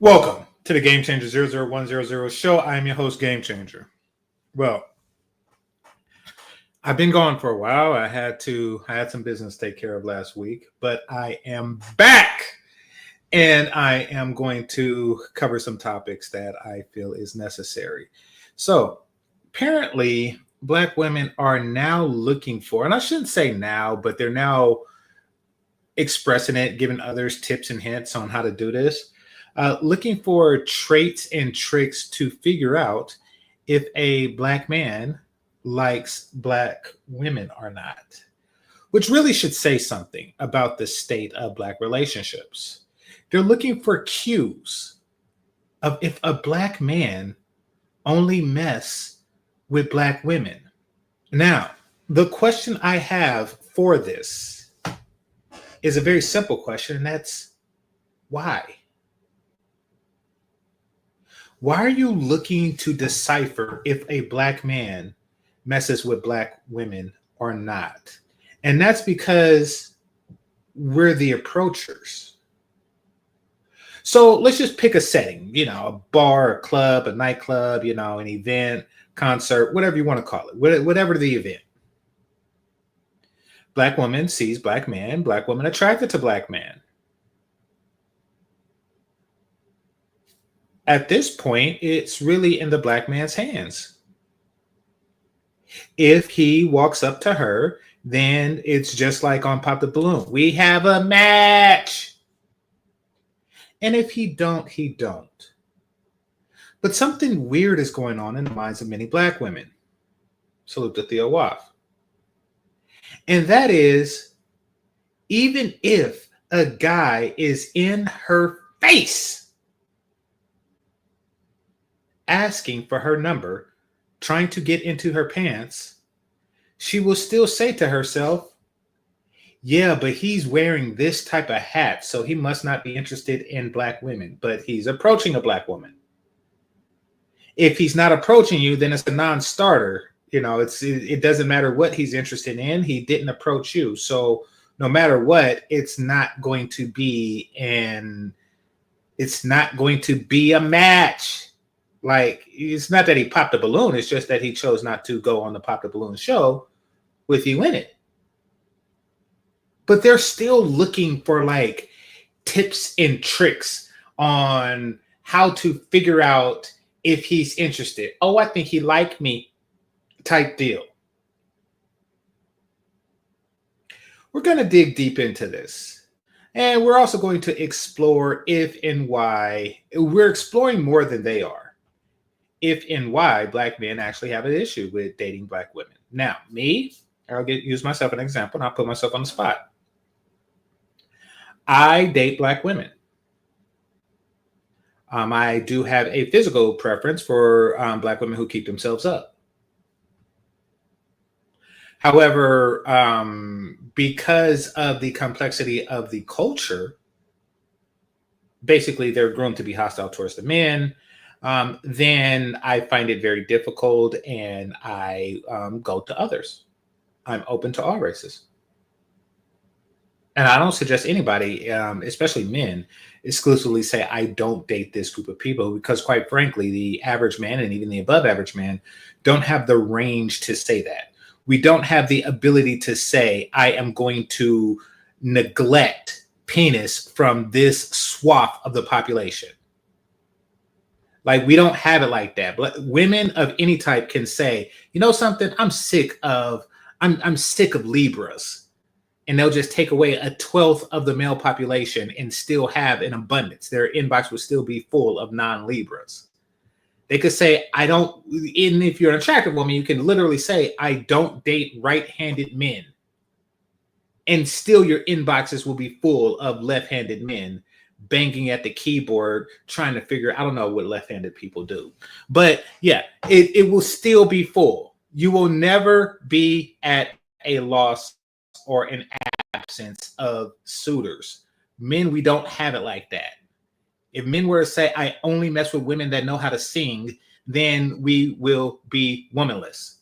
Welcome to the GameChanger 00100 show. I am your host, GameChanger. Well, I've been gone for a while. I had some business to take care of last week, but I am back, and I am going to cover some topics that I feel is necessary. So, apparently, Black women are now looking for, and I shouldn't say now, but they're now expressing it, giving others tips and hints on how to do this. Looking for traits and tricks to figure out if a Black man likes Black women or not, which really should say something about the state of Black relationships. They're looking for cues of if a Black man only mess with Black women. Now, the question I have for this is a very simple question, and that's why? Why are you looking to decipher if a Black man messes with Black women or not? And that's because we're the approachers. So let's just pick a setting, a bar, a club, a nightclub, an event, concert, whatever you want to call it, whatever the event. Black woman sees Black man, Black woman attracted to Black man. At this point, it's really in the Black man's hands. If he walks up to her, then it's just like on Pop the Balloon. We have a match. And if he don't, he don't. But something weird is going on in the minds of many Black women. Salute to Theo Waff. And that is, even if a guy is in her face, asking for her number, trying to get into her pants, she will still say to herself, yeah, but he's wearing this type of hat, so he must not be interested in Black women, but he's approaching a Black woman. If he's not approaching you, then it's a non-starter. It doesn't matter what he's interested in. He didn't approach you. So no matter what, it's not going to be a match. Like, it's not that he popped a balloon. It's just that he chose not to go on the Pop the Balloon show with you in it. But they're still looking for like tips and tricks on how to figure out if he's interested. Oh, I think he liked me type deal. We're going to dig deep into this. And we're also going to explore if and why. We're exploring more than they are. If and why Black men actually have an issue with dating Black women. Now, I'll use myself as an example, and I'll put myself on the spot. I date Black women. I do have a physical preference for Black women who keep themselves up. However, because of the complexity of the culture, basically they're groomed to be hostile towards the men. Then I find it very difficult, and I go to others. I'm open to all races. And I don't suggest anybody, especially men, exclusively say, I don't date this group of people, because quite frankly, the average man and even the above average man don't have the range to say that. We don't have the ability to say, I am going to neglect penis from this swath of the population. Like, we don't have it like that. But women of any type can say, you know something, I'm sick of Libras. And they'll just take away 1/12 of the male population and still have an abundance. Their inbox will still be full of non-Libras. They could say, and if you're an attractive woman, you can literally say, I don't date right-handed men. And still your inboxes will be full of left-handed men banging at the keyboard, trying to figure, I don't know what left-handed people do. But yeah, it will still be full. You will never be at a loss or an absence of suitors. Men, we don't have it like that. If men were to say, I only mess with women that know how to sing, then we will be womanless.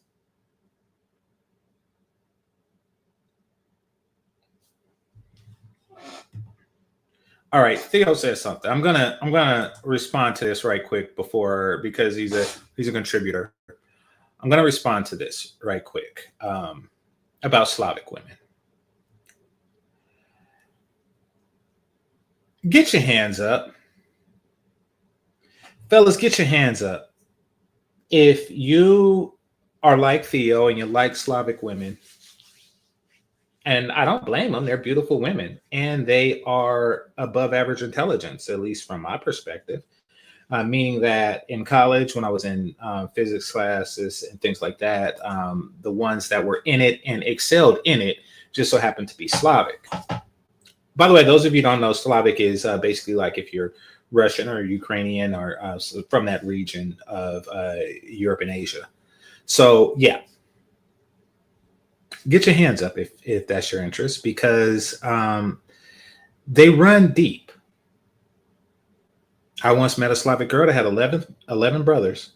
All right, Theo says something. I'm gonna respond to this right quick because he's a contributor. I'm gonna respond to this right quick about Slavic women. Get your hands up, fellas. Get your hands up if you are like Theo and you like Slavic women. And I don't blame them. They're beautiful women and they are above average intelligence, at least from my perspective. Meaning that in college, when I was in physics classes and things like that, the ones that were in it and excelled in it just so happened to be Slavic. By the way, those of you who don't know, Slavic is basically like if you're Russian or Ukrainian or from that region of Europe and Asia. So, yeah, get your hands up if that's your interest, because they run deep. I once met a Slavic girl that had 11 brothers.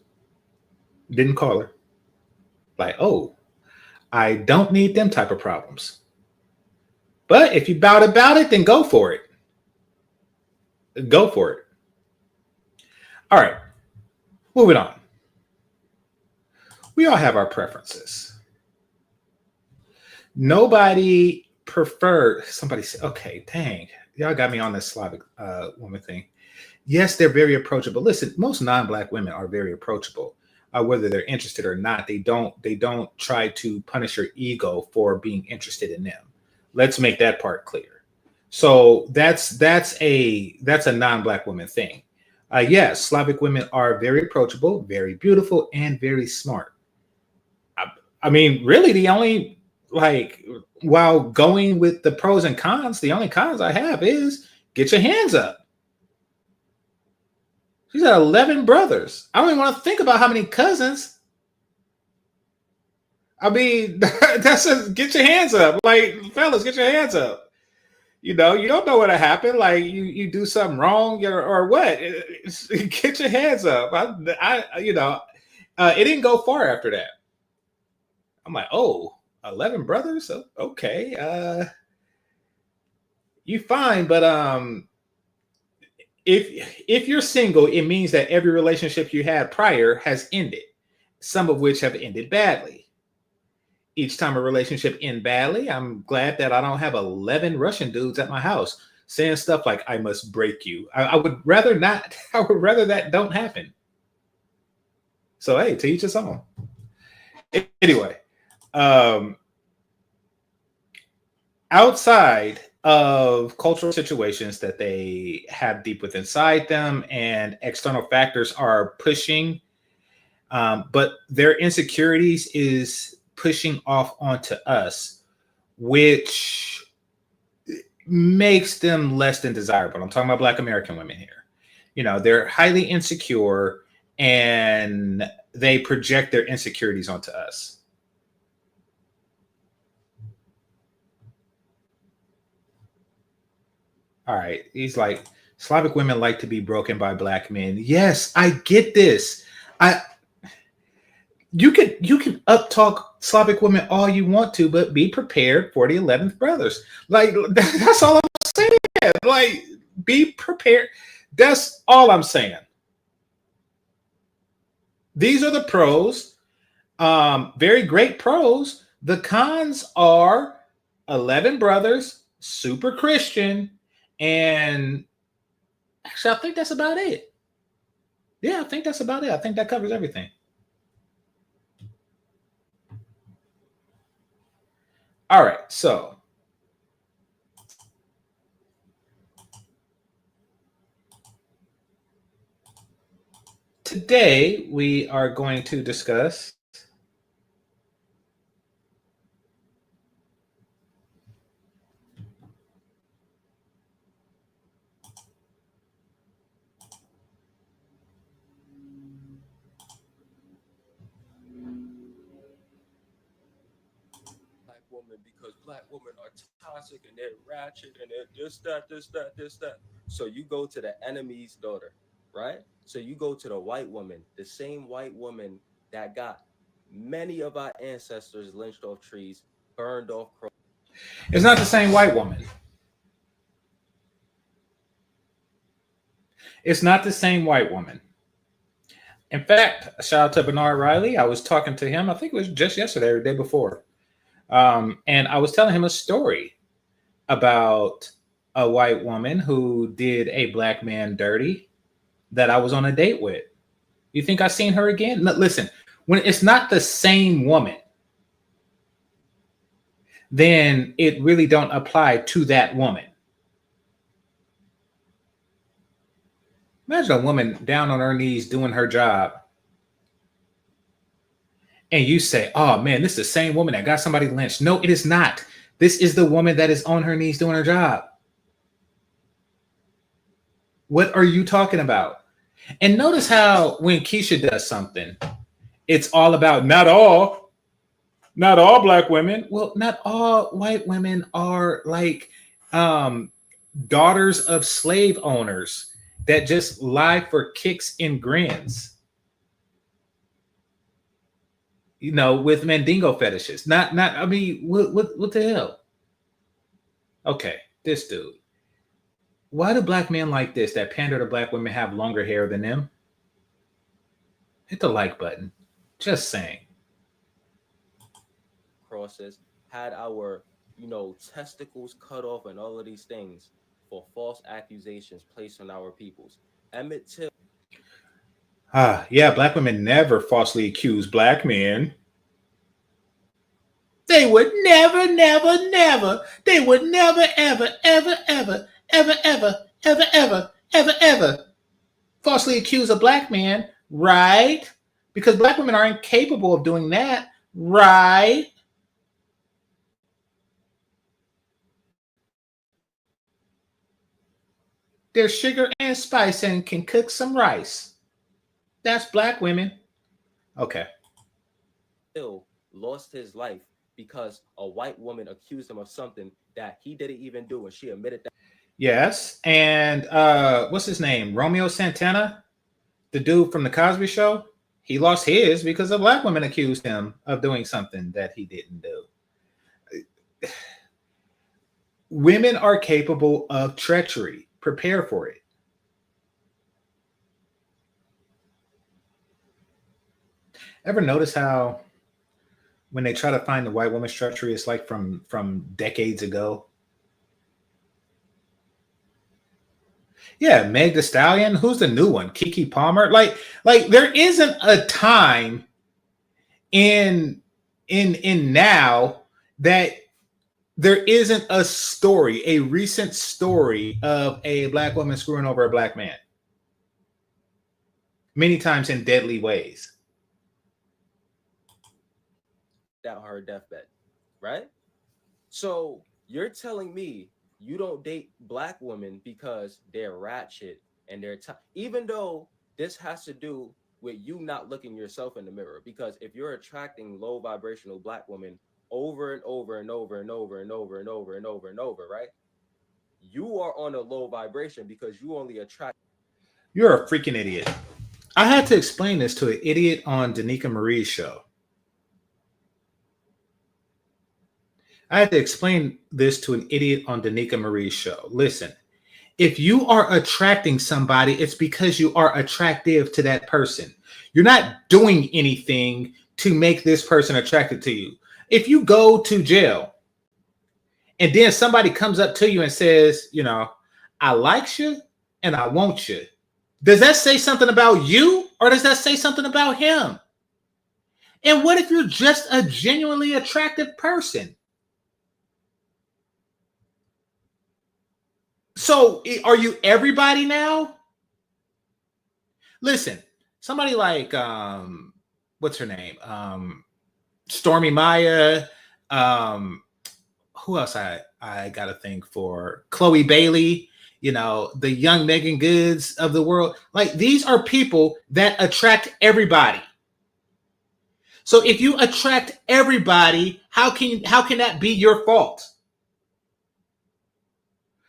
Didn't call her. Like, oh, I don't need them type of problems. But if you bout about it, then go for it. Go for it. All right, moving on. We all have our preferences. Nobody preferred, somebody said, okay, dang, y'all got me on this Slavic woman thing. Yes, they're very approachable. Listen, most non-Black women are very approachable, whether they're interested or not. They don't try to punish your ego for being interested in them. Let's make that part clear. So that's a non-Black woman thing. Yes, Slavic women are very approachable, very beautiful, and very smart. I mean, really, the only, like, while going with the pros and cons, the only cons I have is get your hands up. She's got 11 brothers. I don't even want to think about how many cousins. I mean, that's get your hands up. Like, fellas, get your hands up. You know, you don't know what'll happen. Like, you do something wrong or what? Get your hands up. It didn't go far after that. I'm like, oh, 11 brothers? Okay. You fine, but if you're single, it means that every relationship you had prior has ended, some of which have ended badly. Each time a relationship ends badly, I'm glad that I don't have 11 Russian dudes at my house saying stuff like, I must break you. I would rather not. I would rather that don't happen. So, hey, to each his own. Anyway, outside of cultural situations that they have deep within inside them and external factors are pushing, but their insecurities is pushing off onto us, which makes them less than desirable. I'm talking about Black American women here. You know, they're highly insecure and they project their insecurities onto us. All right. He's like, Slavic women like to be broken by Black men. Yes, I get this. You can uptalk Slavic women all you want to, but be prepared for the 11th brothers. Like, that's all I'm saying. Like, be prepared. That's all I'm saying. These are the pros. Very great pros. The cons are 11 brothers, super Christian, and actually, I think that's about it. Yeah, I think that's about it. I think that covers everything. All right, so today we are going to discuss Black woman, because Black women are toxic and they're ratchet and they're this, that, this, that, this, that. So you go to the enemy's daughter, right? So you go to the white woman, the same white woman that got many of our ancestors lynched off trees, burned off. It's not the same white woman. It's not the same white woman. In fact, shout out to Bernard Riley. I was talking to him, I think it was just yesterday or the day before. And I was telling him a story about a white woman who did a black man dirty that I was on a date with. You think I seen her again? No, listen, when it's not the same woman, then it really don't apply to that woman. Imagine a woman down on her knees doing her job, and you say, oh man, this is the same woman that got somebody lynched. No, it is not. This is the woman that is on her knees doing her job. What are you talking about? And notice how when Keisha does something, it's all about not all black women. Well, not all white women are like daughters of slave owners that just lie for kicks and grins. You know, with Mandingo fetishes. I mean, what the hell? Okay, this dude. Why do black men like this that pander to black women have longer hair than them? Hit the like button. Just saying. Process had our, testicles cut off and all of these things for false accusations placed on our peoples. Emmett Till. Yeah, black women never falsely accuse black men. They would never, never, never. They would never, ever, ever, ever, ever, ever, ever, ever, ever, ever falsely accuse a black man, right? Because black women are incapable of doing that, right? They're sugar and spice and can cook some rice. That's black women. Okay. Till lost his life because a white woman accused him of something that he didn't even do, and she admitted that. Yes, and what's his name? Romeo Santana, the dude from the Cosby Show. He lost his because a black woman accused him of doing something that he didn't do. Women are capable of treachery. Prepare for it. Ever notice how when they try to find the white woman's treachery, it's like from decades ago? Yeah, Meg Thee Stallion. Who's the new one? Keke Palmer. Like there isn't a time in now that there isn't a story, a recent story of a black woman screwing over a black man. Many times in deadly ways. Down her deathbed, right? So you're telling me you don't date black women because they're ratchet and they're even though this has to do with you not looking yourself in the mirror, because if you're attracting low vibrational black women over and over and over and over and over and over and over and over, right? You are on a low vibration because you only attract. You're a freaking idiot. I had to explain this to an idiot on Danica Marie's show. I had to explain this to an idiot on Danica Marie's show. Listen, if you are attracting somebody, it's because you are attractive to that person. You're not doing anything to make this person attracted to you. If you go to jail and then somebody comes up to you and says, I like you and I want you, does that say something about you or does that say something about him? And what if you're just a genuinely attractive person? So are you everybody now? Listen, somebody like, what's her name? Stormy Maya. Who else I got a thing for? Chloe Bailey, the young Megan Goods of the world. Like, these are people that attract everybody. So if you attract everybody, how can that be your fault?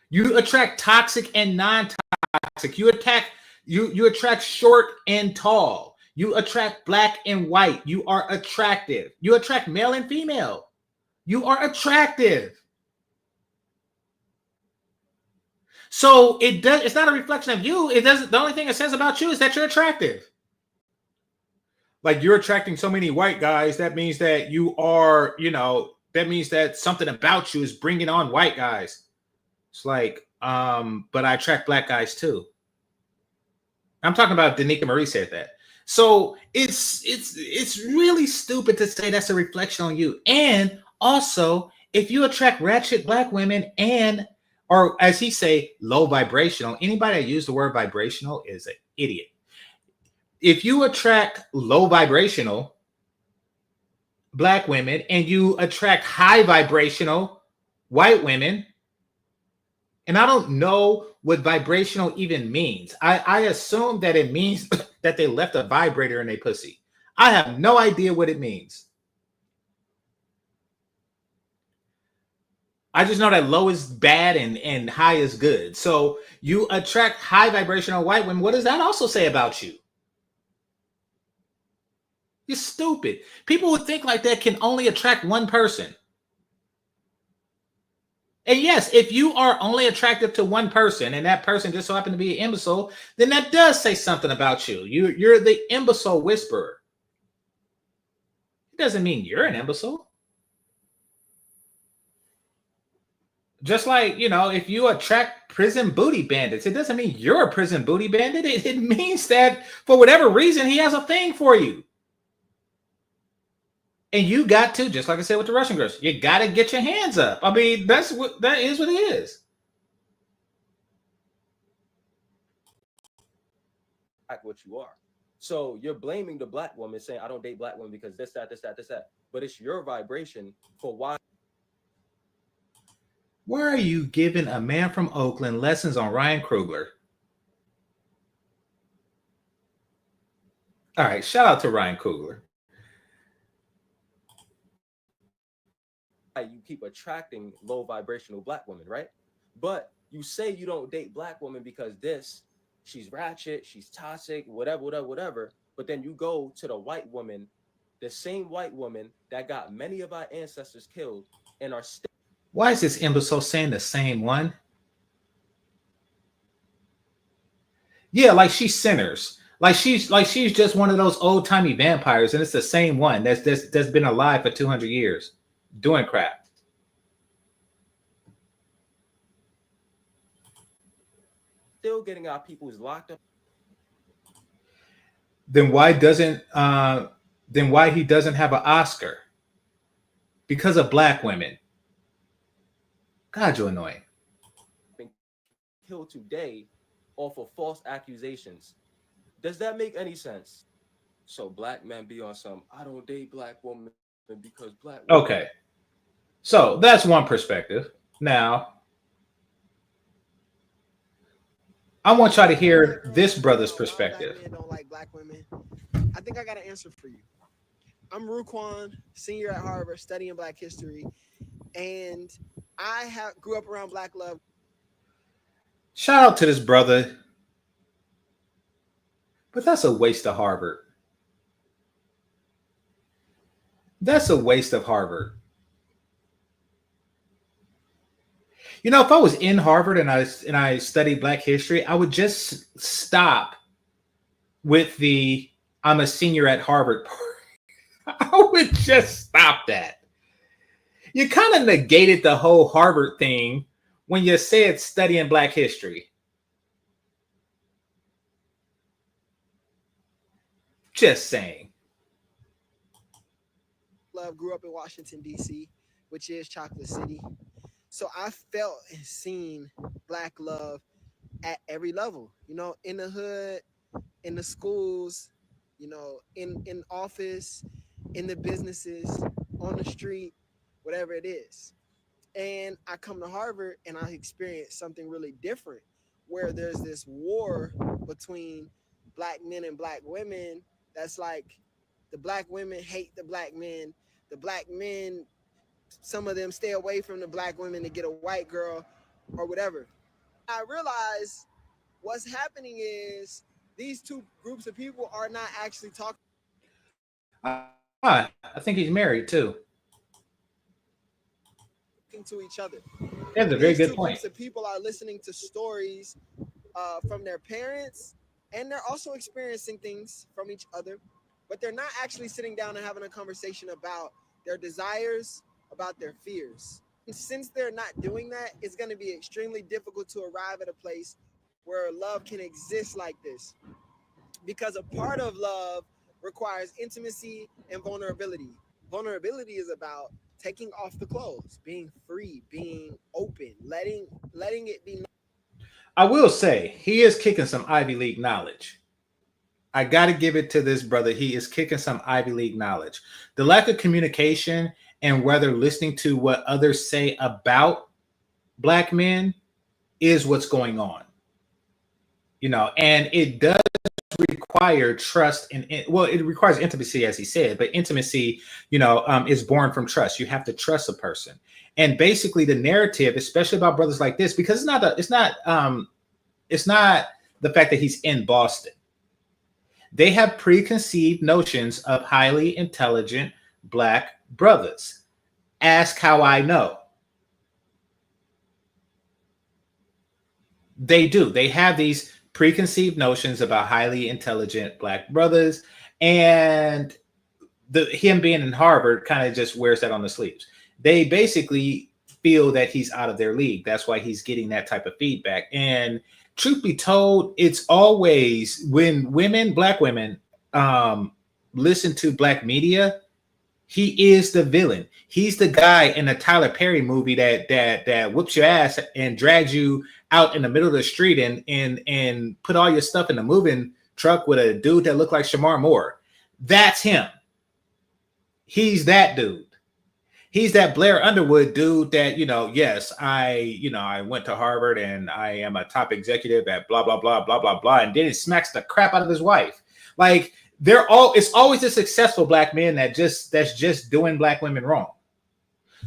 You attract toxic and non-toxic. You attract short and tall. You attract black and white. You are attractive. You attract male and female. You are attractive. So it's not a reflection of you. It doesn't. The only thing it says about you is that you're attractive. Like you're attracting so many white guys. That means that you are, that means that something about you is bringing on white guys. It's like, but I attract black guys too. I'm talking about Danica Marie said that. So it's really stupid to say that's a reflection on you. And also, if you attract ratchet black women or as he say, low vibrational, anybody that used the word vibrational is an idiot. If you attract low vibrational black women and you attract high vibrational white women, and I don't know what vibrational even means. I assume that it means that they left a vibrator in their pussy. I have no idea what it means. I just know that low is bad and high is good. So you attract high vibrational white women. What does that also say about you? You're stupid. People who think like that can only attract one person. And yes, if you are only attractive to one person and that person just so happened to be an imbecile, then that does say something about you. You're the imbecile whisperer. It doesn't mean you're an imbecile. Just like, if you attract prison booty bandits, it doesn't mean you're a prison booty bandit. It means that for whatever reason, he has a thing for you. And you got to, just like I said with the Russian girls, you got to get your hands up. I mean, that is what it is. Like what you are. So you're blaming the black woman saying, I don't date black women because this, that. But it's your vibration for why. Why are you giving a man from Oakland lessons on Ryan Coogler? All right, shout out to Ryan Coogler. You keep attracting low vibrational black women, right? But you say you don't date black women because she's ratchet, she's toxic, whatever. But then you go to the white woman, the same white woman that got many of our ancestors killed and are still. Why is this imbecile saying the same one? Yeah, like she's sinners. Like she's just one of those old timey vampires, and it's the same one that's been alive for 200 years. Doing crap. Still getting our people's locked up. Then why he doesn't have an Oscar? Because of black women. God, you're annoying. Been killed today off of false accusations. Does that make any sense? So black men be on some, I don't date black women because black women. Okay. So that's one perspective. Now, I want y'all to hear this brother's perspective. Black men don't like black women. I think I got an answer for you. I'm Ruquan, senior at Harvard, studying Black history, and I grew up around Black love. Shout out to this brother. But that's a waste of Harvard. That's a waste of Harvard. If I was in Harvard and I studied Black history, I would just stop with the I'm a senior at Harvard part. I would just stop that. You kind of negated the whole Harvard thing when you said studying Black history. Just saying. Love grew up in Washington, D.C., which is Chocolate City. So I felt and seen Black love at every level, in the hood, in the schools, in office, in the businesses, on the street, whatever it is. And I come to Harvard and I experience something really different where there's this war between Black men and Black women. That's like the Black women hate the Black men. The Black men, some of them stay away from the Black women to get a white girl or whatever. I realize what's happening is these two groups of people are not actually talking. I think he's married too. To each other. That's a very These good two point. groups of people are listening to stories from their parents, and they're also experiencing things from each other, but they're not actually sitting down and having a conversation about their desires, about their fears. And since they're not doing that, it's going to be extremely difficult to arrive at a place where love can exist like this. Because a part of love requires intimacy and vulnerability. Vulnerability is about taking off the clothes, being free, being open, letting it be. I will say he is kicking some Ivy League knowledge. I got to give it to this brother. He is kicking some Ivy League knowledge. The lack of communication and whether listening to what others say about Black men is what's going on. You know, and it does require trust and, well, it requires intimacy, as he said, but intimacy, you know, is born from trust. You have to trust a person. And basically the narrative, especially about brothers like this, because it's not the fact that he's in Boston. They have preconceived notions of highly intelligent Black brothers. Ask how I know. They do. They have these preconceived notions about highly intelligent Black brothers, and him being in Harvard kind of just wears that on the sleeves. They basically feel that he's out of their league. That's why he's getting that type of feedback. And truth be told, it's always when Black women, listen to Black media, he is the villain. He's the guy in the Tyler Perry movie that whips your ass and drags you out in the middle of the street and put all your stuff in the moving truck with a dude that looked like Shamar Moore. That's him. He's that dude. He's that Blair Underwood dude that, yes, I went to Harvard and I am a top executive at blah, blah, blah, blah, blah, blah. And then he smacks the crap out of his wife. Like, it's always the successful Black men that's just doing Black women wrong.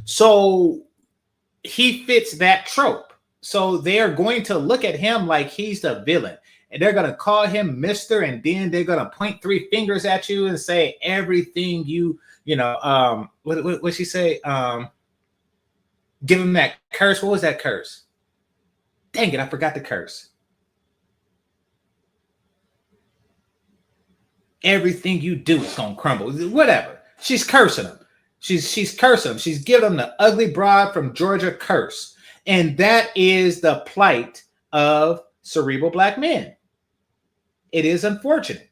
So he fits that trope. So they're going to look at him like he's the villain, and they're going to call him Mr. And then they're going to point three fingers at you and say everything what she say? Give him that curse. What was that curse? Dang it, I forgot the curse. Everything you do is gonna crumble. Whatever. She's cursing him. She's cursing him. She's giving him the ugly broad from Georgia curse. And that is the plight of cerebral Black men. It is unfortunate.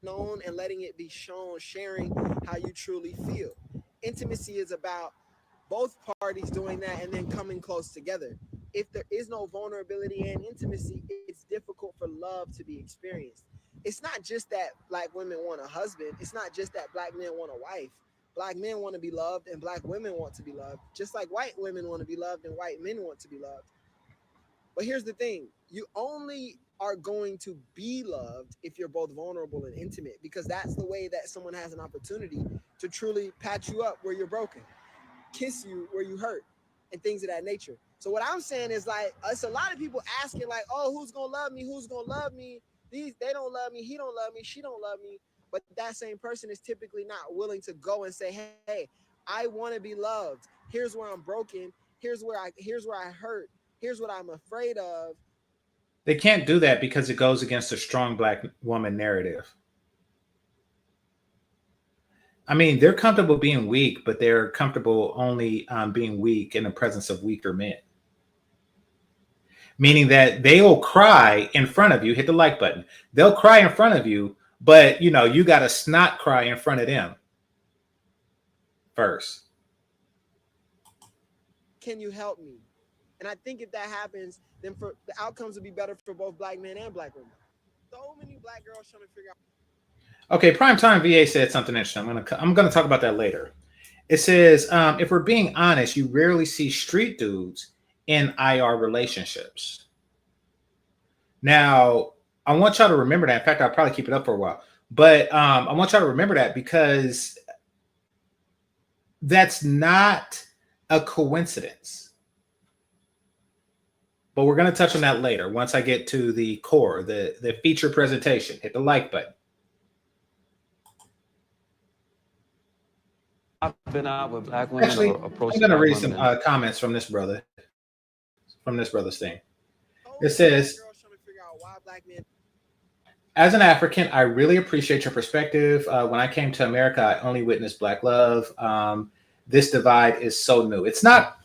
Known and letting it be shown, sharing how you truly feel. Intimacy is about both parties doing that and then coming close together. If there is no vulnerability and intimacy, it's difficult for love to be experienced. It's not just that Black women want a husband. It's not just that Black men want a wife. Black men want to be loved and Black women want to be loved, just like white women want to be loved and white men want to be loved. But here's the thing. You only are going to be loved if you're both vulnerable and intimate, because that's the way that someone has an opportunity to truly pat you up where you're broken, kiss you where you hurt, and things of that nature. So what I'm saying is, like, it's a lot of people asking, like, oh, who's gonna love me? Who's gonna love me? They don't love me. He don't love me. She don't love me. But that same person is typically not willing to go and say, hey, I want to be loved. Here's where I'm broken. Here's where I hurt. Here's what I'm afraid of. They can't do that because it goes against the strong Black woman narrative. I mean, they're comfortable being weak, but they're comfortable only being weak in the presence of weaker men. Meaning that they'll cry in front of you. Hit the like button. They'll cry in front of you, but you got to snot cry in front of them first. Can you help me? And I think if that happens, then the outcomes will be better for both Black men and Black women. So many Black girls trying to figure out. Okay, Primetime VA said something interesting. I'm gonna talk about that later. It says, if we're being honest, you rarely see street dudes in IR relationships. Now, I want y'all to remember that. In fact, I'll probably keep it up for a while. But I want y'all to remember that, because that's not a coincidence. But we're going to touch on that later once I get to the core, the feature presentation. Hit the like button. I've been out with black women Actually, or approached I'm going to black read women. some comments from this brother, thing. Oh, It says, girls trying to figure out why black men. as an African, I really appreciate your perspective. When I came to America, I only witnessed black love. This divide is so new. It's not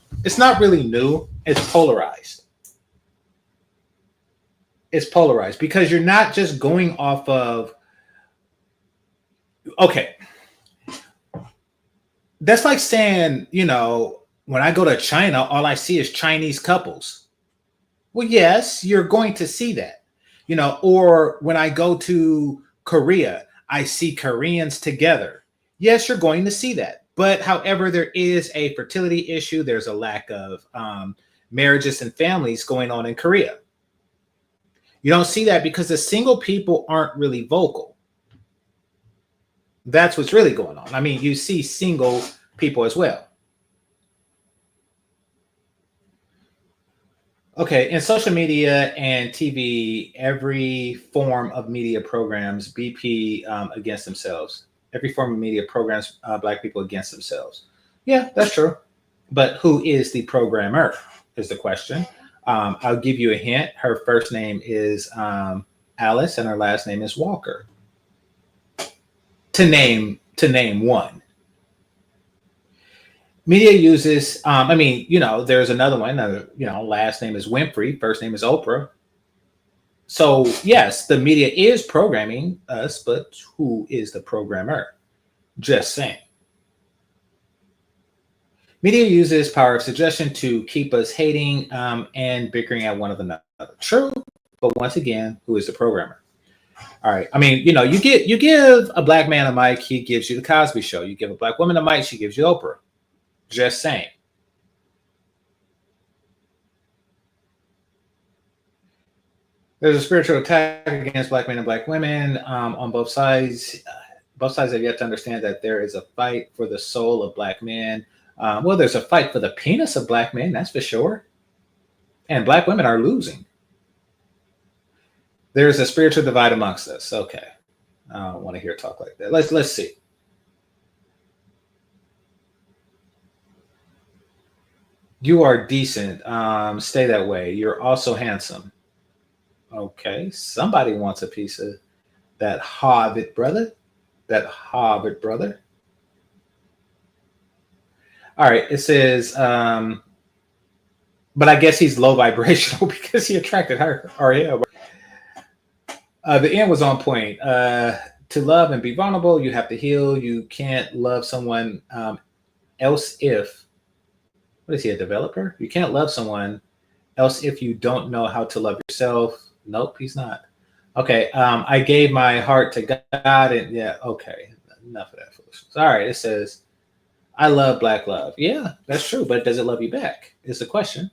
really new. It's polarized. It's polarized because you're not just going off of, okay. That's like saying, when I go to China, all I see is Chinese couples. Well, yes, you're going to see that, or when I go to Korea, I see Koreans together. Yes, you're going to see that. But however, there is a fertility issue. There's a lack of marriages and families going on in Korea. You don't see that because the single people aren't really vocal. That's what's really going on. I mean, you see single people as well. Okay, in social media and TV, every form of media programs BP against themselves. Every form of media programs black people against themselves. Yeah, that's true. But who is the programmer is the question. I'll give you a hint. Her first name is Alice and her last name is Walker. To name one. Media uses, there's another one, last name is Winfrey, first name is Oprah. So yes, the media is programming us, but who is the programmer? Just saying. Media uses power of suggestion to keep us hating and bickering at one another. True, but once again, who is the programmer? All right. I mean, you give a black man a mic, he gives you the Cosby Show. You give a black woman a mic, she gives you Oprah. Just saying. There's a spiritual attack against black men and black women on both sides. Both sides have yet to understand that there is a fight for the soul of black men. Well, there's a fight for the penis of black men, that's for sure. And black women are losing. There's a spiritual divide amongst us. Okay. I don't want to hear talk like that. Let's see. You are decent. Stay that way. You're also handsome. Okay. Somebody wants a piece of that Harvard brother. All right. It says, but I guess he's low vibrational because he attracted her or him. The end was on point. To love and be vulnerable, you have to heal. You can't love someone else if, what is he, a developer? You can't love someone else if you don't know how to love yourself. Nope, he's not. Okay, I gave my heart to God and yeah, okay. Enough of that foolishness. All right, it says, I love black love. Yeah, that's true, but does it love you back? Is the question.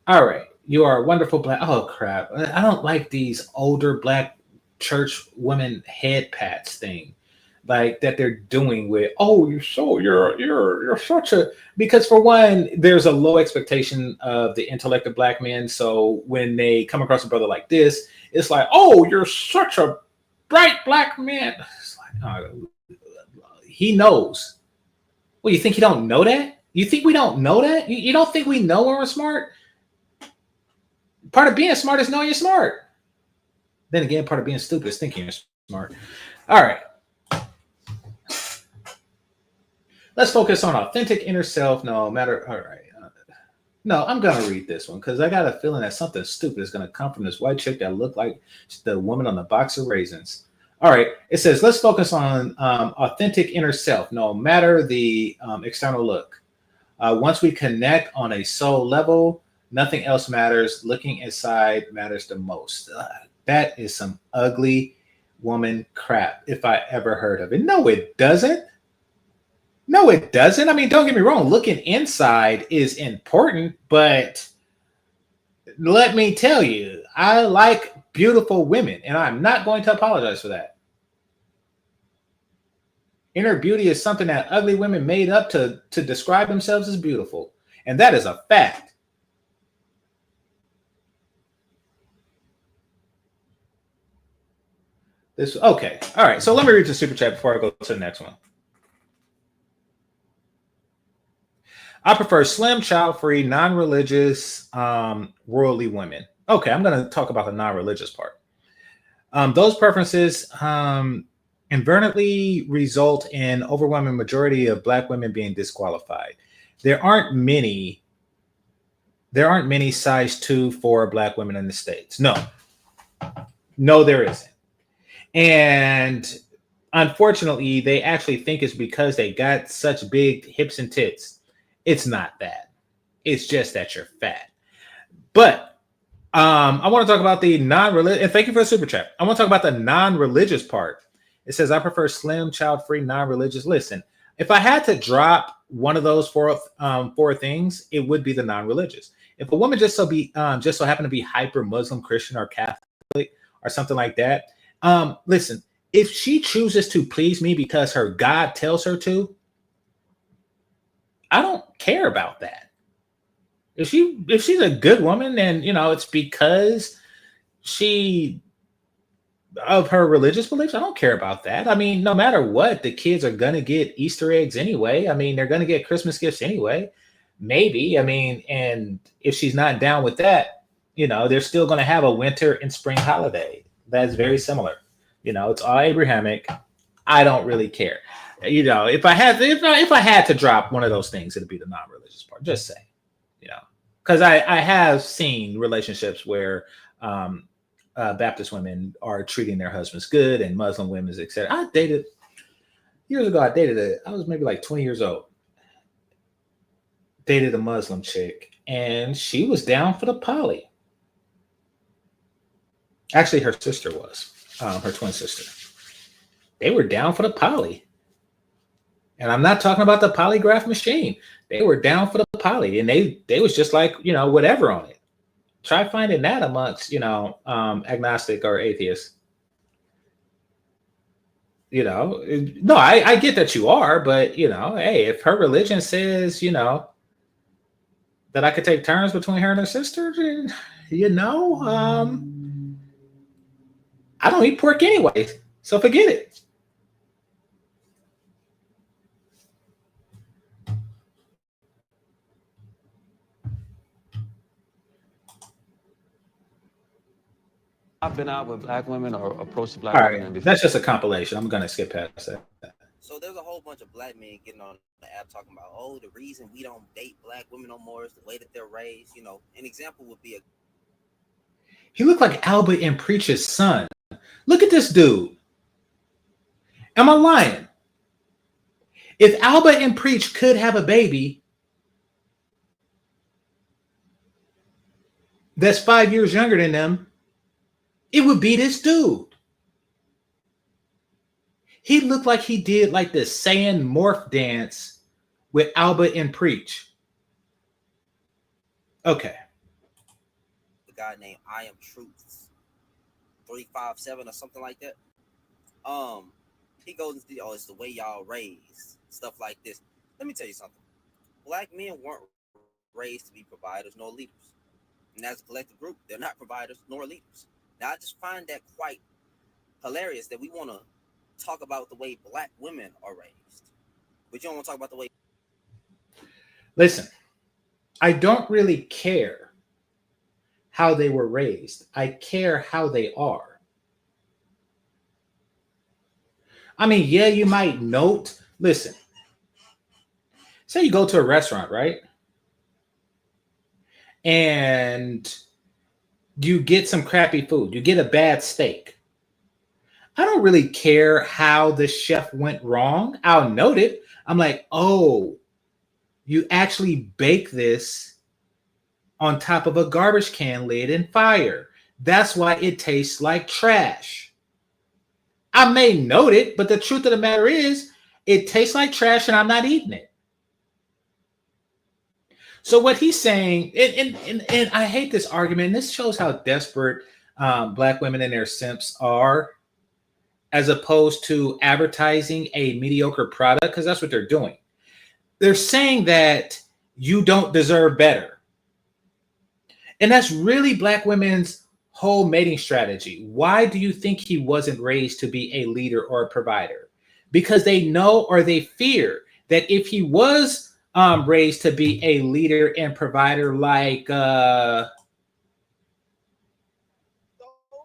All right, you are a wonderful black. Oh crap! I don't like these older black church women head pats thing, like that they're doing with. Oh, you're such a, because for one, there's a low expectation of the intellect of black men. So when they come across a brother like this, it's like, oh, you're such a bright black man. It's like, oh, he knows. Well, you think he don't know that? You think we don't know that? You don't think we know when we're smart? Part of being smart is knowing you're smart. Then again, part of being stupid is thinking you're smart. All right. Let's focus on authentic inner self. No matter. All right. No, I'm going to read this one because I got a feeling that something stupid is going to come from this white chick that looked like the woman on the box of raisins. All right. It says, let's focus on authentic inner self, no matter the external look. Once we connect on a soul level, nothing else matters. Looking inside matters the most. That is some ugly woman crap if I ever heard of it. No, it doesn't. No, it doesn't. I mean, don't get me wrong. Looking inside is important, but let me tell you, I like beautiful women, and I'm not going to apologize for that. Inner beauty is something that ugly women made up to describe themselves as beautiful, and that is a fact. Okay. All right. So let me read the super chat before I go to the next one. I prefer slim, child-free, non-religious, worldly women. Okay, I'm going to talk about the non-religious part. Those preferences invariably result in overwhelming majority of Black women being disqualified. There aren't many size 2 for Black women in the States. No, there isn't. And unfortunately, they actually think it's because they got such big hips and tits. It's not that. It's just that you're fat. But I want to talk about the non-religious, and thank you for the super chat. I want to talk about the non-religious part. It says, I prefer slim, child-free, non-religious. Listen, if I had to drop one of those four things, it would be the non-religious. If a woman just so happen to be hyper Muslim, Christian, or Catholic, or something like that, listen, if she chooses to please me because her God tells her to, I don't care about that. If she's a good woman and it's because of her religious beliefs, I don't care about that. I mean, no matter what, the kids are gonna get Easter eggs anyway. I mean, they're gonna get Christmas gifts anyway. Maybe. I mean, and if she's not down with that, they're still gonna have a winter and spring holiday. That's very similar. It's all Abrahamic. I don't really care. If I had to drop one of those things, it'd be the non-religious part. Just say, because I have seen relationships where Baptist women are treating their husbands good and Muslim women, etc. I dated years ago. I was maybe like 20 years old. Dated a Muslim chick, and she was down for the poly. Actually, her sister was, her twin sister. They were down for the poly. And I'm not talking about the polygraph machine. They were down for the poly, and they was just like, whatever on it. Try finding that amongst, agnostic or atheists. No, I get that you are, but, hey, if her religion says, that I could take turns between her and her sister, I don't eat pork anyway, so forget it. I've been out with Black women or approached Black women before. That's just a compilation. I'm gonna skip past that. So there's a whole bunch of Black men getting on the app talking about, the reason we don't date Black women no more is the way that they're raised. An example would be he looked like Albert and Preach's son. Look at this dude. Am I lying? If Albert and Preach could have a baby that's 5 years younger than them, it would be this dude. He looked like he did like the Saiyan morph dance with Albert and Preach. Okay. The guy named I Am Truths 357 or something like that. He goes into it's the way y'all raised, stuff like this. Let me tell you something. Black men weren't raised to be providers nor leaders. And as a collective group, they're not providers nor leaders. Now, I just find that quite hilarious that we want to talk about the way Black women are raised, but you don't want to talk about the way. Listen, I don't really care how they were raised. I care how they are. I mean, yeah, you might note, listen, say you go to a restaurant, right? And you get some crappy food. You get a bad steak. I don't really care how the chef went wrong. I'll note it. I'm like, oh, you actually bake this on top of a garbage can lid in fire. That's why it tastes like trash. I may note it, but the truth of the matter is, it tastes like trash and I'm not eating it. So what he's saying, and I hate this argument, this shows how desperate Black women and their simps are, as opposed to advertising a mediocre product, because that's what they're doing. They're saying that you don't deserve better. And that's really Black women's whole mating strategy. Why do you think he wasn't raised to be a leader or a provider? Because they know or they fear that if he was raised to be a leader and provider like So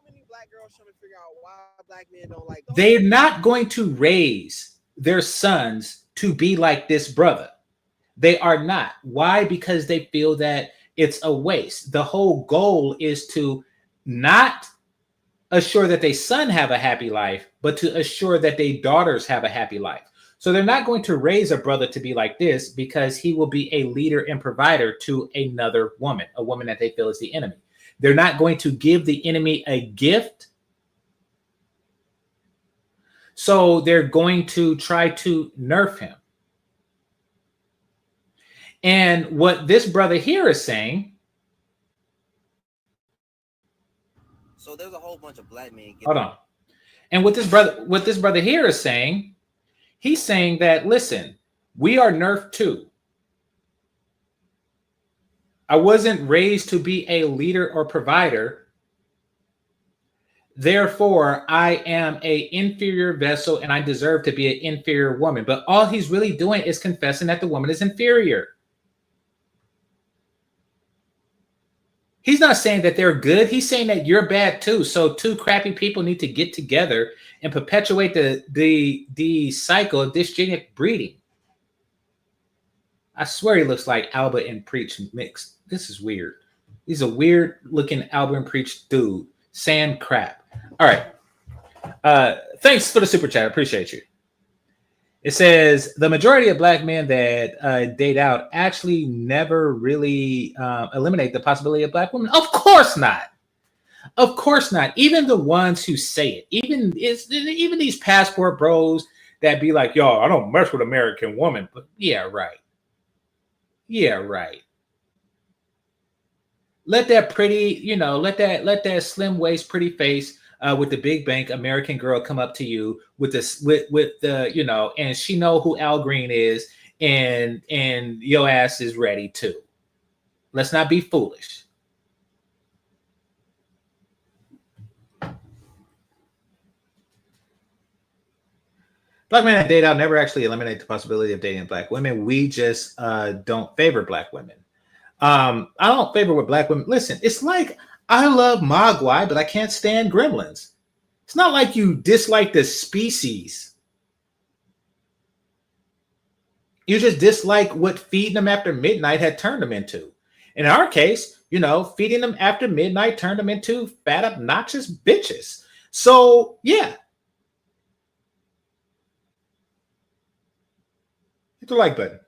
many black girls trying to figure out why black men don't like. they're not going to raise their sons to be like this brother. They are not. Why? Because they feel that it's a waste. The whole goal is to not assure that their son have a happy life, but to assure that their daughters have a happy life. So they're not going to raise a brother to be like this because he will be a leader and provider to another woman, a woman that they feel is the enemy. They're not going to give the enemy a gift. So they're going to try to nerf him. And what this brother here is saying. So there's a whole bunch of black men. Hold on. And what this brother here is saying, he's saying that, listen, we are nerfed too. I wasn't raised to be a leader or provider. Therefore, I am an inferior vessel and I deserve to be an inferior woman. But all he's really doing is confessing that the woman is inferior. He's not saying that they're good. He's saying that you're bad too. So two crappy people need to get together and perpetuate the cycle of dysgenic breeding. I swear he looks like Albert and Preach mixed. This is weird. He's a weird looking Albert and Preach dude. Saying crap. All right. Thanks for the super chat. I appreciate you. It says the majority of black men that date out actually never really eliminate the possibility of black women. Of course not. Of course not. Even the ones who say it, even these passport bros that be like, yo, I don't mess with American woman. But yeah, right. Yeah, right. Let that pretty, let that slim waist, pretty face with the big bank American girl come up to you with the, and she know who Al Green is, and your ass is ready too. Let's not be foolish. Black men that date out never actually eliminate the possibility of dating black women. We just don't favor black women. I don't favor with black women. Listen, it's like I love Mogwai, but I can't stand gremlins. It's not like you dislike the species. You just dislike what feeding them after midnight had turned them into. In our case, feeding them after midnight turned them into fat, obnoxious bitches. So, yeah. Hit the like button.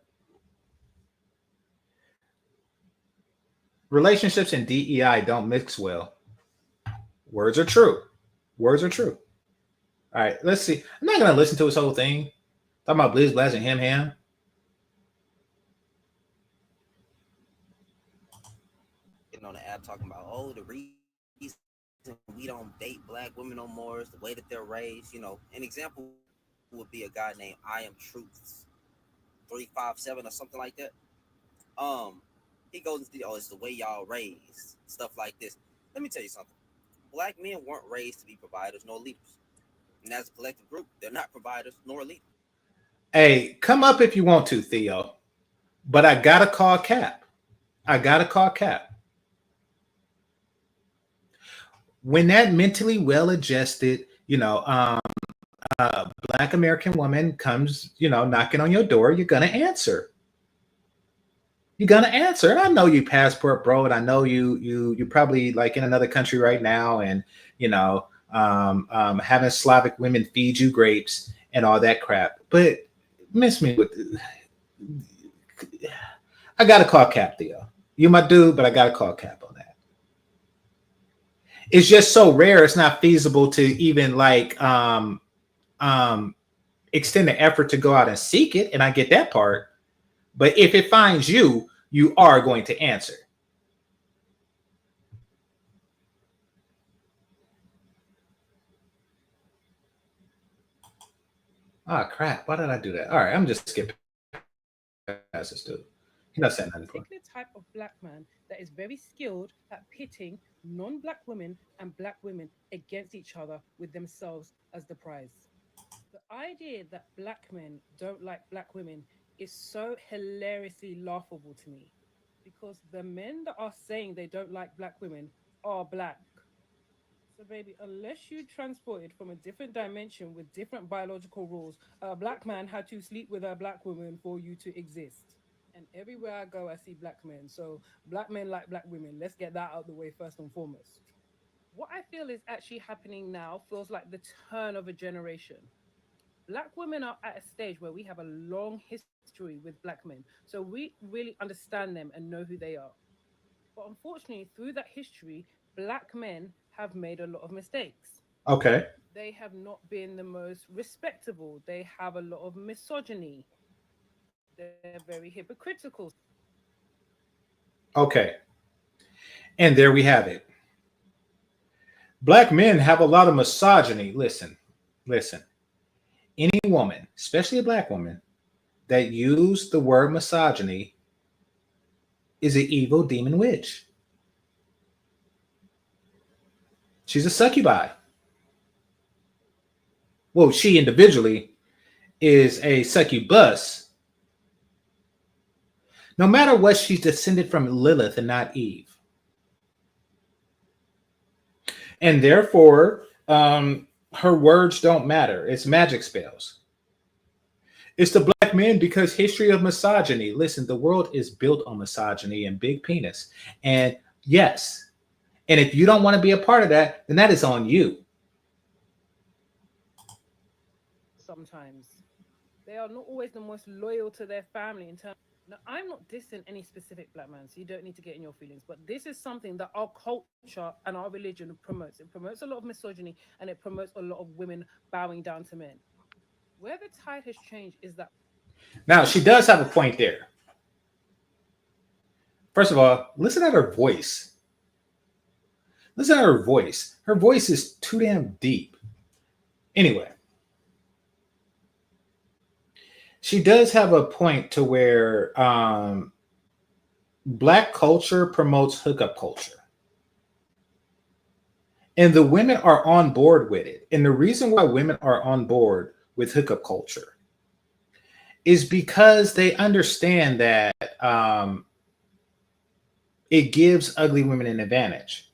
Relationships and DEI don't mix well. Words are true. Words are true. All right, let's see. I'm not going to listen to his whole thing. Talking about Blizz, Blaz, and Ham. Getting on the app talking about, the reason we don't date black women no more is the way that they're raised. An example would be a guy named I Am Truths 357 or something like that. He goes into it's the way y'all raised, stuff like this. Let me tell you something. Black men weren't raised to be providers nor leaders. And as a collective group, they're not providers nor leaders. Hey, come up if you want to, Theo. But I gotta call Cap. When that mentally well-adjusted, Black American woman comes, knocking on your door, you're gonna answer. And I know you passport bro, and I know you probably like in another country right now, and having Slavic women feed you grapes and all that crap. But miss me with I gotta call Cap, Theo. You my dude, but I gotta call Cap on that. It's just so rare, it's not feasible to even extend the effort to go out and seek it, and I get that part. But if it finds you, you are going to answer. Oh, crap. Why did I do that? All right, I'm just skipping past this dude. He's not saying nothing. Particular type of black man that is very skilled at pitting non-black women and black women against each other with themselves as the prize. The idea that black men don't like black women is so hilariously laughable to me because the men that are saying they don't like black women are black. So, baby, unless you transported from a different dimension with different biological rules, a black man had to sleep with a black woman for you to exist. And everywhere I go, I see black men. So, black men like black women. Let's get that out the way first and foremost. What I feel is actually happening now feels like the turn of a generation. Black women are at a stage where we have a long history with black men. So, we really understand them and know who they are. But unfortunately, through that history, black men have made a lot of mistakes. Okay. They have not been the most respectable. They have a lot of misogyny. They're very hypocritical. Okay. And there we have it. Black men have a lot of misogyny. Listen. Any woman, especially a black woman, that use the word misogyny is an evil demon witch. She's a succubi. Well, she individually is a succubus. No matter what, she's descended from Lilith and not Eve. And therefore, her words don't matter. It's magic spells. It's the black men because history of misogyny. Listen, the world is built on misogyny and big penis. And yes, and if you don't want to be a part of that, then that is on you. Sometimes they are not always the most loyal to their family in terms. Now, I'm not dissing any specific black man, so you don't need to get in your feelings. But this is something that our culture and our religion promotes. It promotes a lot of misogyny and it promotes a lot of women bowing down to men. Where the tide has changed is that. Now, she does have a point there. First of all, listen at her voice. Listen to her voice. Her voice is too damn deep. Anyway, she does have a point to where black culture promotes hookup culture. And the women are on board with it. And the reason why women are on board with hookup culture is because they understand that it gives ugly women an advantage.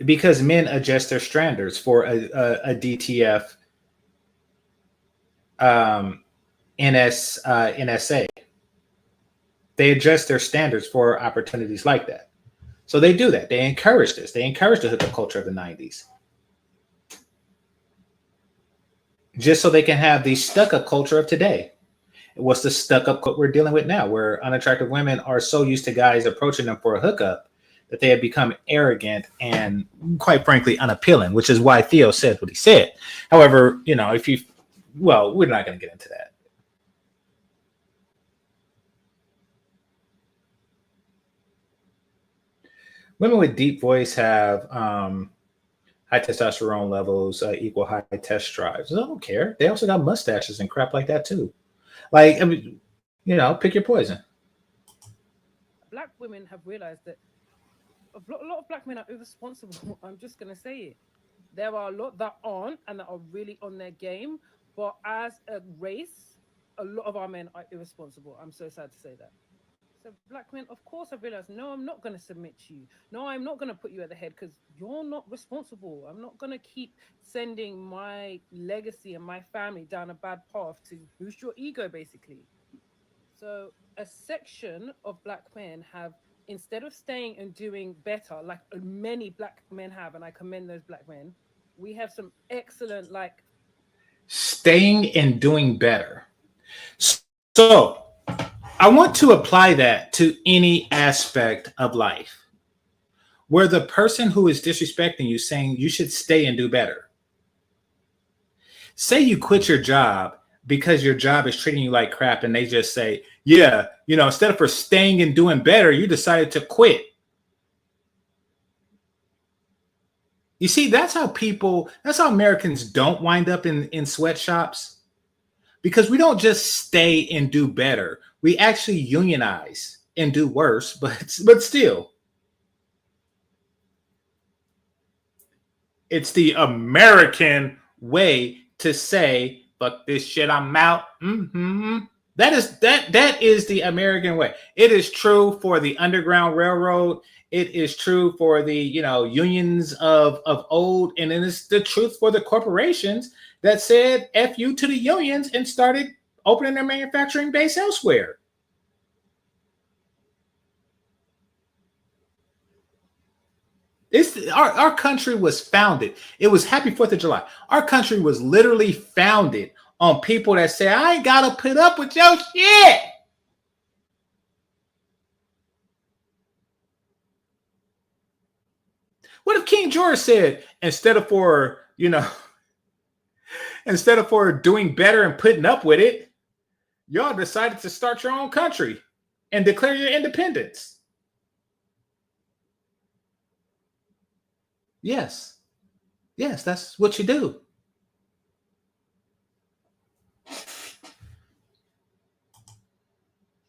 Because men adjust their standards for a DTF NSA. They adjust their standards for opportunities like that. So they do that. They encourage this. They encourage the hookup culture of the 90s. Just so they can have the stuck-up culture of today. What's the stuck-up we're dealing with now, where unattractive women are so used to guys approaching them for a hookup that they have become arrogant and, quite frankly, unappealing, which is why Theo said what he said. However, we're not going to get into that. Women with deep voice have high testosterone levels, equal high test drives. I don't care. They also got mustaches and crap like that too. Like, I mean, pick your poison. Black women have realized that a lot of black men are irresponsible. I'm just going to say it. There are a lot that aren't and that are really on their game. But as a race, a lot of our men are irresponsible. I'm so sad to say that. So black men, of course, have realized, no, I'm not going to submit to you. No, I'm not going to put you at the head because you're not responsible. I'm not going to keep sending my legacy and my family down a bad path to boost your ego, basically. So a section of black men have, instead of staying and doing better, like many black men have, and I commend those black men, we have some excellent, staying and doing better. So I want to apply that to any aspect of life where the person who is disrespecting you saying you should stay and do better. Say you quit your job because your job is treating you like crap and they just say, yeah, instead of for staying and doing better, you decided to quit. You see, that's how Americans don't wind up in sweatshops. Because we don't just stay and do better. We actually unionize and do worse, but still. It's the American way to say fuck this shit, I'm out. That is the American way. It is true for the Underground Railroad. It is true for the unions of old, and it is the truth for the corporations that said F you to the unions and started opening their manufacturing base elsewhere. Our country was founded. It was Happy 4th of July. Our country was literally founded on people that say, I ain't got to put up with your shit. What if King George said, instead of for doing better and putting up with it, y'all decided to start your own country and declare your independence? Yes, that's what you do.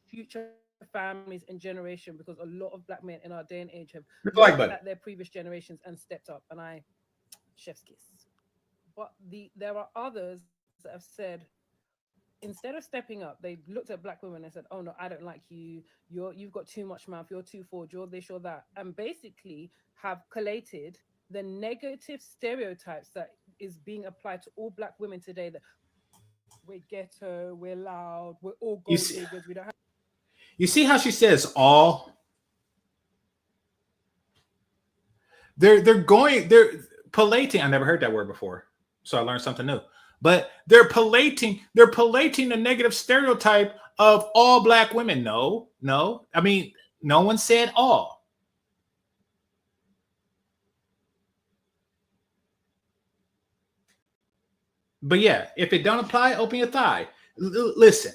Future families and generation, because a lot of black men in our day and age have looked at their previous generations and stepped up, and I chef's kiss. But there are others that have said, instead of stepping up, they looked at black women and said, oh no, I don't like you, you've got too much mouth, you're too forward, you're this, you're that, and basically have collated the negative stereotypes that is being applied to all black women today, that we're ghetto, we're loud, we're all gold diggers, we don't have. You see how she says all? They're pallating. I never heard that word before, so I learned something new. But they're pallating the negative stereotype of all black women. No. I mean, no one said all. But yeah, if it don't apply, open your thigh. Listen.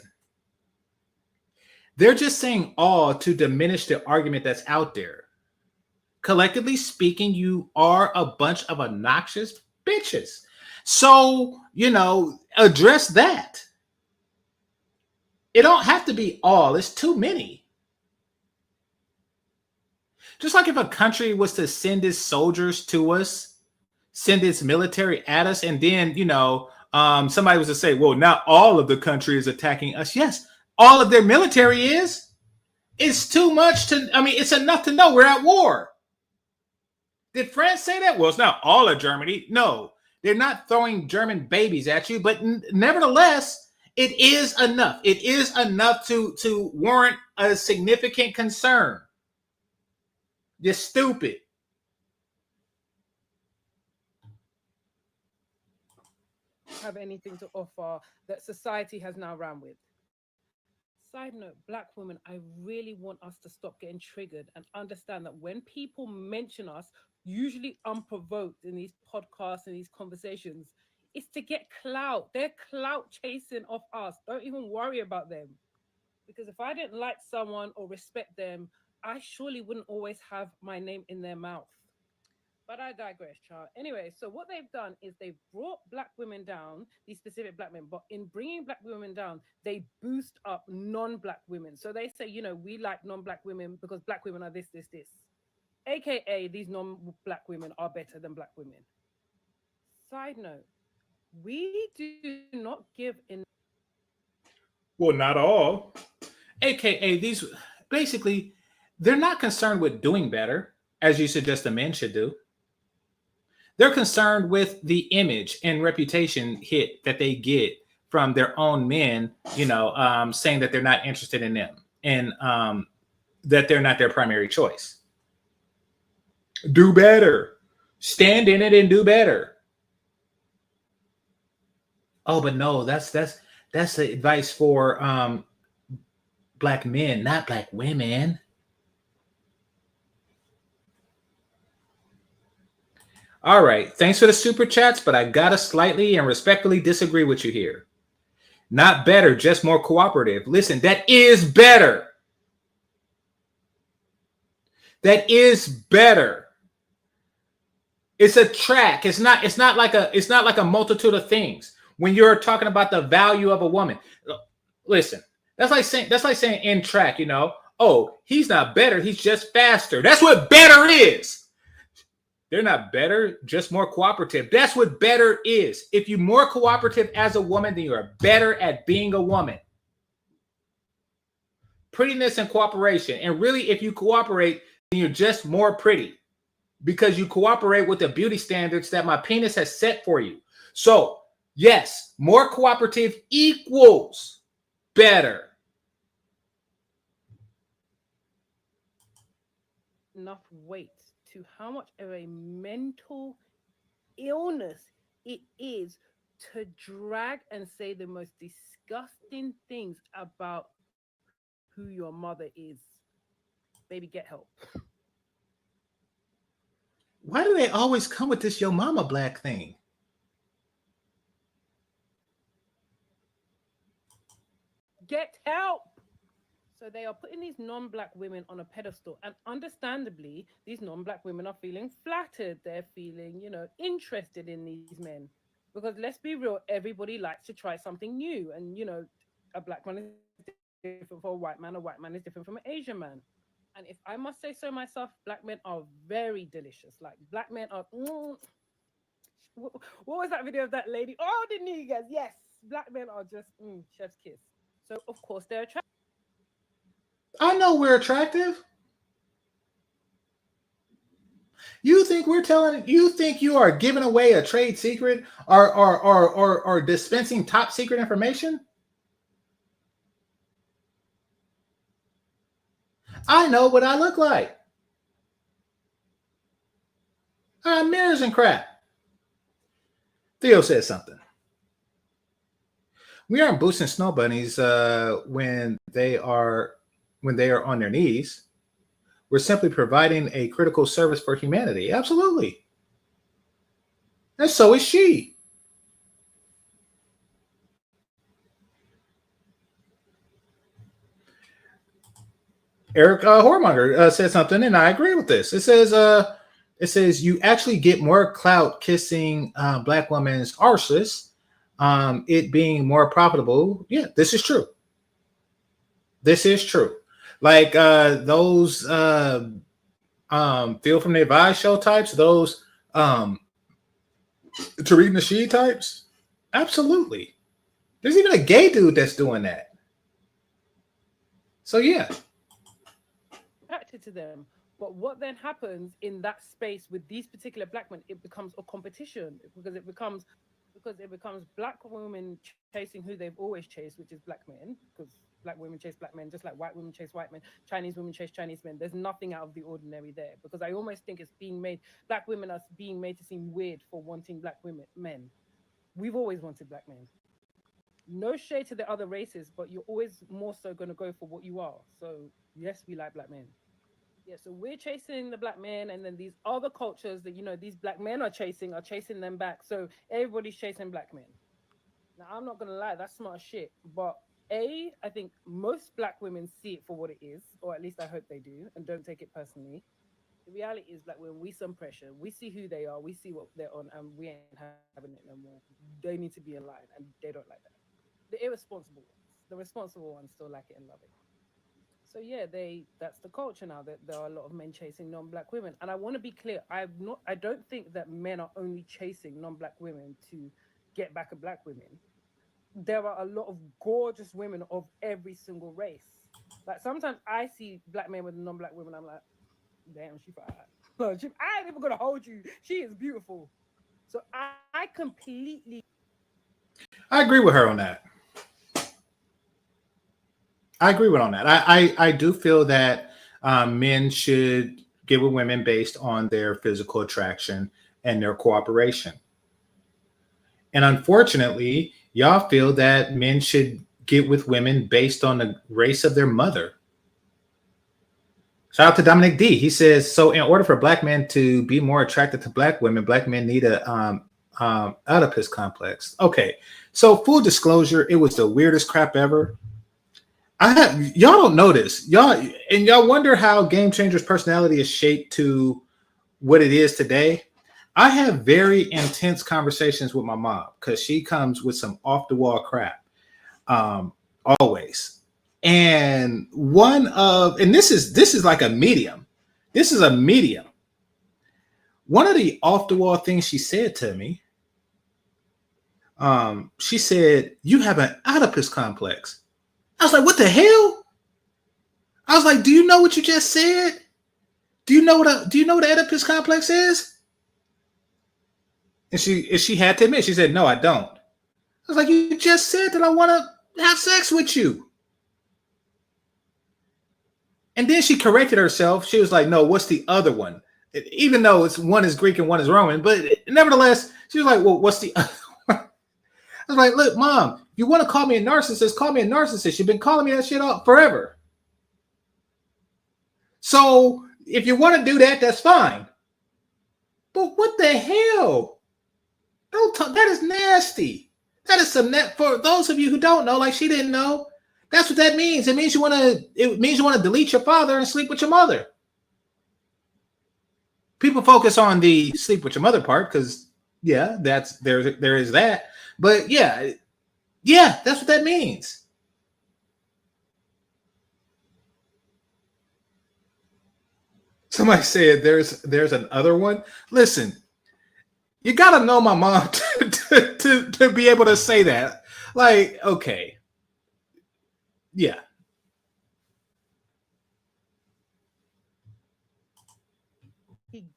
They're just saying all to diminish the argument that's out there. Collectively speaking, you are a bunch of obnoxious bitches. So, address that. It don't have to be all. It's too many. Just like if a country was to send its soldiers to us, send its military at us, and then, somebody was to say, well, not all of the country is attacking us. Yes, all of their military is. It's too much it's enough to know we're at war. Did France say that? Well, it's not all of Germany. No, they're not throwing German babies at you, but nevertheless, it is enough. It is enough to warrant a significant concern. You're stupid. Have anything to offer that society has now ran with. Side note, black women, I really want us to stop getting triggered and understand that when people mention us, usually unprovoked in these podcasts and these conversations, it's to get clout. They're clout chasing off us. Don't even worry about them. Because if I didn't like someone or respect them, I surely wouldn't always have my name in their mouth. But I digress, child. Anyway, so what they've done is they've brought black women down, these specific black men, but in bringing black women down, they boost up non-black women. So they say, we like non-black women because black women are this. AKA, these non-black women are better than black women. Side note, we do not give enough. Well, not all. AKA, these, basically, they're not concerned with doing better, as you suggest the men should do. They're concerned with the image and reputation hit that they get from their own men, saying that they're not interested in them and that they're not their primary choice. Do better. Stand in it and do better. Oh, but no, that's the advice for black men, not black women. All right. Thanks for the super chats, but I gotta slightly and respectfully disagree with you here. Not better, just more cooperative. Listen, that is better. That is better. It's a track. It's not like a multitude of things. When you're talking about the value of a woman, listen, that's like saying in track, oh, he's not better, he's just faster. That's what better is. They're not better, just more cooperative. That's what better is. If you're more cooperative as a woman, then you are better at being a woman. Prettiness and cooperation. And really, if you cooperate, then you're just more pretty because you cooperate with the beauty standards that my penis has set for you. So, yes, more cooperative equals better. Enough weight to how much of a mental illness it is to drag and say the most disgusting things about who your mother is. Baby, get help. Why do they always come with this yo mama black thing? Get help. So they are putting these non-black women on a pedestal, and understandably, these non-black women are feeling flattered. They're feeling, interested in these men, because let's be real, everybody likes to try something new, and a black man is different for a white man is different from an Asian man. And if I must say so myself, black men are very delicious. Like black men are. What was that video of that lady? Oh, the niggas. Yes, black men are just chef's kiss. So of course they're attractive. I know we're attractive. You think you are giving away a trade secret or dispensing top secret information? I know what I look like. I have mirrors and crap. Theo says something. We aren't boosting snow bunnies when they are on their knees. We're simply providing a critical service for humanity. Absolutely. And so is she. Eric Hormonger said something, and I agree with this. It says you actually get more clout kissing black women's arses, it being more profitable. Yeah, this is true. This is true. Like those Feel from the Advice show types, those Tariq Nasheed types. Absolutely. There's even a gay dude that's doing that. So yeah. Attracted to them. But what then happens in that space with these particular black men? It becomes a competition because it becomes black women chasing who they've always chased, which is black men, because black women chase black men just like white women chase white men. Chinese women chase Chinese men. There's nothing out of the ordinary there, because I almost think it's being made, black women are being made to seem weird for wanting black men. We've always wanted black men. No shade to the other races, but you're always more so going to go for what you are. So yes, we like black men. Yeah, so we're chasing the black men, and then these other cultures that these black men are chasing them back. So everybody's chasing black men. Now I'm not gonna lie, that's smart shit. But I think most black women see it for what it is, or at least I hope they do, and don't take it personally. The reality is, black women, we some pressure. We see who they are, we see what they're on, and we ain't having it no more. They need to be in line, and they don't like that. The irresponsible ones, the responsible ones still like it and love it. So yeah, that's the culture now, that there are a lot of men chasing non-black women. And I want to be clear, I don't think that men are only chasing non-black women to get back at black women. There are a lot of gorgeous women of every single race. Like sometimes I see black men with non-black women, I'm like, damn, she fine. I ain't even gonna hold you. She is beautiful. So I completely agree with her on that. I agree with on that. I do feel that men should get with women based on their physical attraction and their cooperation. And unfortunately, y'all feel that men should get with women based on the race of their mother. Shout out to Dominic D. He says, so in order for black men to be more attracted to black women, black men need a Oedipus complex. Okay, so full disclosure, it was the weirdest crap ever. Y'all don't know this. Y'all wonder how GameChanger's personality is shaped to what it is today. I have very intense conversations with my mom because she comes with some off the wall crap. Always. And this is like a medium. This is a medium. One of the off the wall things she said to me, she said, "You have an Oedipus complex." I was like, "What the hell?" I was like, "Do you know what you just said? Do you know what the Oedipus complex is?" And she had to admit, she said, "No, I don't." I was like, "You just said that I want to have sex with you." And then she corrected herself. She was like, "No, what's the other one?" Even though one is Greek and one is Roman, but nevertheless, she was like, "Well, what's the other one?" I was like, "Look, Mom, if you want to call me a narcissist, call me a narcissist. You've been calling me that shit up forever. So if you want to do that, that's fine. But what the hell? Don't talk. That is nasty. That is some net for those of you who don't know, like she didn't know. That's what that means. It means you want to delete your father and sleep with your mother. People focus on the sleep with your mother part because yeah, there is that. But yeah, that's what that means. Somebody said there's another one. Listen, you gotta know my mom to be able to say that. Like, okay. Yeah.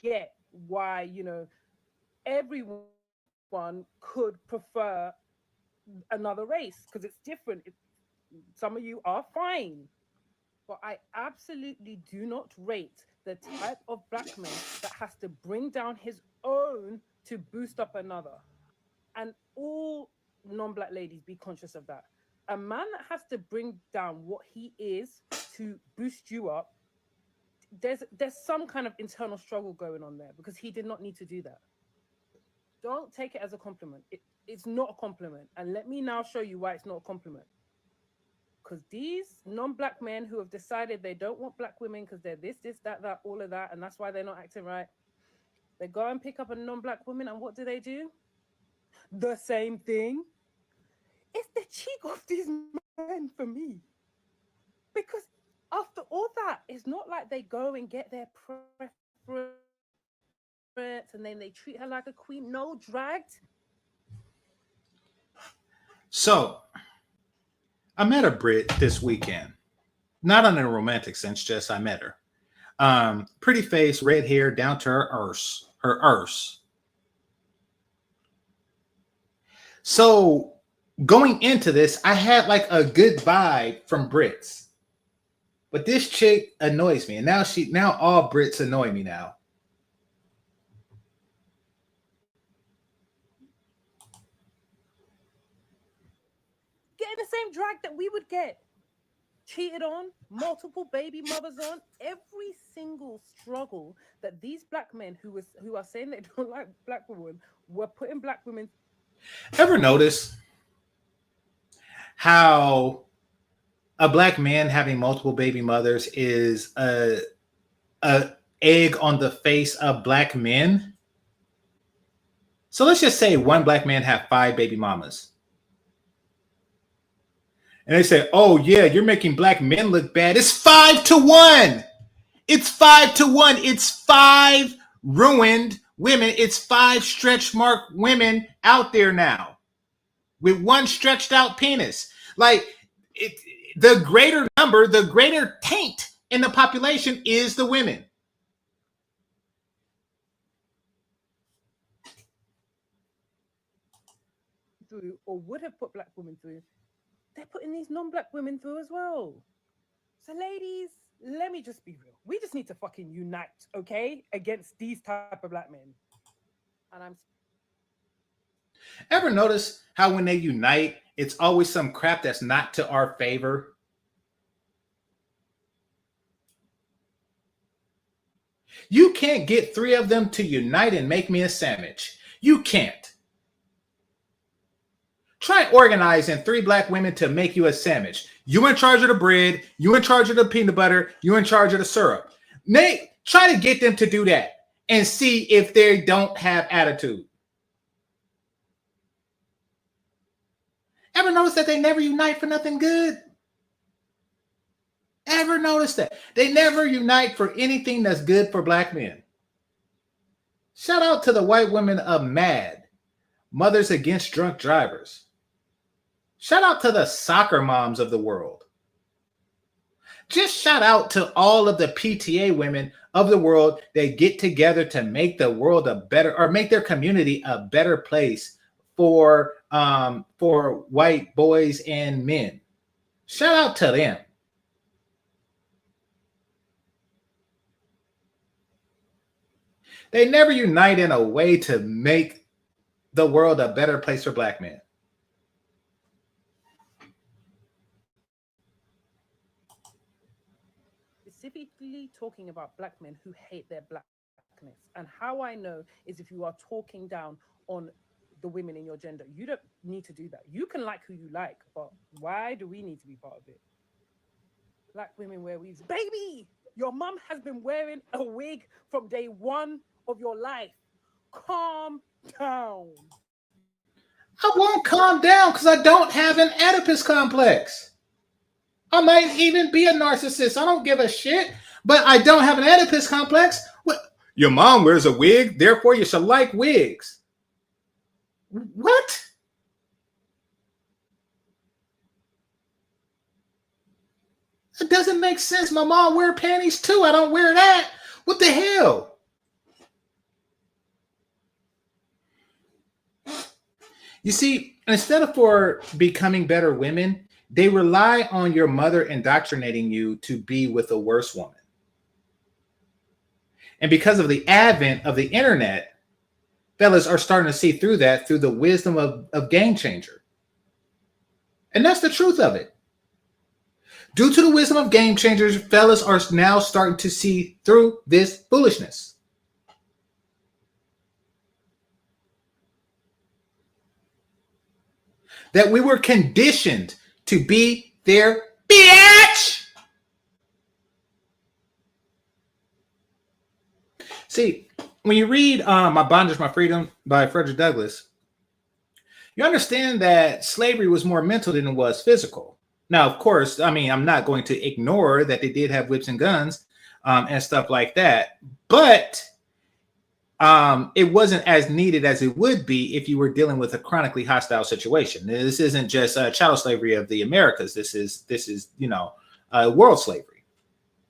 Get why, everyone could prefer another race because it's different. Some of you are fine, but I absolutely do not rate the type of black man that has to bring down his own to boost up another. And all non-black ladies, be conscious of that. A man that has to bring down what he is to boost you up, there's some kind of internal struggle going on there because he did not need to do that. Don't take it as a compliment. It's not a compliment. And let me now show you why it's not a compliment. Because these non-black men who have decided they don't want black women because they're this, that, all of that, and that's why they're not acting right, they go and pick up a non-black woman, and what do? The same thing. It's the cheek of these men for me. Because after all that, it's not like they go and get their preference and then they treat her like a queen. No, dragged. So I met a Brit this weekend. Not in a romantic sense, just I met her. Pretty face, red hair, down to her arse. So going into this, I had like a good vibe from Brits. But this chick annoys me. And now all Brits annoy me now. Getting the same drag that we would get. Cheated on, multiple baby mothers on, every single struggle that these black men who are saying they don't like black women were putting black women. Ever notice how a black man having multiple baby mothers is a egg on the face of black men? So let's just say one black man have 5 baby mamas. And they say, "Oh yeah, you're making black men look bad." It's 5-1. It's 5-1. It's 5 ruined women. It's 5 stretch mark women out there now with one stretched out penis. Like the greater number, the greater taint in the population is the women. Through, or would have put black women through, they're putting these non-black women through as well. So ladies, let me just be real. We just need to fucking unite, okay, against these type of black men. And I'm Ever notice how when they unite, it's always some crap that's not to our favor? You can't get 3 of them to unite and make me a sandwich. You can't. Try organizing 3 black women to make you a sandwich. You in charge of the bread, you in charge of the peanut butter, you in charge of the syrup. Nate, try to get them to do that and see if they don't have attitude. Ever notice that they never unite for nothing good? Ever notice that? They never unite for anything that's good for black men. Shout out to the white women of MAD, Mothers Against Drunk Drivers. Shout out to the soccer moms of the world. Just shout out to all of the PTA women of the world that get together to make the world a better, or make their community a better place for white boys and men. Shout out to them. They never unite in a way to make the world a better place for black men. Specifically talking about black men who hate their blackness. And how I know is if you are talking down on the women in your gender. You don't need to do that. You can like who you like, but why do we need to be part of it? Black women wear weaves. Baby, your mom has been wearing a wig from day one of your life. Calm down. I won't calm down because I don't have an Oedipus complex. I might even be a narcissist. I don't give a shit, but I don't have an Oedipus complex. What? Your mom wears a wig, therefore you should like wigs. What? It doesn't make sense. My mom wear panties too. I don't wear that. What the hell? You see, instead of for becoming better women, they rely on your mother indoctrinating you to be with a worse woman. And because of the advent of the internet, fellas are starting to see through that through the wisdom of GameChanger. And that's the truth of it. Due to the wisdom of GameChangers, fellas are now starting to see through this foolishness. That we were conditioned to be their bitch. See, when you read My Bondage, My Freedom by Frederick Douglass, you understand that slavery was more mental than it was physical. Now, of course, I mean, I'm not going to ignore that they did have whips and guns and stuff like that, but it wasn't as needed as it would be if you were dealing with a chronically hostile situation. This isn't just chattel slavery of the Americas. This is world slavery.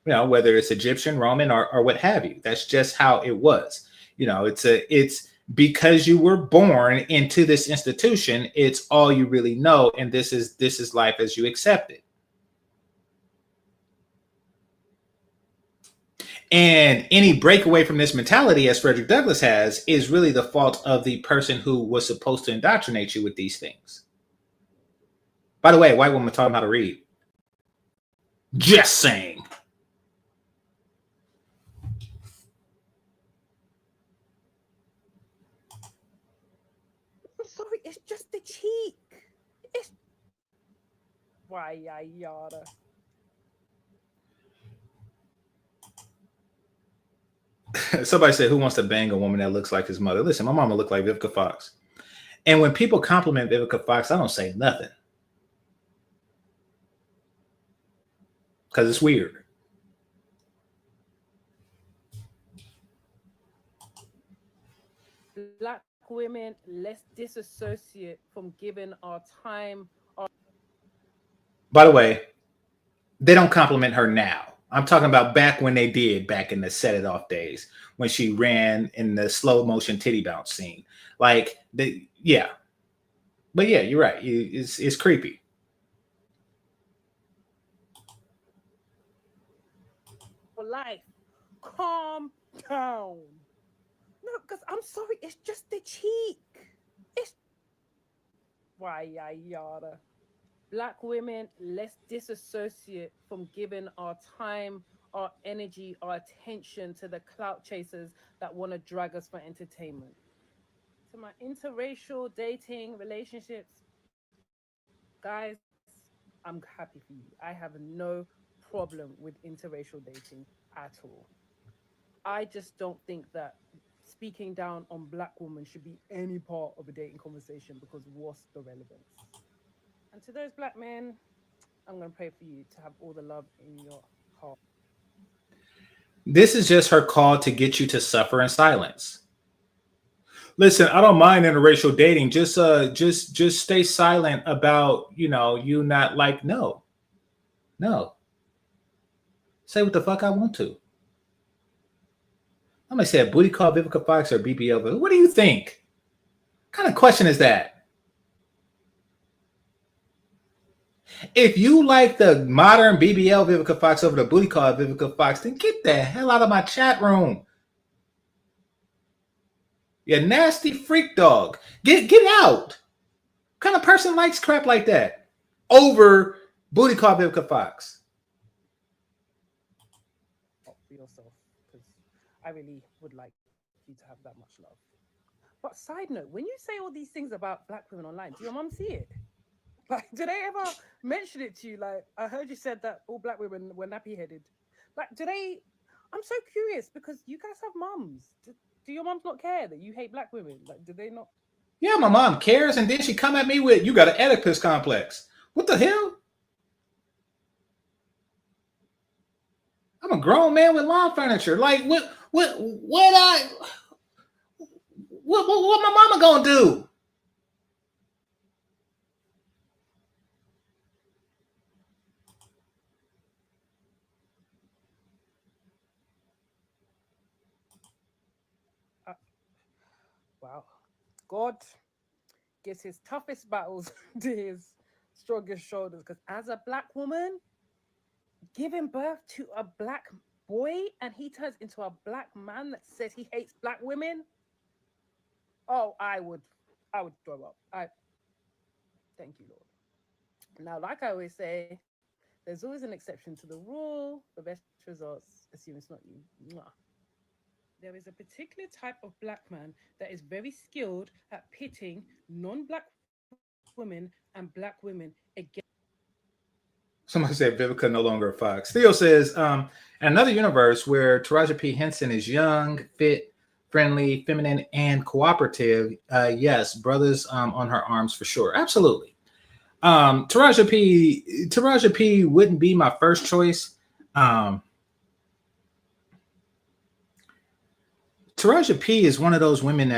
You know, whether it's Egyptian, Roman, or what have you. That's just how it was. You know, it's because you were born into this institution. It's all you really know, and this is life as you accept it. And any breakaway from this mentality, as Frederick Douglass has, is really the fault of the person who was supposed to indoctrinate you with these things. By the way, white woman taught him how to read. Just saying. I'm sorry, it's just the cheek. It's why yada. Somebody said, who wants to bang a woman that looks like his mother? Listen, my mama looked like Vivica Fox. And when people compliment Vivica Fox, I don't say nothing. Because it's weird. Black women, let's disassociate from giving our time. By the way, they don't compliment her now. I'm talking about back when they did, back in the Set It Off days, when she ran in the slow motion titty bounce scene. Like, yeah. But yeah, you're right. It's creepy. For life, calm down. No, because I'm sorry, it's just the cheek. It's why yada. Black women, let's disassociate from giving our time, our energy, our attention to the clout chasers that want to drag us for entertainment. To my interracial dating relationships, guys, I'm happy for you. I have no problem with interracial dating at all. I just don't think that speaking down on black women should be any part of a dating conversation, because what's the relevance? And to those black men, I'm going to pray for you to have all the love in your heart. This is just her call to get you to suffer in silence. Listen, I don't mind interracial dating. Just stay silent about, you not like, no. Say what the fuck I want to. I'm gonna say a booty call Vivica Fox or BBL. What do you think? What kind of question is that? If you like the modern BBL Vivica Fox over the booty call Vivica Fox, then get the hell out of my chat room. You nasty freak dog. Get out. What kind of person likes crap like that? Over booty call Vivica Fox. For yourself, because I really would like you to have that much love. But side note, when you say all these things about black women online, do your mum see it? Like, do they ever mention it to you? Like, I heard you said that all black women were nappy-headed. Like, do they? I'm so curious because you guys have mums. Do your mums not care that you hate black women? Like, do they not? Yeah, my mom cares, and then she come at me with, "You got an Oedipus complex." What the hell? I'm a grown man with lawn furniture. Like, what my mama gonna do? Wow. God gives his toughest battles to his strongest shoulders. Because as a black woman, giving birth to a black boy and he turns into a black man that says he hates black women. Oh, I would throw up. Thank you, Lord. Now, like I always say, there's always an exception to the rule. The best results, assume it's not you. Mwah. There is a particular type of black man that is very skilled at pitting non-black women and black women against. Somebody said Vivica no longer a fox. Theo says, another universe where Taraji P. Henson is young, fit, friendly, feminine, and cooperative. Yes, brothers on her arms for sure. Absolutely. Taraji P. wouldn't be my first choice. Taraji P. is one of those women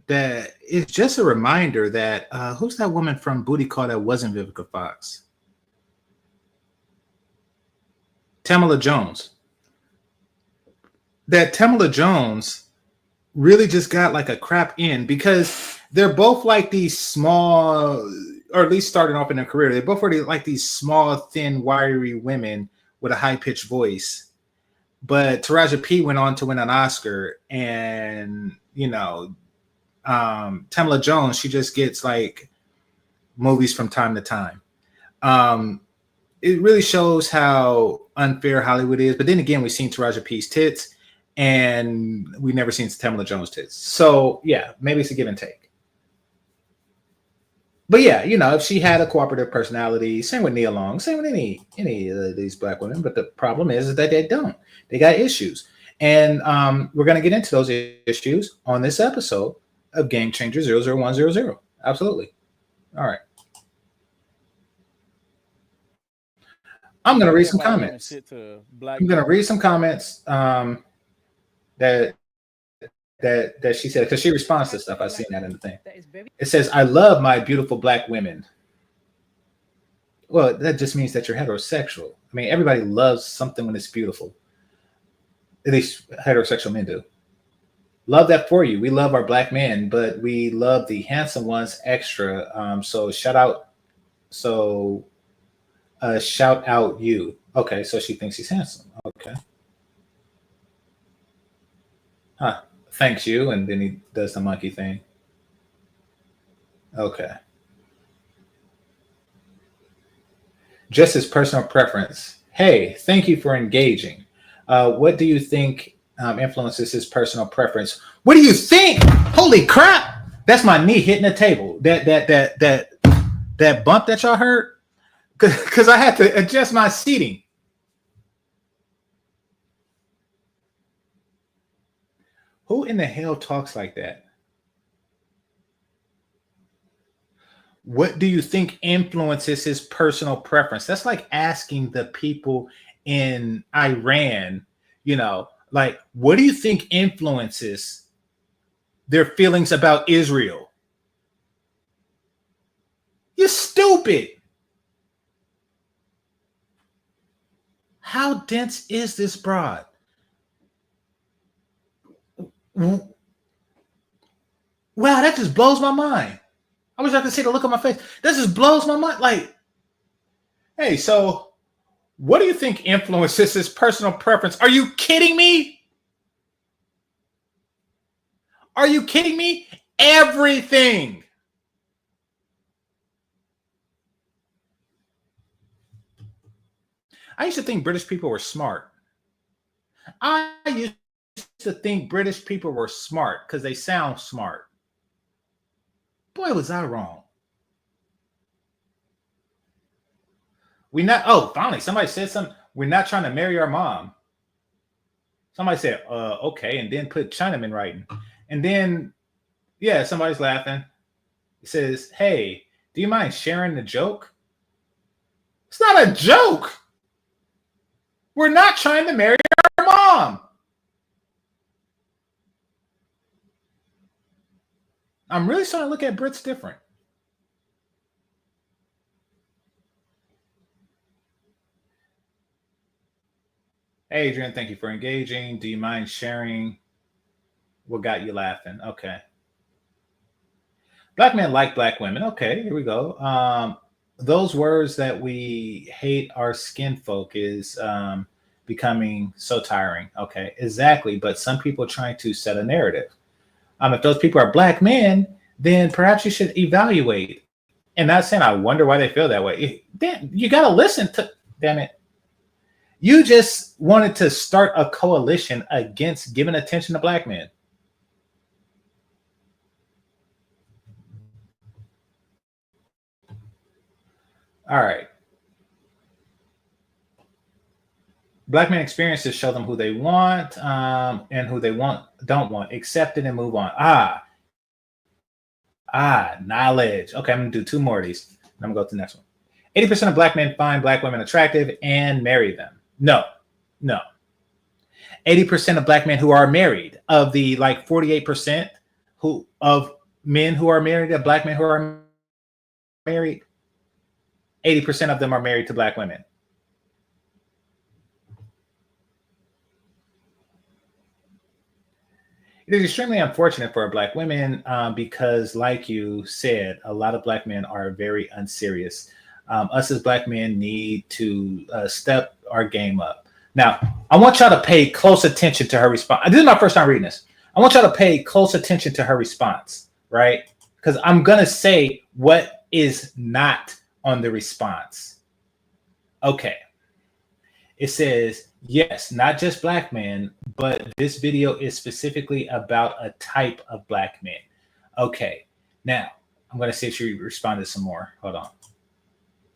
that is just a reminder that who's that woman from Booty Call that wasn't Vivica Fox? Tamala Jones. That Tamala Jones really just got like a crap in because they're both like these small, or at least starting off in their career, they're both already like these small, thin, wiry women with a high-pitched voice. But Taraji P. went on to win an Oscar, and Tamala Jones, she just gets like movies from time to time. It really shows how unfair Hollywood is. But then again, we've seen Taraji P.'s tits, and we've never seen Tamala Jones' tits. So yeah, maybe it's a give and take. But yeah, if she had a cooperative personality, same with Nia Long, same with any of these black women. But the problem is that they don't. They got issues. And we're going to get into those issues on this episode of GameChanger 00100. Absolutely. All right. I'm going to read some comments. I'm going to read some comments that she said, because she responds to stuff. I've seen that in the thing. It says, "I love my beautiful black women." Well, that just means that you're heterosexual. I mean, everybody loves something when it's beautiful. At least heterosexual men do. Love that for you. We love our black men, but we love the handsome ones extra. So shout out you. Okay, so she thinks he's handsome. Okay. Huh. Thanks you, and then he does the monkey thing. Okay. Just his personal preference. Hey, thank you for engaging. What do you think influences his personal preference? What do you think? Holy crap! That's my knee hitting the table. That bump that y'all heard, because I had to adjust my seating. Who in the hell talks like that? What do you think influences his personal preference? That's like asking the people in Iran, like, what do you think influences their feelings about Israel. You're stupid. How dense is this broad? Wow, that just blows my mind. I wish I could see the look on my face. That just blows my mind. Like, hey, so what do you think influences his personal preference? Are you kidding me? Are you kidding me? Everything. I used to think British people were smart. I used to think British people were smart because they sound smart. Boy, was I wrong. Finally, somebody said something. We're not trying to marry our mom. Somebody said, okay, and then put Chinaman writing. And then, yeah, somebody's laughing. It says, hey, do you mind sharing the joke? It's not a joke. We're not trying to marry our mom. I'm really starting to look at Brits different. Hey, Adrian, thank you for engaging. Do you mind sharing what got you laughing? Okay. Black men like black women. Okay, here we go. Those words that we hate our skin folk is becoming so tiring. Okay, exactly. But some people are trying to set a narrative. If those people are black men, then perhaps you should evaluate. And not saying I wonder why they feel that way. Damn, you got to listen to, damn it. You just wanted to start a coalition against giving attention to black men. All right. Black men experiences show them who they want and who they don't want. Accept it and move on. Knowledge. Okay, I'm going to do 2 more of these. I'm going to go to the next one. 80% of black men find black women attractive and marry them. No. 80% of black men who are married, of the 48% of men who are married, of black men who are married, 80% of them are married to black women. It is extremely unfortunate for black women because, like you said, a lot of black men are very unserious. Us as black men need to step our game up. Now, I want y'all to pay close attention to her response. This is my first time reading this. I want y'all to pay close attention to her response, right? Because I'm going to say what is not on the response. Okay. It says, yes, not just black men, but this video is specifically about a type of black men. Okay. Now, I'm going to see if she responded some more. Hold on.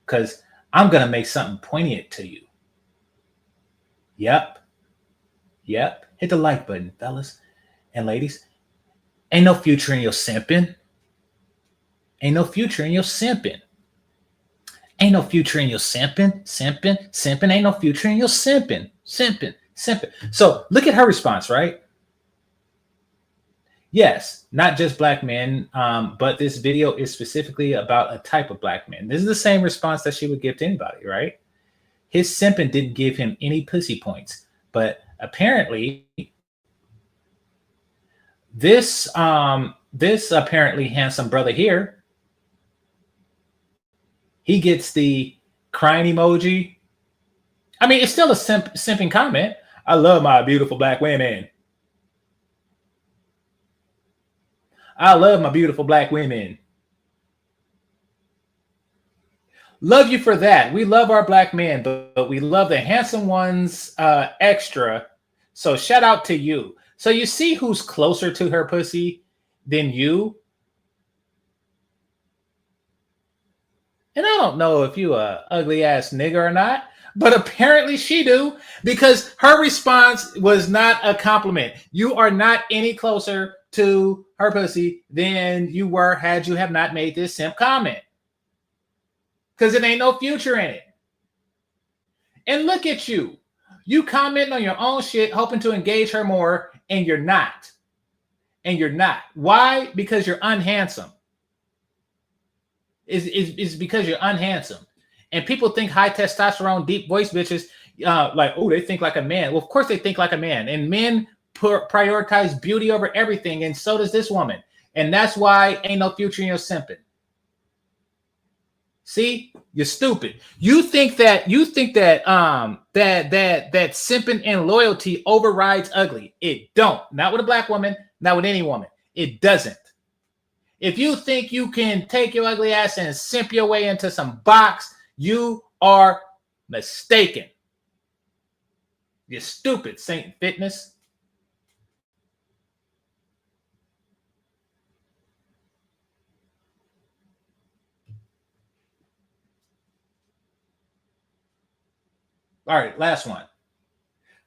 Because I'm going to make something poignant to you. Yep. Hit the like button, fellas and ladies. Ain't no future in your simping. Ain't no future in your simping. Ain't no future in your simping. Ain't no future in your simping. So look at her response, right? Yes, not just black men, but this video is specifically about a type of black man. This is the same response that she would give to anybody, right? His simping didn't give him any pussy points, but apparently this apparently handsome brother here, he gets the crying emoji. I mean, it's still a simping comment. I love my beautiful black women. I love my beautiful black women. Love you for that. We love our black men, but we love the handsome ones extra. So shout out to you. So you see who's closer to her pussy than you? And I don't know if you a ugly ass nigga or not, but apparently she do, because her response was not a compliment. You are not any closer to her pussy than you were had you have not made this simp comment. Because it ain't no future in it. And look at you. You commenting on your own shit, hoping to engage her more, and you're not. and you're not. Why? Because you're unhandsome. Is because you're unhandsome. And people think high testosterone, deep voice bitches, like, oh, they think like a man. Well, of course they think like a man. And men prioritize beauty over everything, and so does this woman. And that's why ain't no future in your simping. See, you're stupid. You think that that simping and loyalty overrides ugly. It don't. Not with a black woman, not with any woman. It doesn't. If you think you can take your ugly ass and simp your way into some box, you are mistaken. You're stupid, Saint Fitness. All right, last one.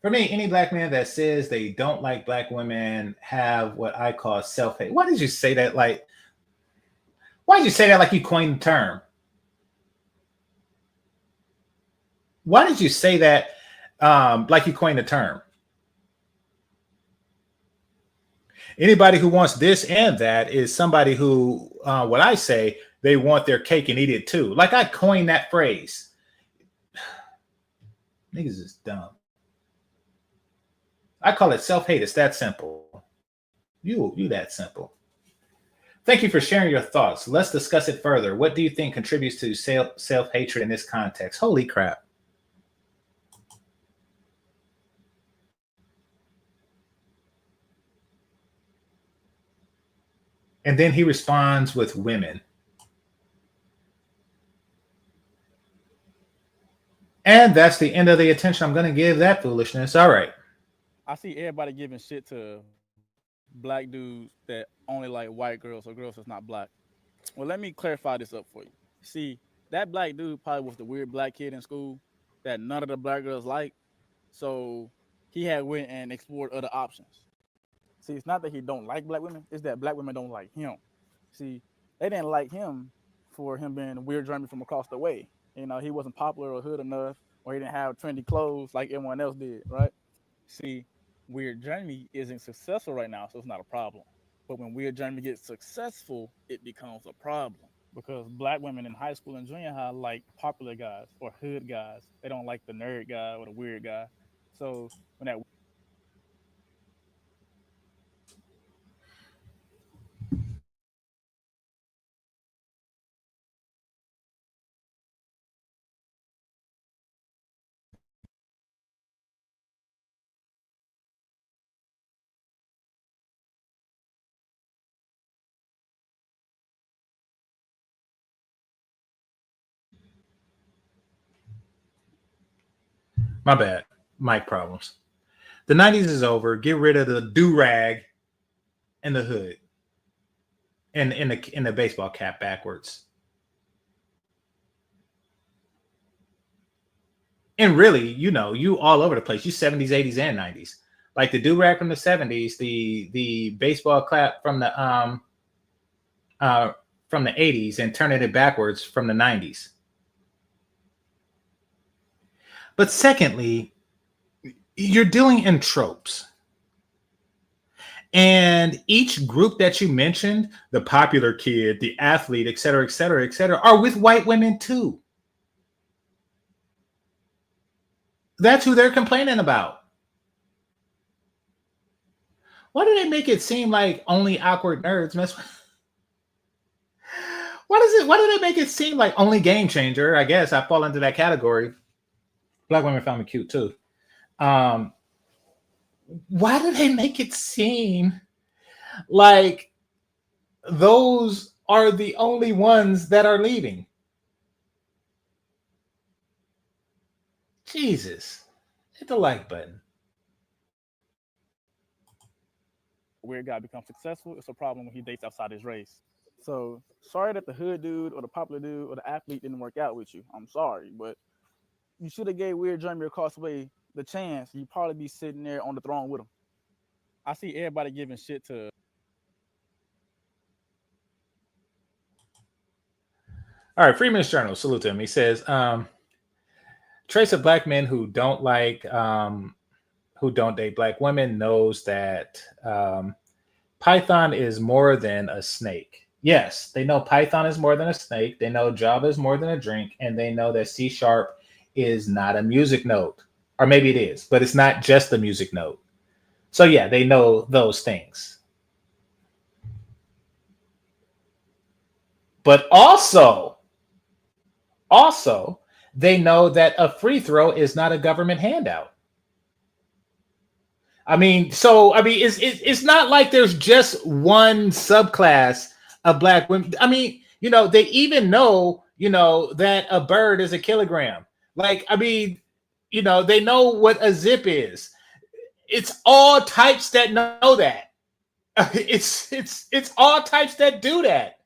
For me, any black man that says they don't like black women have what I call self-hate. Why did you say that like? Why did you say that like you coined the term? Why did you say that like you coined the term? Anybody who wants this and that is somebody who, what I say, they want their cake and eat it too. Like I coined that phrase. Niggas is dumb. I call it self-hate. It's that simple. You that simple. Thank you for sharing your thoughts. Let's discuss it further. What do you think contributes to self-hatred in this context? Holy crap. And then he responds with women. And that's the end of the attention I'm going to give that foolishness. All right. I see everybody giving shit to black dudes that only like white girls or girls that's not black. Well, let me clarify this up for you. See, that black dude probably was the weird black kid in school that none of the black girls like. So he had went and explored other options. See, it's not that he don't like black women. It's that black women don't like him. See, they didn't like him for him being a weird German from across the way. You know, he wasn't popular or hood enough, or he didn't have trendy clothes like everyone else did, right? See, Weird Jeremy isn't successful right now, so it's not a problem. But when Weird Jeremy gets successful, it becomes a problem because black women in high school and junior high like popular guys or hood guys. They don't like the nerd guy or the weird guy. So when that My bad. Mic problems. The 90s is over. Get rid of the do-rag and the hood. And in the baseball cap backwards. And really, you know, you all over the place. You 70s, 80s, and 90s. Like the do-rag from the 70s, the baseball cap from the 80s, and turning it backwards from the 90s. But secondly, you're dealing in tropes. And each group that you mentioned, the popular kid, the athlete, et cetera, are with white women too. That's who they're complaining about. Why do they make it seem like only awkward nerds mess with? Why do they make it seem like only GameChanger? I guess I fall into that category. Black women found me cute too. Why do they make it seem like those are the only ones that are leaving? Jesus. Hit the like button. weird guy becomes successful, it's a problem when he dates outside his race. So sorry that the hood dude or the popular dude or the athlete didn't work out with you. I'm sorry, but you should have gave Weird Jeremy across the way the chance. You'd probably be sitting there on the throne with him. I see everybody giving shit to. All right, Freeman's Journal, salute to him. He says, trace of black men who don't like, who don't date black women knows that Python is more than a snake. Yes, they know Python is more than a snake. They know Java is more than a drink, and they know that C# is not a music note, or maybe it is, but it's not just a music note. So yeah, they know those things. But also, they know that a free throw is not a government handout. I mean, it's not like there's just one subclass of black women. I mean, they even know, that a bird is a kilogram. Like, I mean, they know what a zip is. It's all types that know that. It's all types that do that.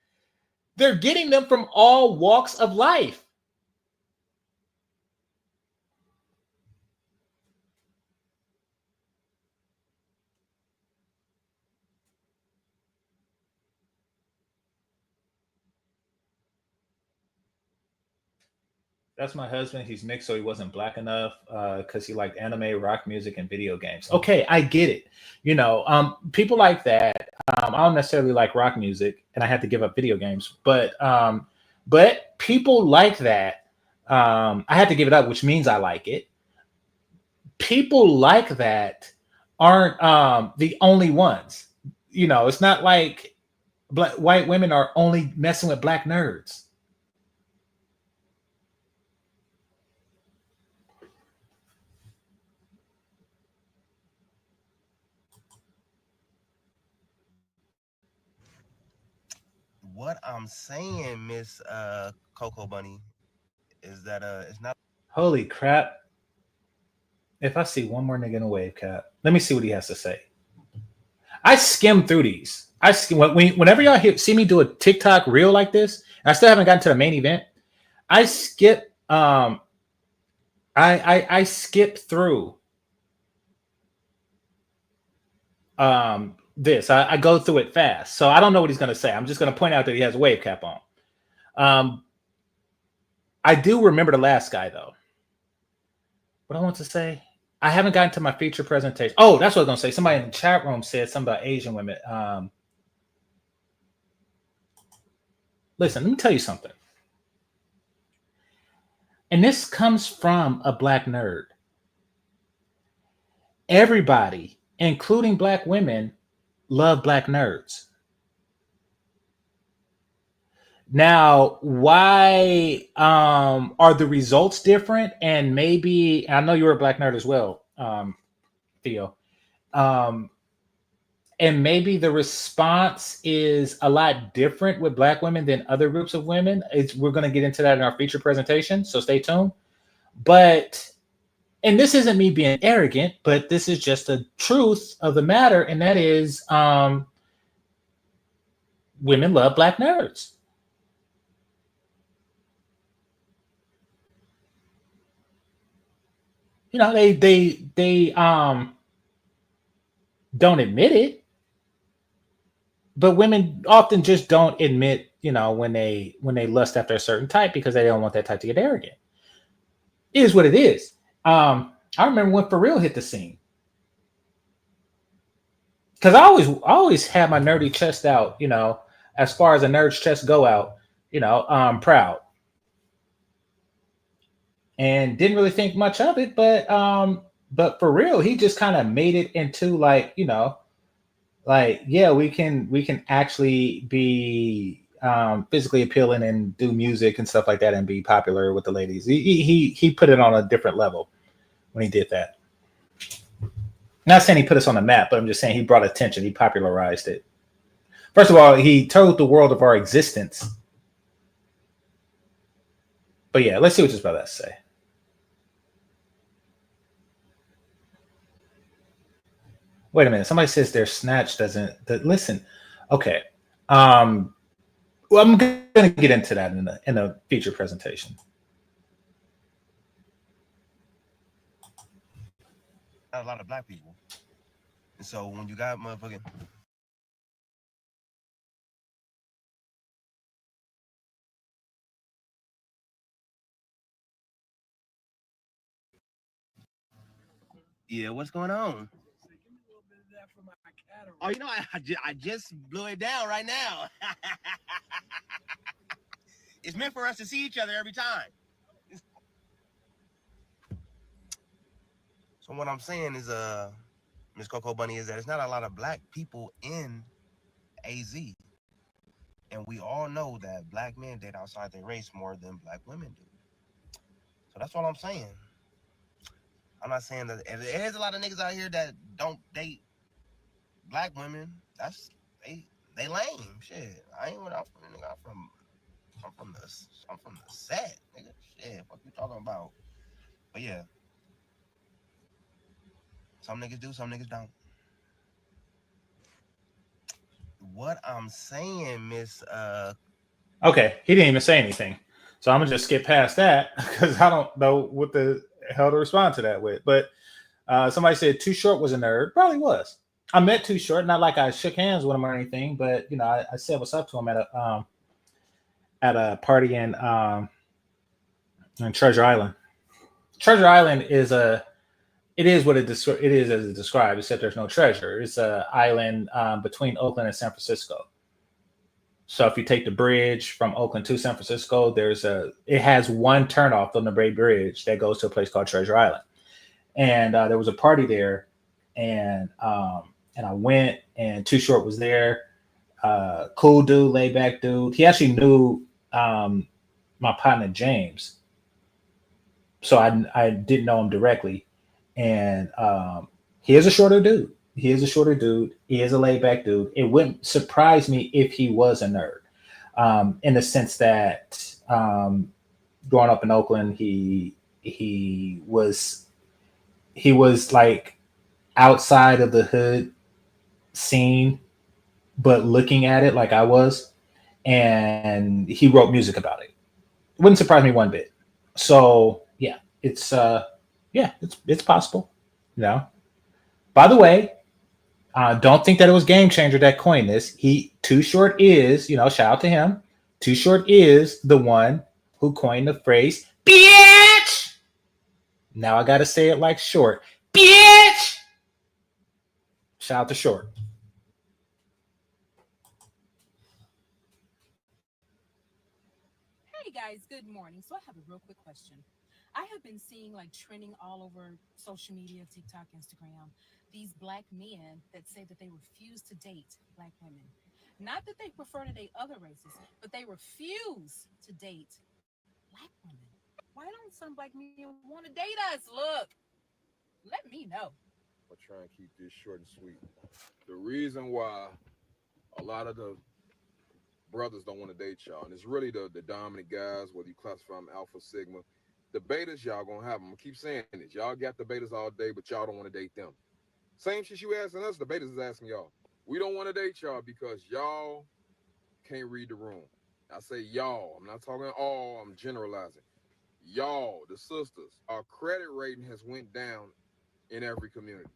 They're getting them from all walks of life. That's my husband. He's mixed, so he wasn't black enough because he liked anime, rock music, and video games. Okay, I get it. People like that. I don't necessarily like rock music, and I had to give up video games. But people like that. I had to give it up, which means I like it. People like that aren't the only ones. It's not like white women are only messing with black nerds. What I'm saying, Miss Coco Bunny, is that it's not. Holy crap. If I see one more nigga in a wave cap, let me see what he has to say. I skim through these. Whenever y'all see me do a TikTok reel like this, and I still haven't gotten to the main event, I skip I skip through this. I go through it fast. So I don't know what he's gonna say. I'm just gonna point out that he has a wave cap on. I do remember the last guy though. What I want to say, I haven't gotten to my feature presentation. Oh, that's what I was gonna say. Somebody in the chat room said something about Asian women. Listen, let me tell you something. And this comes from a black nerd. Everybody, including black women, love black nerds. Now, why are the results different? And maybe, I know you're a black nerd as well, Theo. And maybe the response is a lot different with black women than other groups of women. We're going to get into that in our feature presentation, so stay tuned. And this isn't me being arrogant, but this is just the truth of the matter, and that is women love black nerds. They don't admit it, but women often just don't admit, when they lust after a certain type because they don't want that type to get arrogant. It is what it is. I remember when For Real hit the scene, because I always had my nerdy chest out, as far as a nerd's chest go out, proud, and didn't really think much of it, but For Real, he just kind of made it into yeah, we can actually be physically appealing and do music and stuff like that and be popular with the ladies. He put it on a different level when he did that. Not saying he put us on the map, but I'm just saying he brought attention. He popularized it. First of all, he told the world of our existence. But yeah, let's see what this brother has to say. Wait a minute. Somebody says their snatch doesn't. Listen. Okay. Well, I'm going to get into that in a feature presentation. A lot of black people, and so when you got motherfucking. Yeah, what's going on? Oh, you know, I just blew it down right now. It's meant for us to see each other every time. So what I'm saying is, Miss Coco Bunny, is that it's not a lot of black people in AZ. And we all know that black men date outside their race more than black women do. So that's all I'm saying. I'm not saying that if there's a lot of niggas out here that don't date black women, that's they lame. Shit. I ain't without nigga. I'm from the set, nigga. Shit, what you talking about? But yeah. Some niggas do, some niggas don't. What I'm saying, Miss Okay, he didn't even say anything. So I'm gonna just skip past that because I don't know what the hell to respond to that with. But somebody said Too Short was a nerd. Probably was. I met Too Short, not like I shook hands with him or anything, but you know, I said what's up to him at a party in Treasure Island. Treasure Island is it is what it is as it's described, except there's no treasure. It's an island between Oakland and San Francisco. So if you take the bridge from Oakland to San Francisco, it has one turnoff on the Bay Bridge that goes to a place called Treasure Island. And there was a party there, and I went, and Too Short was there. Cool dude, laid back dude. He actually knew my partner James, so I didn't know him directly. And he is a shorter dude. He is a laid back dude. It wouldn't surprise me if he was a nerd, in the sense that growing up in Oakland, he was like outside of the hood scene, but looking at it like I was, and he wrote music about it. It wouldn't surprise me one bit. So yeah, it's possible. You know. By the way, don't think that it was GameChanger that coined this. Too Short is, shout out to him. Too Short is the one who coined the phrase "bitch." Now I gotta say it like Short. Bitch. Shout out to Short. Hey guys, good morning. So I have a real quick question. I have been seeing like trending all over social media, TikTok, Instagram, these black men that say that they refuse to date black women. Not that they prefer to date other races, but they refuse to date black women. Why don't some black men want to date us? Look, let me know. I'll try and keep this short and sweet. The reason why a lot of the brothers don't want to date y'all, and it's really the dominant guys, whether you classify them alpha, sigma, the betas, y'all gonna have them. I keep saying this. Y'all got the betas all day, but y'all don't want to date them. Same shit you asking us, the betas is asking y'all. We don't want to date y'all because y'all can't read the room. I say y'all. I'm not talking all. I'm generalizing. Y'all, the sisters, our credit rating has went down in every community.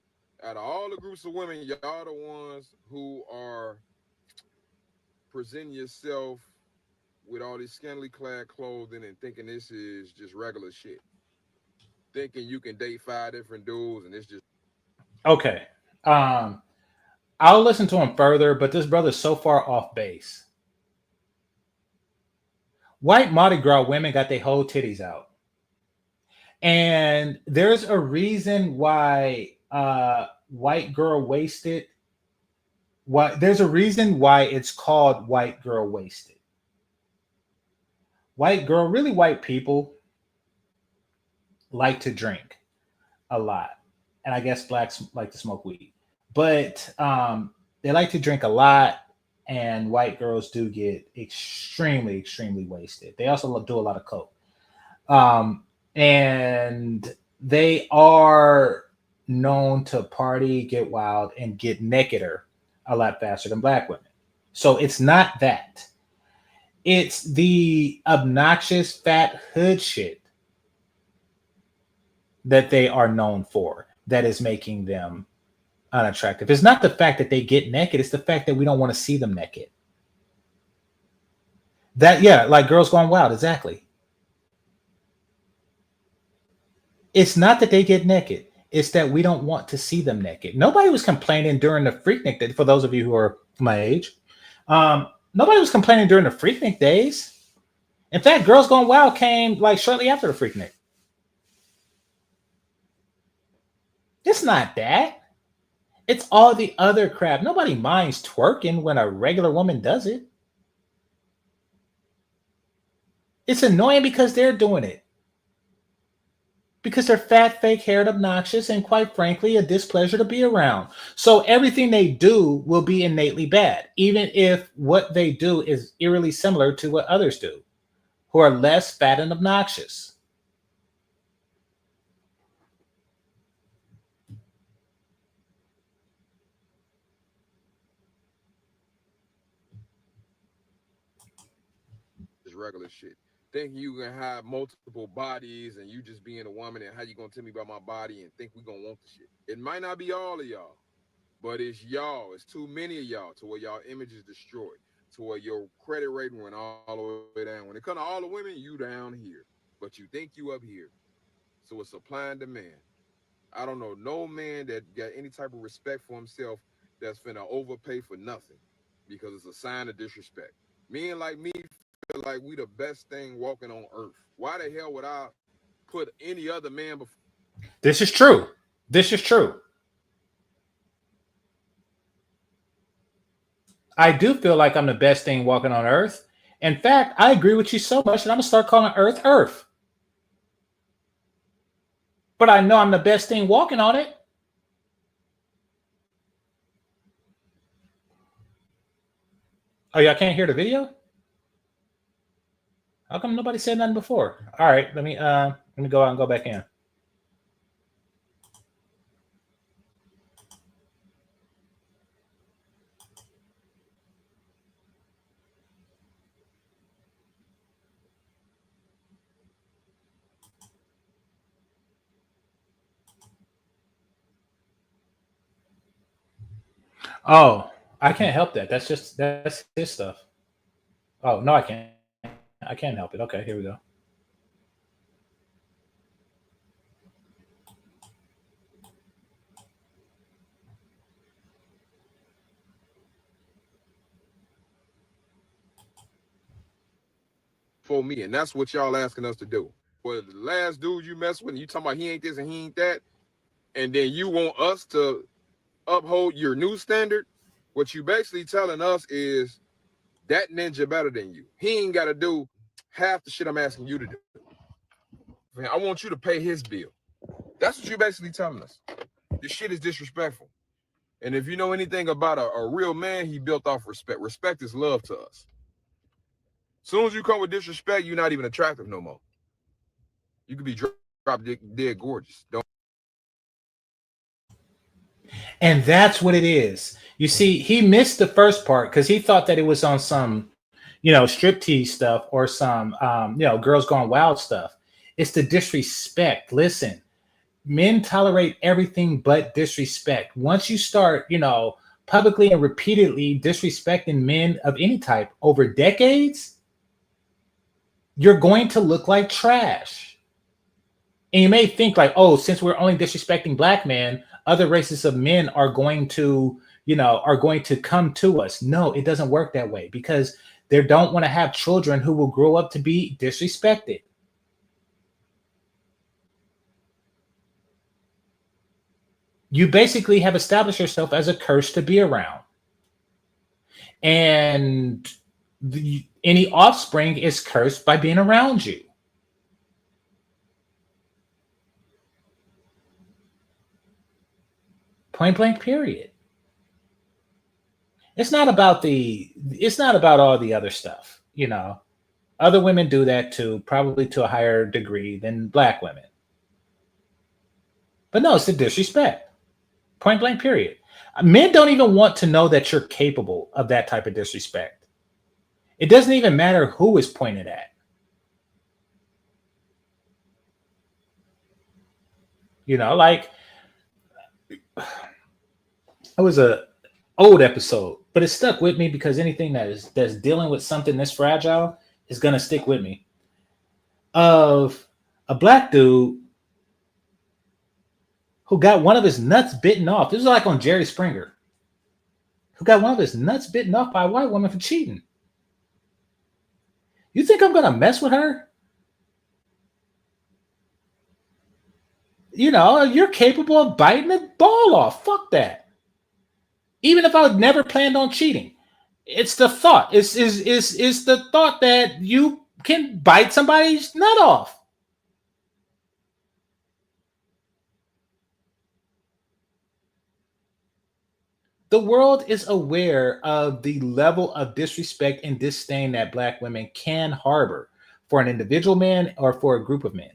Out of all the groups of women, y'all the ones who are presenting yourself with all this scantily clad clothing and thinking this is just regular shit. Thinking you can date 5 different dudes and it's just Okay. I'll listen to him further, but this brother's so far off base. White Mardi Gras women got their whole titties out. And there's a reason why white girl wasted. There's a reason why it's called white girl wasted. Really white people like to drink a lot. And I guess blacks like to smoke weed. But they like to drink a lot, and white girls do get extremely, extremely wasted. They also do a lot of coke. And they are known to party, get wild, and get nakeder a lot faster than black women. So it's not that. It's the obnoxious fat hood shit that they are known for that is making them unattractive. It's not the fact that they get naked. It's the fact that we don't want to see them naked. Like Girls Gone Wild, exactly. It's not that they get naked. It's that we don't want to see them naked. Nobody was complaining during the Freaknik, for those of you who are my age. Nobody was complaining during the Freaknik days. In fact, Girls Gone Wild came like shortly after the Freaknik. It's not that. It's all the other crap. Nobody minds twerking when a regular woman does it. It's annoying because they're doing it. Because they're fat, fake-haired, obnoxious, and quite frankly, a displeasure to be around. So everything they do will be innately bad, even if what they do is eerily similar to what others do, who are less fat and obnoxious. Just regular shit. Thinking you can have multiple bodies and you just being a woman and how you gonna tell me about my body and think we gonna want the shit. It might not be all of y'all, but it's y'all. It's too many of y'all to where y'all image is destroyed, to where your credit rating went all the way down. When it comes to all the women, you down here, but you think you up here. So it's supply and demand. I don't know no man that got any type of respect for himself that's finna overpay for nothing because it's a sign of disrespect. Men like me feel like we the best thing walking on earth. Why the hell would I put any other man before? This is true. This is true. I do feel like I'm the best thing walking on earth. In fact, I agree with you so much that I'm going to start calling Earth Earth. But I know I'm the best thing walking on it. Oh, y'all can't hear the video? How come nobody said nothing before? All right, let me go out and go back in. Oh, I can't help that. That's his stuff. Oh, no, I can't. I can't help it. Okay, here we go. For me, and that's what y'all asking us to do. Well, the last dude you mess with, and you talking about he ain't this and he ain't that, and then you want us to uphold your new standard. What you basically telling us is that ninja better than you. He ain't got to do half the shit I'm asking you to do. Man, I want you to pay his bill. That's what you basically telling us. This shit is disrespectful. And if you know anything about a real man, he built off respect. Respect is love to us. As soon as you come with disrespect, you're not even attractive no more. You could be drop dead gorgeous. Don't. And that's what it is. You see, he missed the first part because he thought that it was on some, striptease stuff or some, Girls Gone Wild stuff. It's the disrespect. Listen, men tolerate everything but disrespect. Once you start, publicly and repeatedly disrespecting men of any type over decades, you're going to look like trash. And you may think like, oh, since we're only disrespecting black men, other races of men are going to, come to us. No, it doesn't work that way because they don't want to have children who will grow up to be disrespected. You basically have established yourself as a curse to be around. And any offspring is cursed by being around you. Point blank, period. It's not about all the other stuff, Other women do that too, probably to a higher degree than black women. But no, it's the disrespect. Point blank, period. Men don't even want to know that you're capable of that type of disrespect. It doesn't even matter who is pointed at. Like it was a old episode, but it stuck with me because anything that's dealing with something this fragile is gonna stick with me. Of a black dude who got one of his nuts bitten off. This was like on Jerry Springer. Who got one of his nuts bitten off by a white woman for cheating. You think I'm going to mess with her? You know, you're capable of biting the ball off. Fuck that. Even if I never planned on cheating. It's the thought. It's the thought that you can bite somebody's nut off. The world is aware of the level of disrespect and disdain that Black women can harbor for an individual man or for a group of men.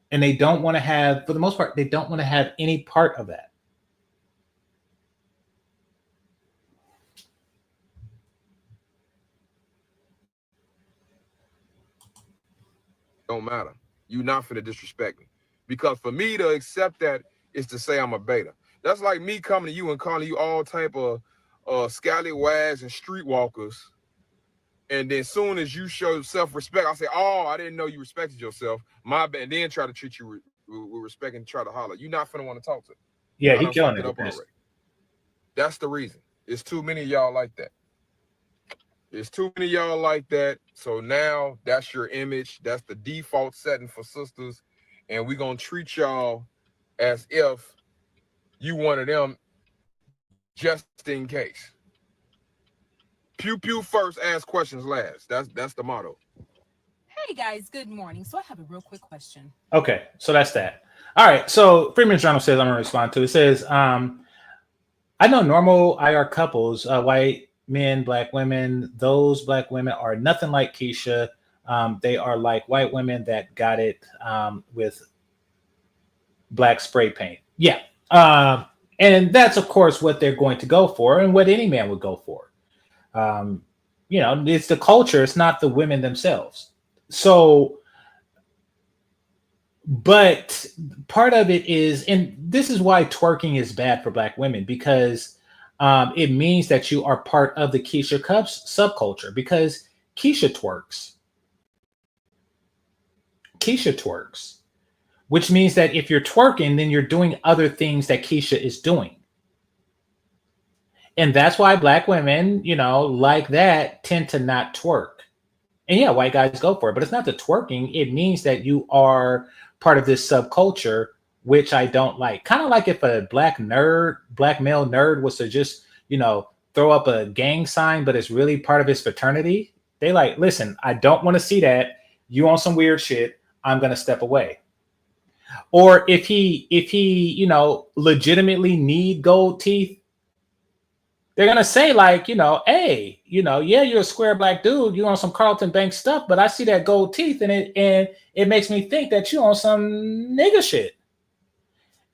And they don't want to have, for the most part, they don't want to have any part of that. Don't matter. You're not finna disrespect me. Because for me to accept that is to say I'm a beta. That's like me coming to you and calling you all type of scallywags and streetwalkers. And then soon as you show self-respect, I say, oh, I didn't know you respected yourself. My bad. And then try to treat you with respect and try to holler. You're not finna want to talk to. Yeah, he killing it. That's the reason. It's too many of y'all like that. There's too many of y'all like that. So now that's your image. That's the default setting for sisters. And we're going to treat y'all as if you one of them just in case. Pew pew first, ask questions last. That's the motto. Hey guys, good morning. So I have a real quick question. Okay, so that's that. All right, so Freeman's Journal says I'm going to respond to. It says, I know normal IR couples, white men, Black women, those Black women are nothing like Keisha. They are like white women that got it with black spray paint. Yeah. And that's, of course, what they're going to go for and what any man would go for. You know, it's the culture. It's not the women themselves. So, but part of it is, and this is why twerking is bad for Black women, because it means that you are part of the Keisha Cubs subculture, because Keisha twerks. Keisha twerks. Which means that if you're twerking, then you're doing other things that Keisha is doing. And that's why Black women, you know, like that tend to not twerk. And yeah, white guys go for it, but it's not the twerking. It means that you are part of this subculture, which I don't like. Kind of like if a black male nerd was to just, you know, throw up a gang sign, but it's really part of his fraternity. They like, listen, I don't want to see that. You on some weird shit. I'm going to step away. Or if he, you know, legitimately need gold teeth, they're going to say like, you know, hey, you know, yeah, you're a square Black dude. You on some Carlton Bank stuff, but I see that gold teeth and it makes me think that you on some nigga shit.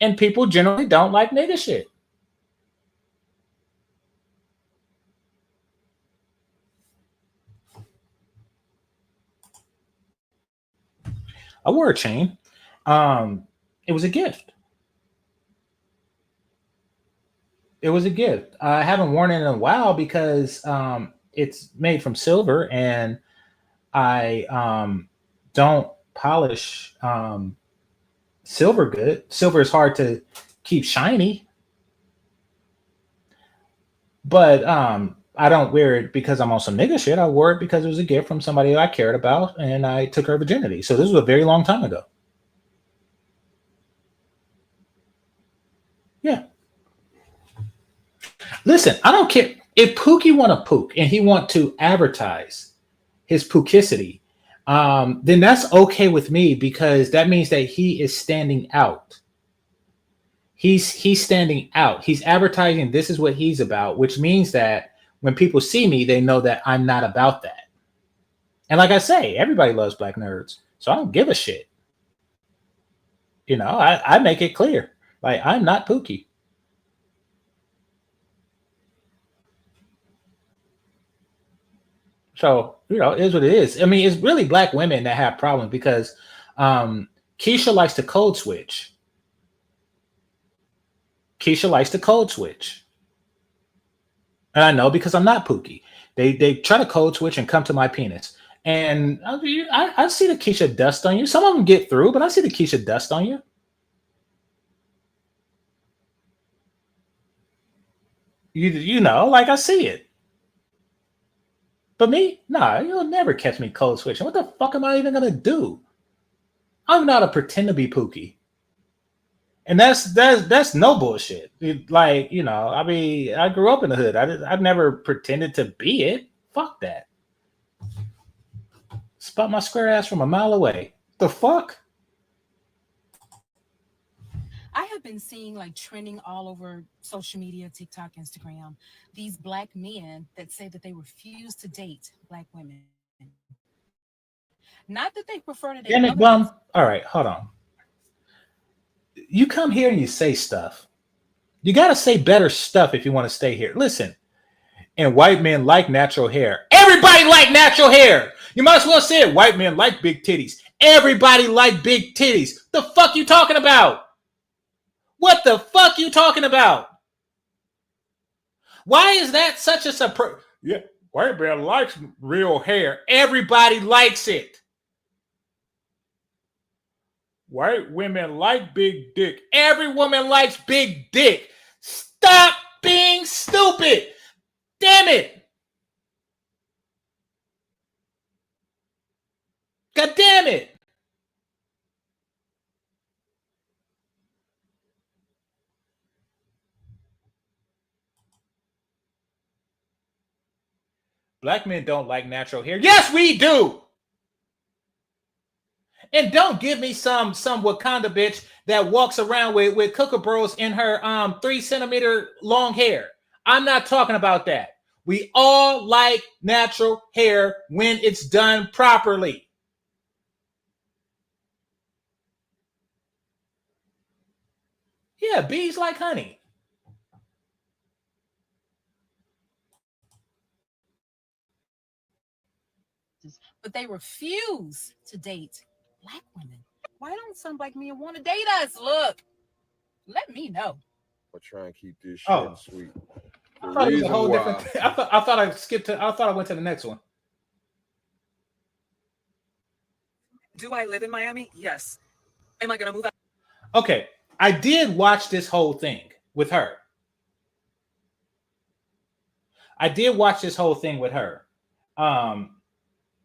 And people generally don't like nigga shit. I wore a chain. It was a gift. It was a gift. I haven't worn it in a while because it's made from silver, and I don't polish silver good. Silver is hard to keep shiny, but I don't wear it because I'm on some nigga shit. I wore it because it was a gift from somebody I cared about, and I took her virginity. So this was a very long time ago. Yeah. Listen, I don't care if Pookie want to pook and he want to advertise his pookicity, then that's okay with me, because that means that he is standing out. He's standing out. He's advertising this is what he's about, which means that when people see me, they know that I'm not about that. And like I say, everybody loves Black nerds, so I don't give a shit. You know, I make it clear. Like, I'm not Pookie. So, you know, it is what it is. I mean, it's really Black women that have problems because Keisha likes to code switch. Keisha likes to code switch. And I know because I'm not Pookie. They try to code switch and come to my penis. And I see the Keisha dust on you. Some of them get through, but I see the Keisha dust on you. You know, like I see it. But me, nah, you'll never catch me code switching. What the fuck am I even gonna do? I'm not a pretend to be Pookie. And that's no bullshit. Like, you know, I mean, I grew up in the hood. I never pretended to be it. Fuck that. Spot my square ass from a mile away. The fuck? I have been seeing like trending all over social media, TikTok, Instagram, these black men that say that they refuse to date black women. Not that they prefer to date Damn it, other bum. All right, hold on. You come here and you say stuff. You got to say better stuff if you want to stay here. Listen, and white men like natural hair. Everybody like natural hair. You might as well say it. White men like big titties. Everybody like big titties. The fuck you talking about? What the fuck you talking about? Why is that such a surprise? Yeah, white man likes real hair. Everybody likes it. White women like big dick. Every woman likes big dick. Stop being stupid. Damn it. God damn it. Black men don't like natural hair. Yes, we do. And don't give me some Wakanda bitch that walks around with kookaburras in her 3 centimeter long hair. I'm not talking about that. We all like natural hair when it's done properly. Yeah, bees like honey. but they refuse to date black women. Why don't some black men want to date us? Look, let me know. I'll try and keep this short and sweet. I thought it was a whole different thing. I thought I skipped to. I thought I went to the next one. Do I live in Miami? Yes. Am I gonna move out? Okay, I did watch this whole thing with her.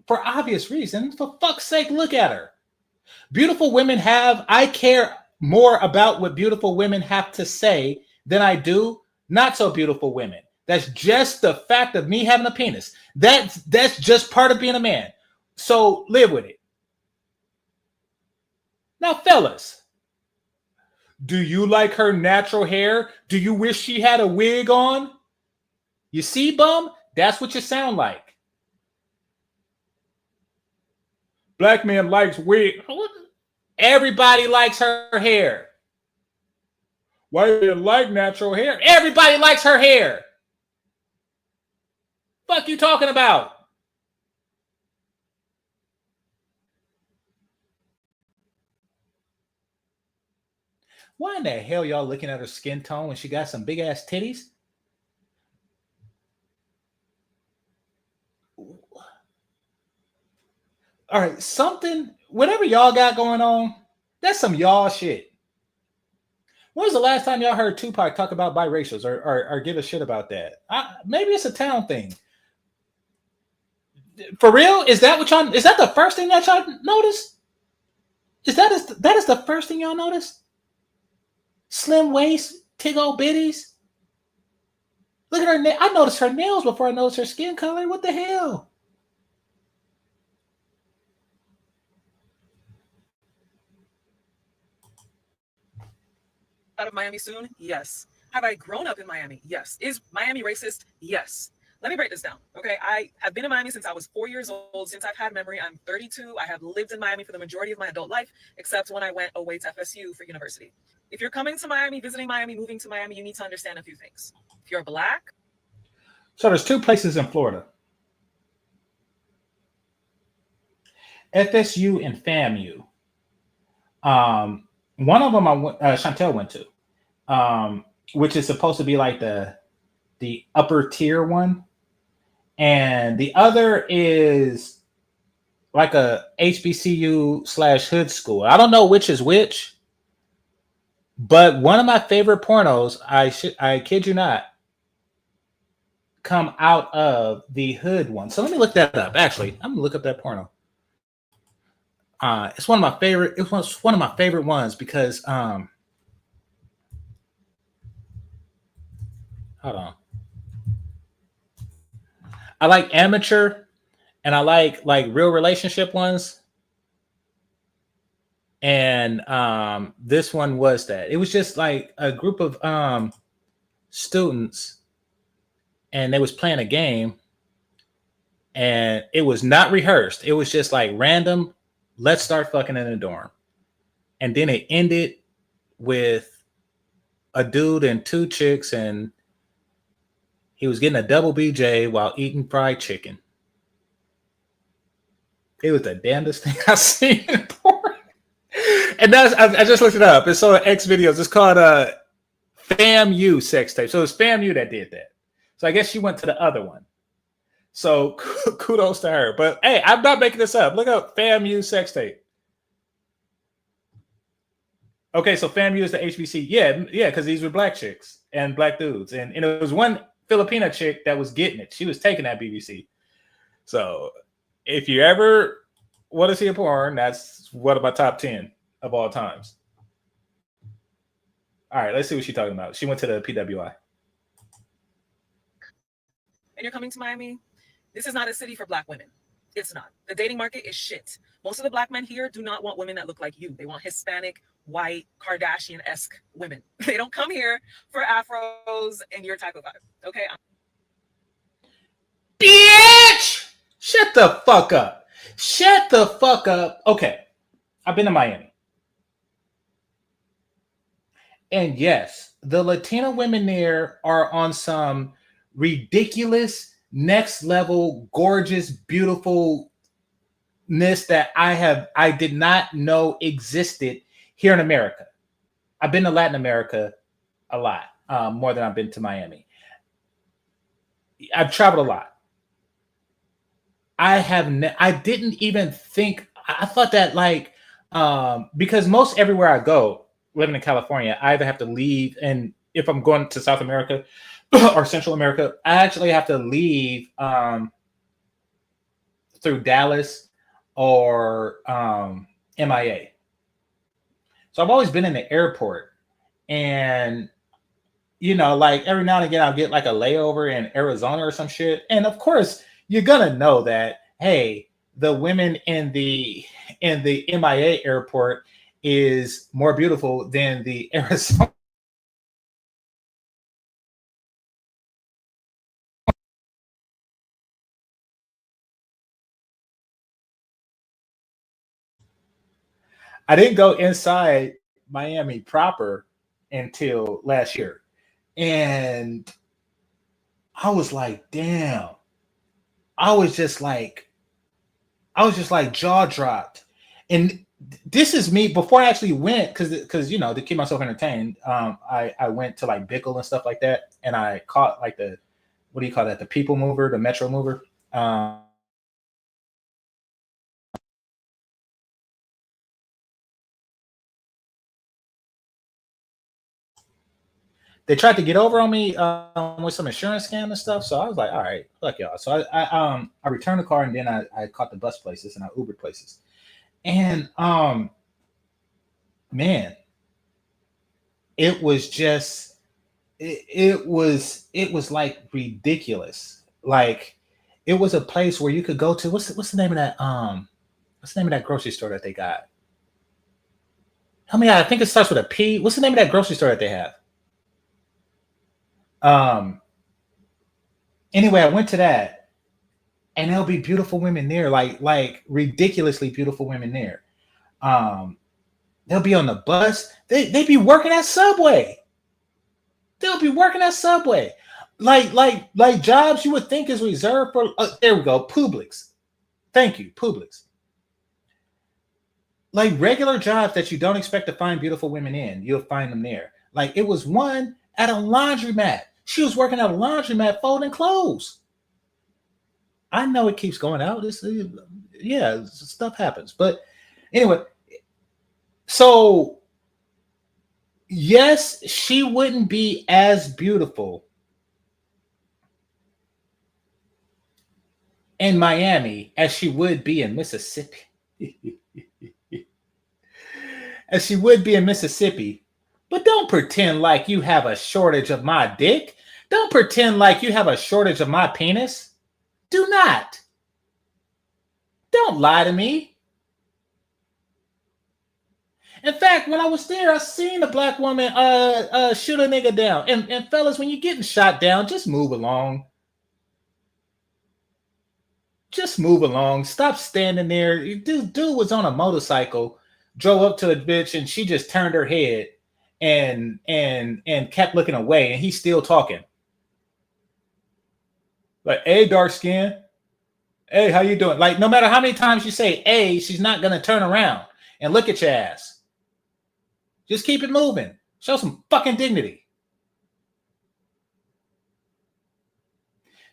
For obvious reasons. For fuck's sake, look at her. Beautiful women I care more about what beautiful women have to say than I do not so beautiful women. That's just the fact of me having a penis. That's just part of being a man. So live with it. Now, fellas, do you like her natural hair? Do you wish she had a wig on? You see, bum? That's what you sound like. Black man likes wig. Everybody likes her hair. White men like natural hair. Everybody likes her hair. Fuck you talking about? Why in the hell y'all looking at her skin tone when she got some big ass titties? All right, whatever y'all got going on, that's some y'all shit. When was the last time y'all heard Tupac talk about biracials or give a shit about that? Maybe it's a town thing. For real? Is that the first thing that y'all noticed? That is the first thing y'all noticed? Slim waist, tig old bitties. Look at her. I noticed her nails before I noticed her skin color. What the hell? Out of Miami soon? Yes. Have I grown up in Miami? Yes. Is Miami racist? Yes. Let me break this down. Okay. I have been in Miami since I was 4 years old. Since I've had memory, I'm 32. I have lived in Miami for the majority of my adult life, except when I went away to FSU for university. If you're coming to Miami, visiting Miami, moving to Miami, you need to understand a few things. If you're black. So there's 2 places in Florida. FSU and FAMU. One of them Chantel went to, which is supposed to be like the upper tier one. And the other is like a HBCU / hood school. I don't know which is which, but one of my favorite pornos, I kid you not, come out of the hood one. So let me look that up. Actually, I'm gonna look up that porno. It's one of my favorite. It was one of my favorite ones because hold on. I like amateur and I like real relationship ones. And this one was that. It was just like a group of students and they was playing a game and it was not rehearsed. It was just like random, let's start fucking in the dorm. And then it ended with a dude and two chicks and he was getting a double BJ while eating fried chicken. It was the damnedest thing I've seen in porn. And that's I just looked it up. It's on X videos. It's called FAMU sex tape. So it's FAMU that did that. So I guess she went to the other one. So kudos to her. But hey, I'm not making this up. Look up FAMU sex tape. Okay, so FAMU is the HBC. Yeah, because these were black chicks and black dudes. And it was one Filipina chick that was getting it. She was taking that BBC. So if you ever want to see a porn, that's one of my top 10 of all times. All right, let's see what she's talking about. She went to the PWI. And you're coming to Miami, this is not a city for black women. It's not. The dating market is shit. Most of the black men here do not want women that look like you. They want Hispanic, white, Kardashian-esque women. They don't come here for afros and your type of vibe. Okay? Bitch! Shut the fuck up. Shut the fuck up. Okay. I've been to Miami. And yes, the Latina women there are on some ridiculous, next level, gorgeous, beautifulness that I did not know existed here in America. I've been to Latin America a lot, more than I've been to Miami. I've traveled a lot. I didn't even think, I thought that like, because most everywhere I go, living in California, I either have to leave, and if I'm going to South America or Central America, I actually have to leave through Dallas or MIA. So I've always been in the airport, and you know, like every now and again, I'll get like a layover in Arizona or some shit, and of course, you're gonna know that, hey, the women in the MIA airport is more beautiful than the Arizona. I didn't go inside Miami proper until last year. And I was like, damn. I was just like jaw dropped. And this is me before I actually went, because you know, to keep myself entertained, I went to like Bickle and stuff like that, and I caught like the, what do you call that, the people mover, the metro mover. They tried to get over on me with some insurance scam and stuff, so I was like, all right, fuck y'all. So I returned the car, and then I caught the bus places and I Ubered places, and man, it was just it was like ridiculous. Like it was a place where you could go to. What's the name of that grocery store that they got? Help me out. I think it starts with a P. What's the name of that grocery store that they have? Anyway, I went to that, and there'll be beautiful women there, like ridiculously beautiful women there. They'll be on the bus. They be working at Subway. They'll be working at Subway. Like jobs you would think is reserved for, there we go, Publix. Thank you, Publix. Like regular jobs that you don't expect to find beautiful women in, you'll find them there. Like it was one at a laundromat. She was working at a laundromat folding clothes. I know it keeps going out. Yeah, stuff happens. But anyway, so yes, she wouldn't be as beautiful in Miami as she would be in Mississippi. As she would be in Mississippi. But don't pretend like you have a shortage of my dick. Don't pretend like you have a shortage of my penis. Do not. Don't lie to me. In fact, when I was there, I seen a black woman shoot a nigga down. And fellas, when you're getting shot down, just move along. Just move along. Stop standing there. Dude was on a motorcycle, drove up to a bitch, and she just turned her head and kept looking away, and he's still talking. Like, hey, dark skin. Hey, how you doing? Like, no matter how many times you say, hey, she's not going to turn around and look at your ass. Just keep it moving. Show some fucking dignity.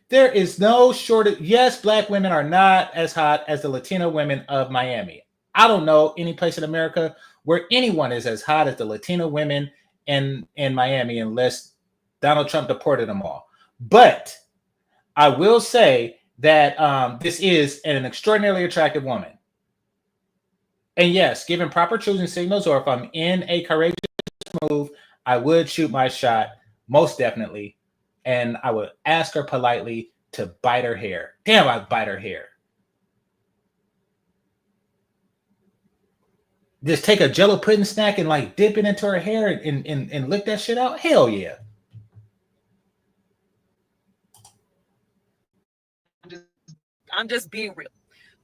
There is no shortage. Yes, black women are not as hot as the Latina women of Miami. I don't know any place in America where anyone is as hot as the Latina women in Miami unless Donald Trump deported them all. But I will say that this is an extraordinarily attractive woman. And yes, given proper choosing signals, or if I'm in a courageous move, I would shoot my shot, most definitely. And I would ask her politely to bite her hair. Damn, I'd bite her hair. Just take a Jell-O pudding snack and like dip it into her hair and lick that shit out? Hell yeah. I'm just being real.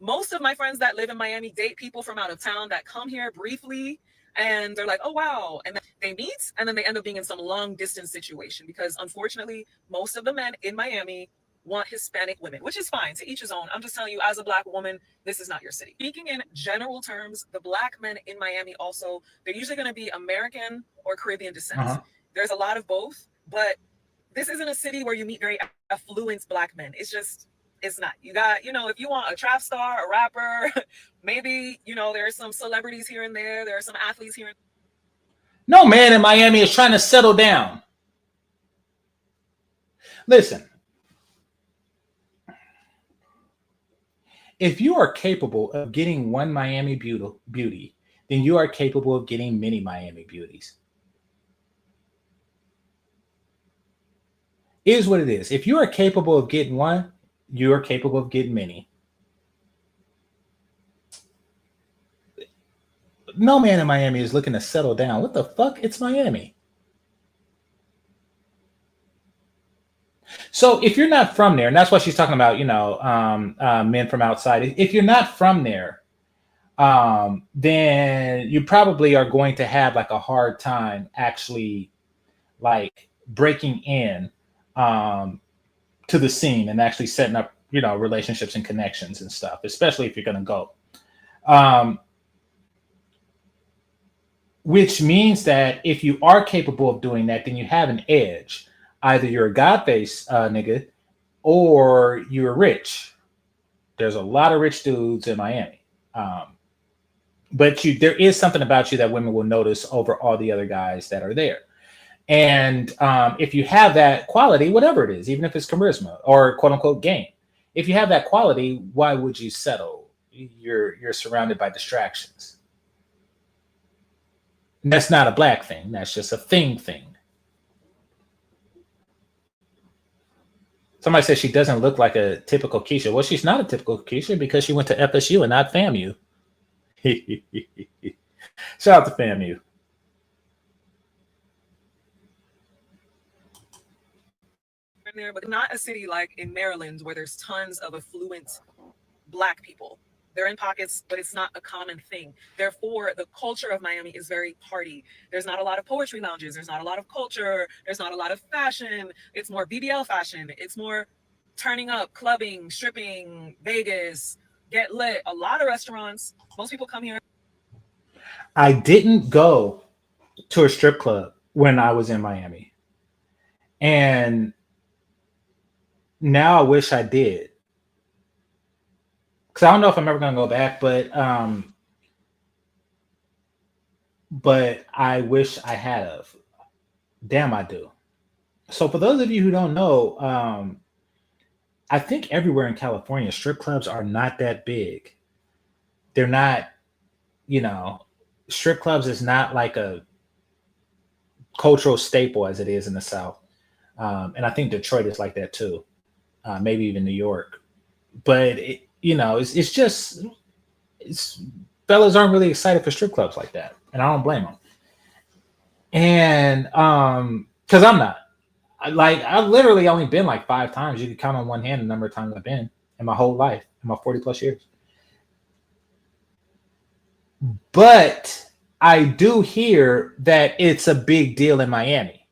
Most of my friends that live in Miami date people from out of town that come here briefly and they're like, oh, wow. And then they meet and then they end up being in some long distance situation because unfortunately, most of the men in Miami want Hispanic women, which is fine, to each his own. I'm just telling you, as a black woman, this is not your city. Speaking in general terms, the black men in Miami also, they're usually going to be American or Caribbean descent. Uh-huh. There's a lot of both, but this isn't a city where you meet very affluent black men. It's not. You got, if you want a trap star, a rapper, maybe, there's some celebrities here and there. There are some athletes here. No man in Miami is trying to settle down. Listen, if you are capable of getting one Miami beauty, then you are capable of getting many Miami beauties. It is what it is. If you are capable of getting one, you are capable of getting many. No man in Miami is looking to settle down. What the fuck? It's Miami. So if you're not from there, and that's what she's talking about, men from outside. If you're not from there, then you probably are going to have like a hard time actually like breaking in to the scene and actually setting up, relationships and connections and stuff, especially if you're going to go. Which means that if you are capable of doing that, then you have an edge. Either you're a God-face nigga or you're rich. There's a lot of rich dudes in Miami. But there is something about you that women will notice over all the other guys that are there. And if you have that quality, whatever it is, even if it's charisma or quote unquote game, if you have that quality, why would you settle? You're surrounded by distractions. And that's not a black thing. That's just a thing. Somebody says she doesn't look like a typical Keisha. Well, she's not a typical Keisha because she went to FSU and not FAMU. Shout out to FAMU. There, but not a city like in Maryland where there's tons of affluent black people. They're in pockets, but it's not a common thing. Therefore, the culture of Miami is very party. There's not a lot of poetry lounges. There's not a lot of culture. There's not a lot of fashion. It's more BBL fashion. It's more turning up, clubbing, stripping, Vegas, get lit. A lot of restaurants. Most people come here. I didn't go to a strip club when I was in Miami. And now I wish I did. Because I don't know if I'm ever going to go back, but I wish I had of. Damn, I do. So for those of you who don't know, I think everywhere in California, strip clubs are not that big. They're not, you know, strip clubs is not like a cultural staple as it is in the South. And I think Detroit is like that too. Maybe even New York. But, it's just, fellas aren't really excited for strip clubs like that. And I don't blame them. And because I'm not. I've literally only been like 5 times. You can count on one hand the number of times I've been in my whole life, in my 40 plus years. But I do hear that it's a big deal in Miami.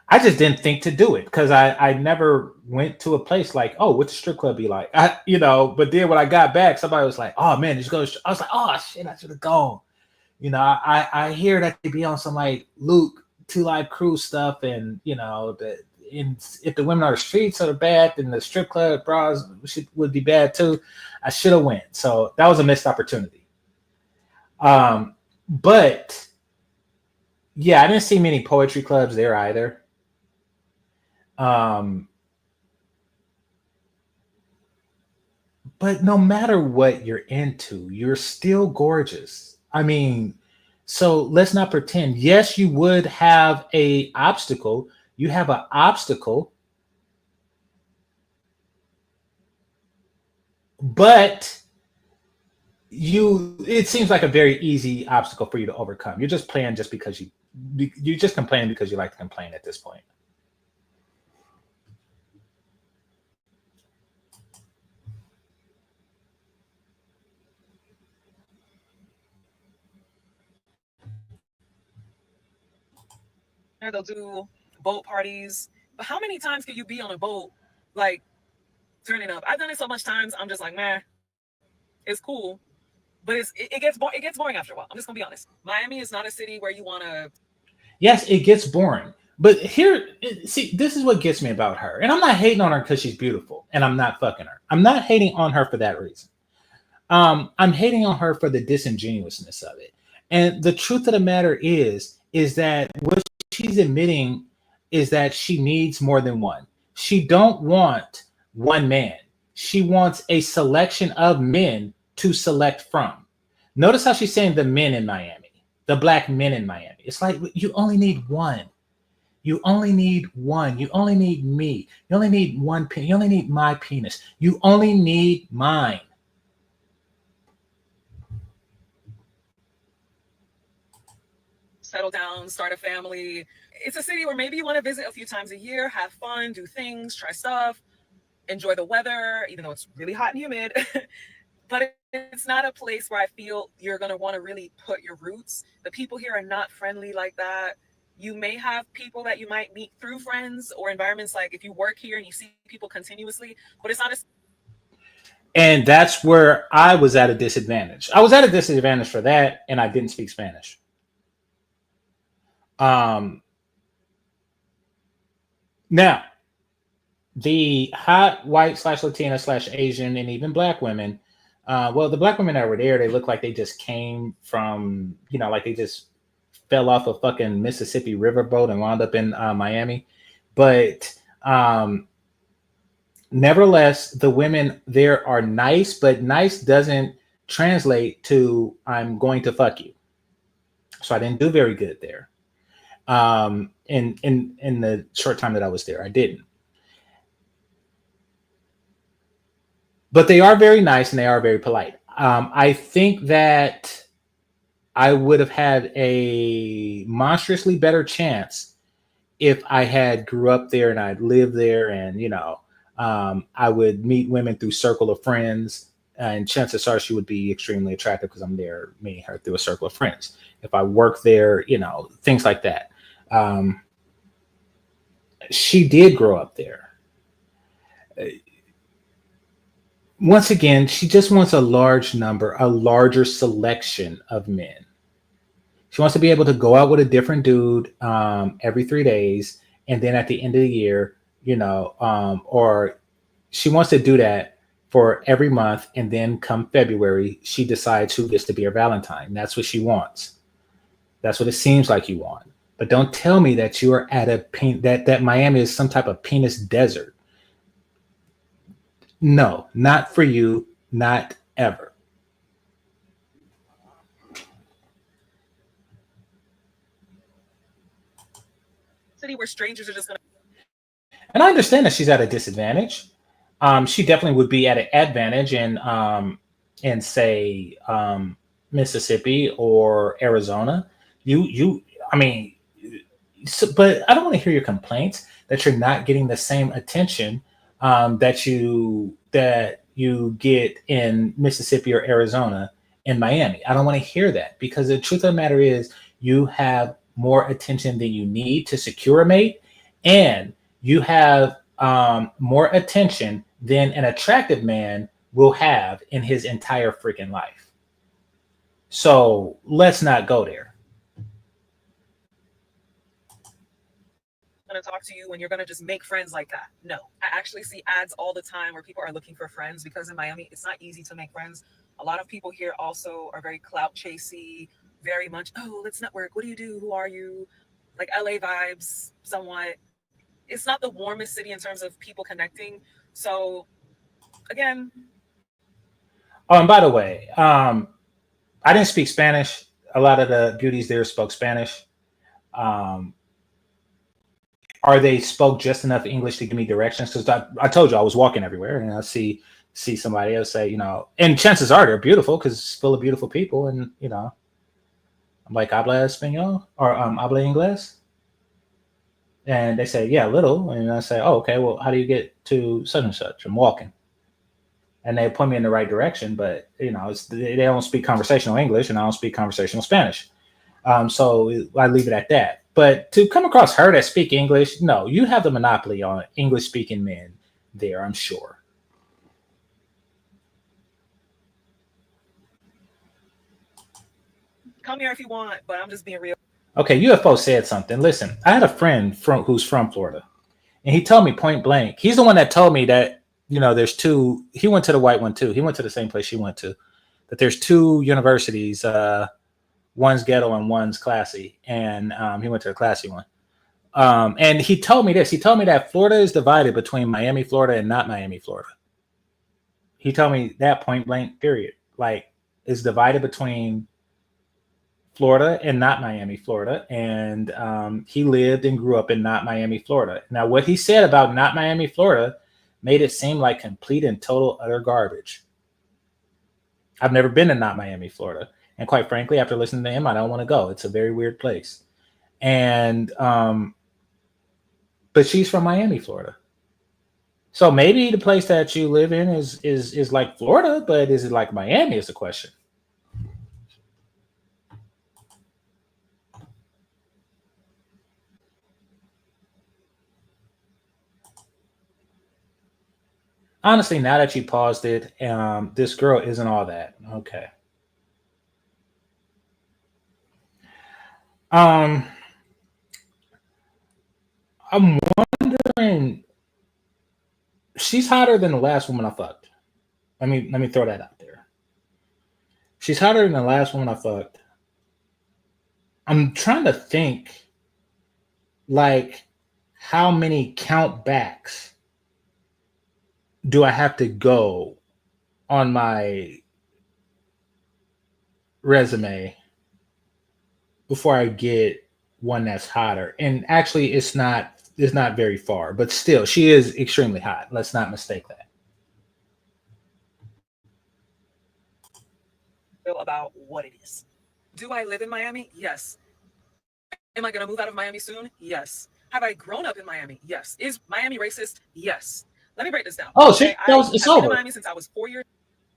I just didn't think to do it because I never went to a place like, oh, what's a strip club be like? But then when I got back, somebody was like, oh man, just go. I was like, oh shit, I should have gone. I hear that they be on some like Luke 2 Live Crew stuff, and if the women on the streets are bad, then the strip club bras would be bad too. I should have went. So that was a missed opportunity. But yeah, I didn't see many poetry clubs there either. But no matter what you're into, you're still gorgeous. I mean, so let's not pretend. Yes, you would have a obstacle. You have an obstacle, but it seems like a very easy obstacle for you to overcome. You're just playing just because you're just complaining because you like to complain at this point. They'll do boat parties. But how many times can you be on a boat, like turning up? I've done it so much times. I'm just like, man, it's cool, but it gets boring after a while. I'm just gonna be honest. Miami is not a city where you want to. Yes, it gets boring. But this is what gets me about her. And I'm not hating on her because she's beautiful and I'm not fucking her. I'm not hating on her for that reason. I'm hating on her for the disingenuousness of it. And the truth of the matter is that what she's admitting is that she needs more than one. She don't want one man. She wants a selection of men to select from. Notice how she's saying the men in Miami, the black men in Miami. It's like, you only need one. You only need one. You only need me. You only need one penis. You only need my penis. You only need mine. Settle down, start a family. It's a city where maybe you want to visit a few times a year, have fun, do things, try stuff, enjoy the weather, even though it's really hot and humid. But it's not a place where I feel you're going to want to really put your roots. The people here are not friendly like that. You may have people that you might meet through friends or environments, like if you work here and you see people continuously, but it's not a. And that's where I was at a disadvantage. I was at a disadvantage for that, and I didn't speak Spanish. Now, the hot white / Latina / Asian and even black women, well, the black women that were there, they look like they just came from, like they just fell off a fucking Mississippi riverboat and wound up in Miami. But nevertheless, the women there are nice, but nice doesn't translate to I'm going to fuck you. So I didn't do very good there. In the short time that I was there, I didn't. But they are very nice and they are very polite. I think that I would have had a monstrously better chance if I had grew up there and I'd lived there, and I would meet women through circle of friends, and chances are she would be extremely attractive because I'm there meeting her through a circle of friends. If I work there, things like that. She did grow up there. Once again, she just wants a larger selection of men. She wants to be able to go out with a different dude every 3 days, and then at the end of the year, or she wants to do that for every month, and then come February, she decides who gets to be her Valentine. That's what she wants. That's what it seems like you want. But don't tell me that you are at that Miami is some type of penis desert. No, not for you, not ever. City where strangers are just gonna. And I understand that she's at a disadvantage. She definitely would be at an advantage in say Mississippi or Arizona. I mean, but I don't want to hear your complaints that you're not getting the same attention that you get in Mississippi or Arizona in Miami. I don't want to hear that because the truth of the matter is you have more attention than you need to secure a mate, and you have more attention than an attractive man will have in his entire freaking life. So let's not go there. Going to talk to you when you're going to just make friends like that. No, I actually see ads all the time where people are looking for friends because in Miami, it's not easy to make friends. A lot of people here also are very clout chasey, very much, oh, let's network. What do you do? Who are you? Like LA vibes, somewhat. It's not the warmest city in terms of people connecting. So again. Oh, and by the way, I didn't speak Spanish. A lot of the beauties there spoke Spanish. Or they spoke just enough English to give me directions, because I told you I was walking everywhere and I see somebody else say, and chances are they're beautiful because it's full of beautiful people, and I'm like, habla español or habla inglés, and they say, yeah, a little, and I say, oh, okay, well, how do you get to such and such? I'm walking, and they point me in the right direction, but they don't speak conversational English and I don't speak conversational Spanish, so I leave it at that. But to come across her that speak English, no, you have the monopoly on English-speaking men there, I'm sure. Come here if you want, but I'm just being real. Okay, UFO said something. Listen, I had a friend who's from Florida, and he told me point blank. He's the one that told me that, there's two. He went to the white one too. He went to the same place she went to. That there's two universities. One's ghetto and one's classy, and he went to the classy one. And he told me this. He told me that Florida is divided between Miami, Florida, and not Miami, Florida. He told me that point blank, period. Like, it's divided between Florida and not Miami, Florida. And he lived and grew up in not Miami, Florida. Now, what he said about not Miami, Florida made it seem like complete and total utter garbage. I've never been to not Miami, Florida. And quite frankly, after listening to him, I don't want to go. It's a very weird place. And but she's from Miami, Florida. So maybe the place that you live in is like Florida, but is it like Miami is the question. Honestly, now that you paused it, this girl isn't all that. Okay. I'm wondering. She's hotter than the last woman I fucked. Let me throw that out there. She's hotter than the last woman I fucked. I'm trying to think, like, how many count backs do I have to go on my resume before I get one that's hotter? And actually, it's not very far, but still, she is extremely hot. Let's not mistake that. About what it is. Do I live in Miami? Yes. Am I going to move out of Miami soon? Yes. Have I grown up in Miami? Yes. Is Miami racist? Yes. Let me break this down. Oh, okay? it's I've over. been in Miami since I was 4 years.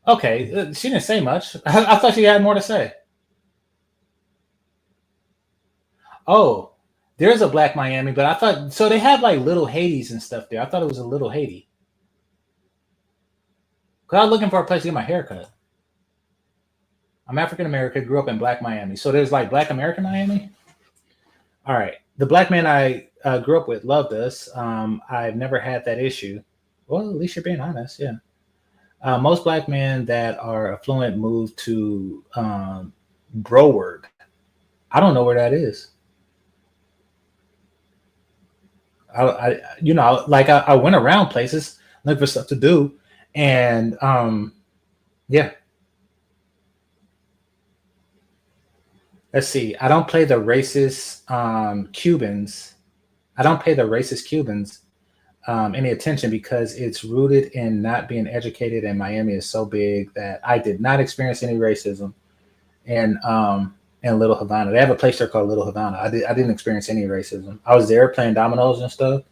Okay, she didn't say much. I thought she had more to say. Oh, there's a black Miami, but I thought, so they have like little Hades and stuff there. I thought it was a little Haiti. Because I was looking for a place to get my hair cut. I'm African American, grew up in black Miami. So there's like black American Miami? All right. The black man I grew up with loved us. I've never had that issue. Well, at least you're being honest, yeah. Most black men that are affluent move to Broward. I don't know where that is. I went around places looking for stuff to do, And yeah. Let's see. I don't play the racist Cubans. I don't pay the racist Cubans any attention because it's rooted in not being educated, and Miami is so big that I did not experience any racism in Little Havana. They have a place there called Little Havana. I didn't experience any racism. I was there playing dominoes and stuff.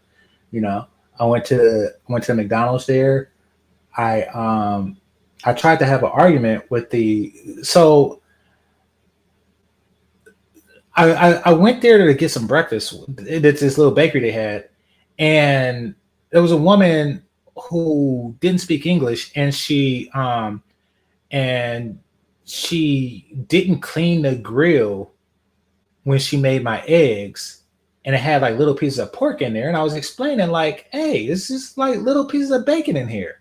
You know, I went to McDonald's there. I tried to have an argument with I went there to get some breakfast. It's this little bakery they had, and there was a woman who didn't speak English, and she didn't clean the grill when she made my eggs, and it had like little pieces of pork in there. And I was explaining like, "Hey, it's just like little pieces of bacon in here."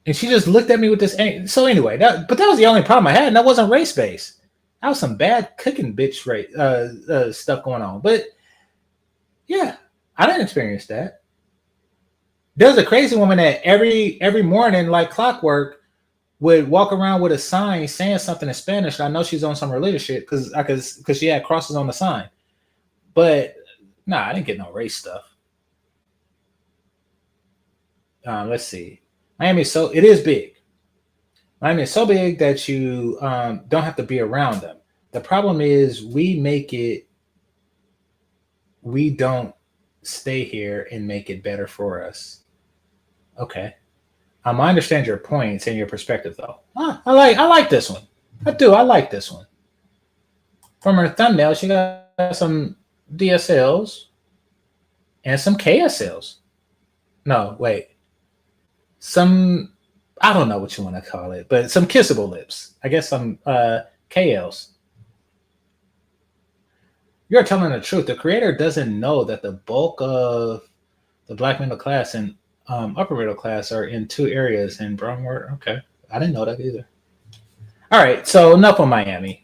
And she just looked at me with this. So anyway, that was the only problem I had, and that wasn't race based. That was some bad cooking bitch stuff going on. But yeah, I didn't experience that. There's a crazy woman that every morning, like clockwork, would walk around with a sign saying something in Spanish. I know she's on some religious shit because she had crosses on the sign. But nah, I didn't get no race stuff. Let's see. Miami it is big. Miami is so big that you don't have to be around them. The problem is we don't stay here and make it better for us. Okay. I understand your points and your perspective though. I like this one. I do. I like this one. From her thumbnail, she got some DSLs and some KSLs. No, wait. Some, I don't know what you want to call it, but some kissable lips. I guess some KLs. You're telling the truth. The creator doesn't know that the bulk of the black middle class and upper middle class are in two areas in Broward. Okay. I didn't know that either. All right. So enough on Miami.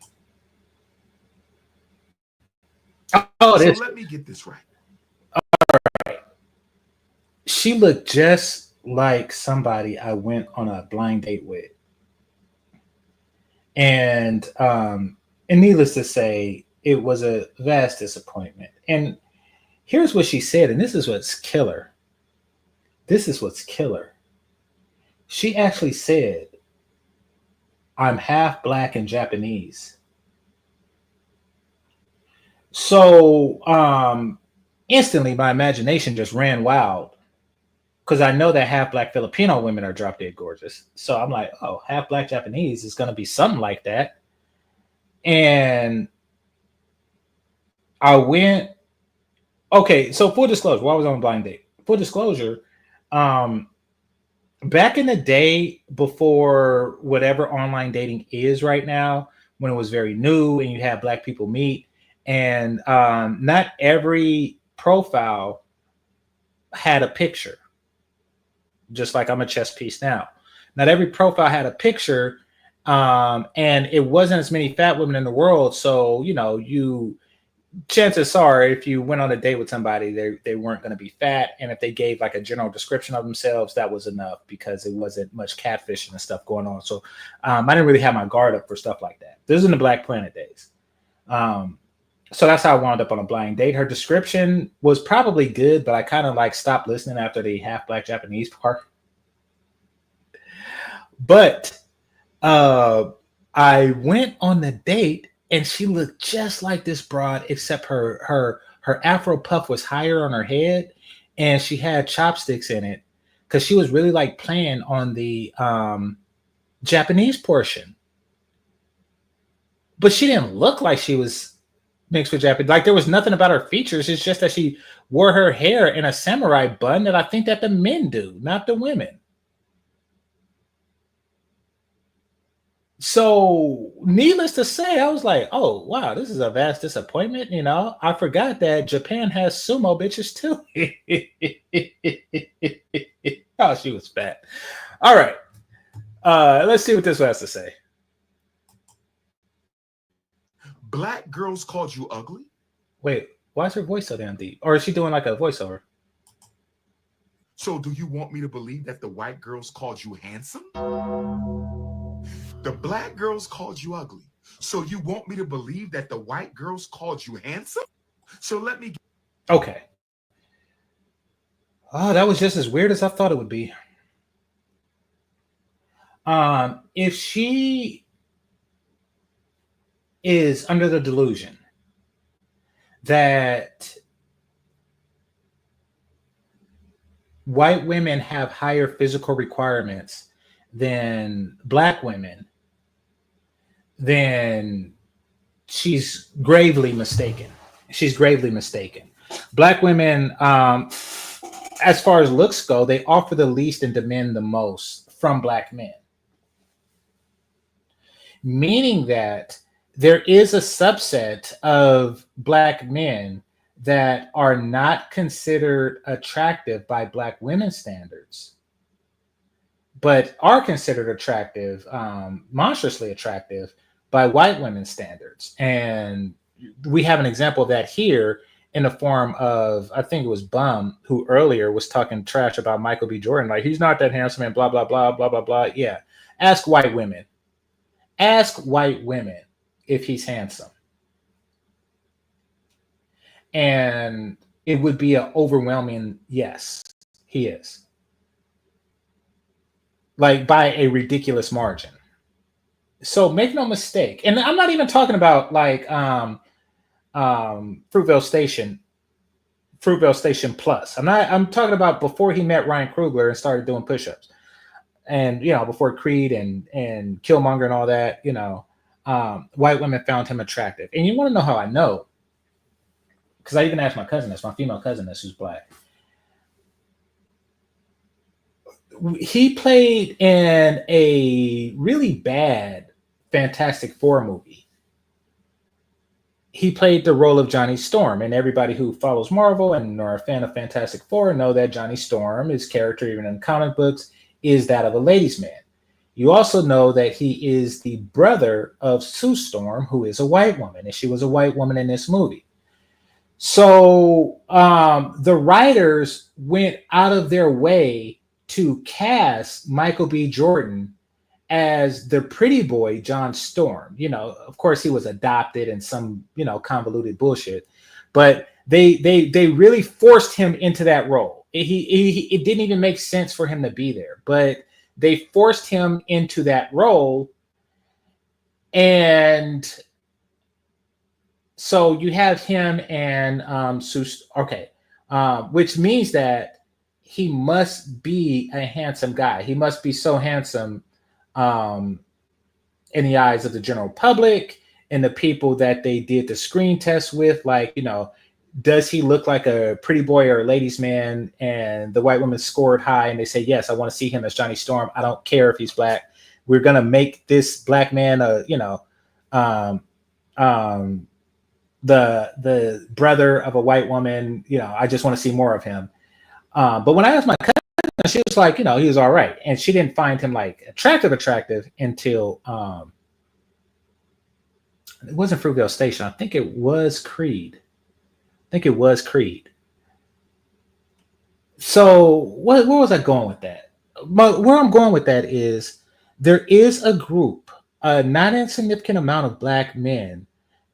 Oh, so let me get this right. All right. She looked just like somebody I went on a blind date with. And needless to say, it was a vast disappointment. And here's what she said, and this is what's killer. She actually said, "I'm half black and Japanese." So instantly my imagination just ran wild because I know that half black Filipino women are drop dead gorgeous. So I'm like, oh, half black Japanese is going to be something like that. And I went, okay, so full disclosure, while I was on a blind date, full disclosure, back in the day before whatever online dating is right now, when it was very new and you had black people meet, and not every profile had a picture, just like I'm a chess piece now. Not every profile had a picture, and it wasn't as many fat women in the world. So, chances are if you went on a date with somebody, they weren't going to be fat. And if they gave like a general description of themselves, that was enough because it wasn't much catfishing and stuff going on. So I didn't really have my guard up for stuff like that. This is in the Black Planet days. So that's how I wound up on a blind date. Her description was probably good, but I kind of like stopped listening after the half black Japanese part. But I went on the date and she looked just like this broad, except her Afro puff was higher on her head and she had chopsticks in it because she was really like playing on the Japanese portion. But she didn't look like she was mixed with Japanese. Like there was nothing about her features. It's just that she wore her hair in a samurai bun that I think that the men do, not the women. So needless to say, I was like, oh, wow, this is a vast disappointment. I forgot that Japan has sumo bitches too. Oh, she was fat. All right. Let's see what this one has to say. Black girls called you ugly? Wait, why is her voice so damn deep? Or is she doing like a voiceover? So do you want me to believe that the white girls called you handsome? The black girls called you ugly. So you want me to believe that the white girls called you handsome? So let me... Okay. Oh, that was just as weird as I thought it would be. If she is under the delusion that white women have higher physical requirements than black women, then she's gravely mistaken. She's gravely mistaken. Black women, as far as looks go, they offer the least and demand the most from black men. Meaning that there is a subset of black men that are not considered attractive by black women's standards, but are considered attractive, monstrously attractive by white women's standards. And we have an example of that here in the form of, I think it was Bum, who earlier was talking trash about Michael B. Jordan. Like, he's not that handsome and blah, blah, blah, blah, blah, blah. Yeah. Ask white women. Ask white women if he's handsome. And it would be an overwhelming yes, he is. Like, by a ridiculous margin. So make no mistake. And I'm not even talking about like Fruitvale Station Plus. I'm talking about before he met Ryan Coogler and started doing push-ups. And, you know, before Creed and Killmonger and all that, you know, white women found him attractive. And you want to know how I know? Because I even asked my female cousin, who's black. He played in a really bad Fantastic Four movie. He played the role of Johnny Storm, and everybody who follows Marvel and are a fan of Fantastic Four know that Johnny Storm, his character even in comic books, is that of a ladies' man. You also know that he is the brother of Sue Storm, who is a white woman, and she was a white woman in this movie. So the writers went out of their way to cast Michael B. Jordan as the pretty boy John Storm. You know, of course, he was adopted and some, you know, convoluted bullshit, but they really forced him into that role. It didn't even make sense for him to be there, but they forced him into that role. And so you have him and which means that he must be a handsome guy. He must be so handsome in the eyes of the general public and the people that they did the screen test with. Like, you know, does he look like a pretty boy or a ladies' man? And the white women scored high and they say, yes, I want to see him as Johnny Storm. I don't care if he's black. We're going to make this black man the brother of a white woman. You know, I just want to see more of him. But when I asked my cousin, she was like, you know, he was all right. And she didn't find him like attractive until it wasn't Fruitvale Station. I think it was Creed. So where was I going with that? But where I'm going with that is there is a group, a not insignificant amount of black men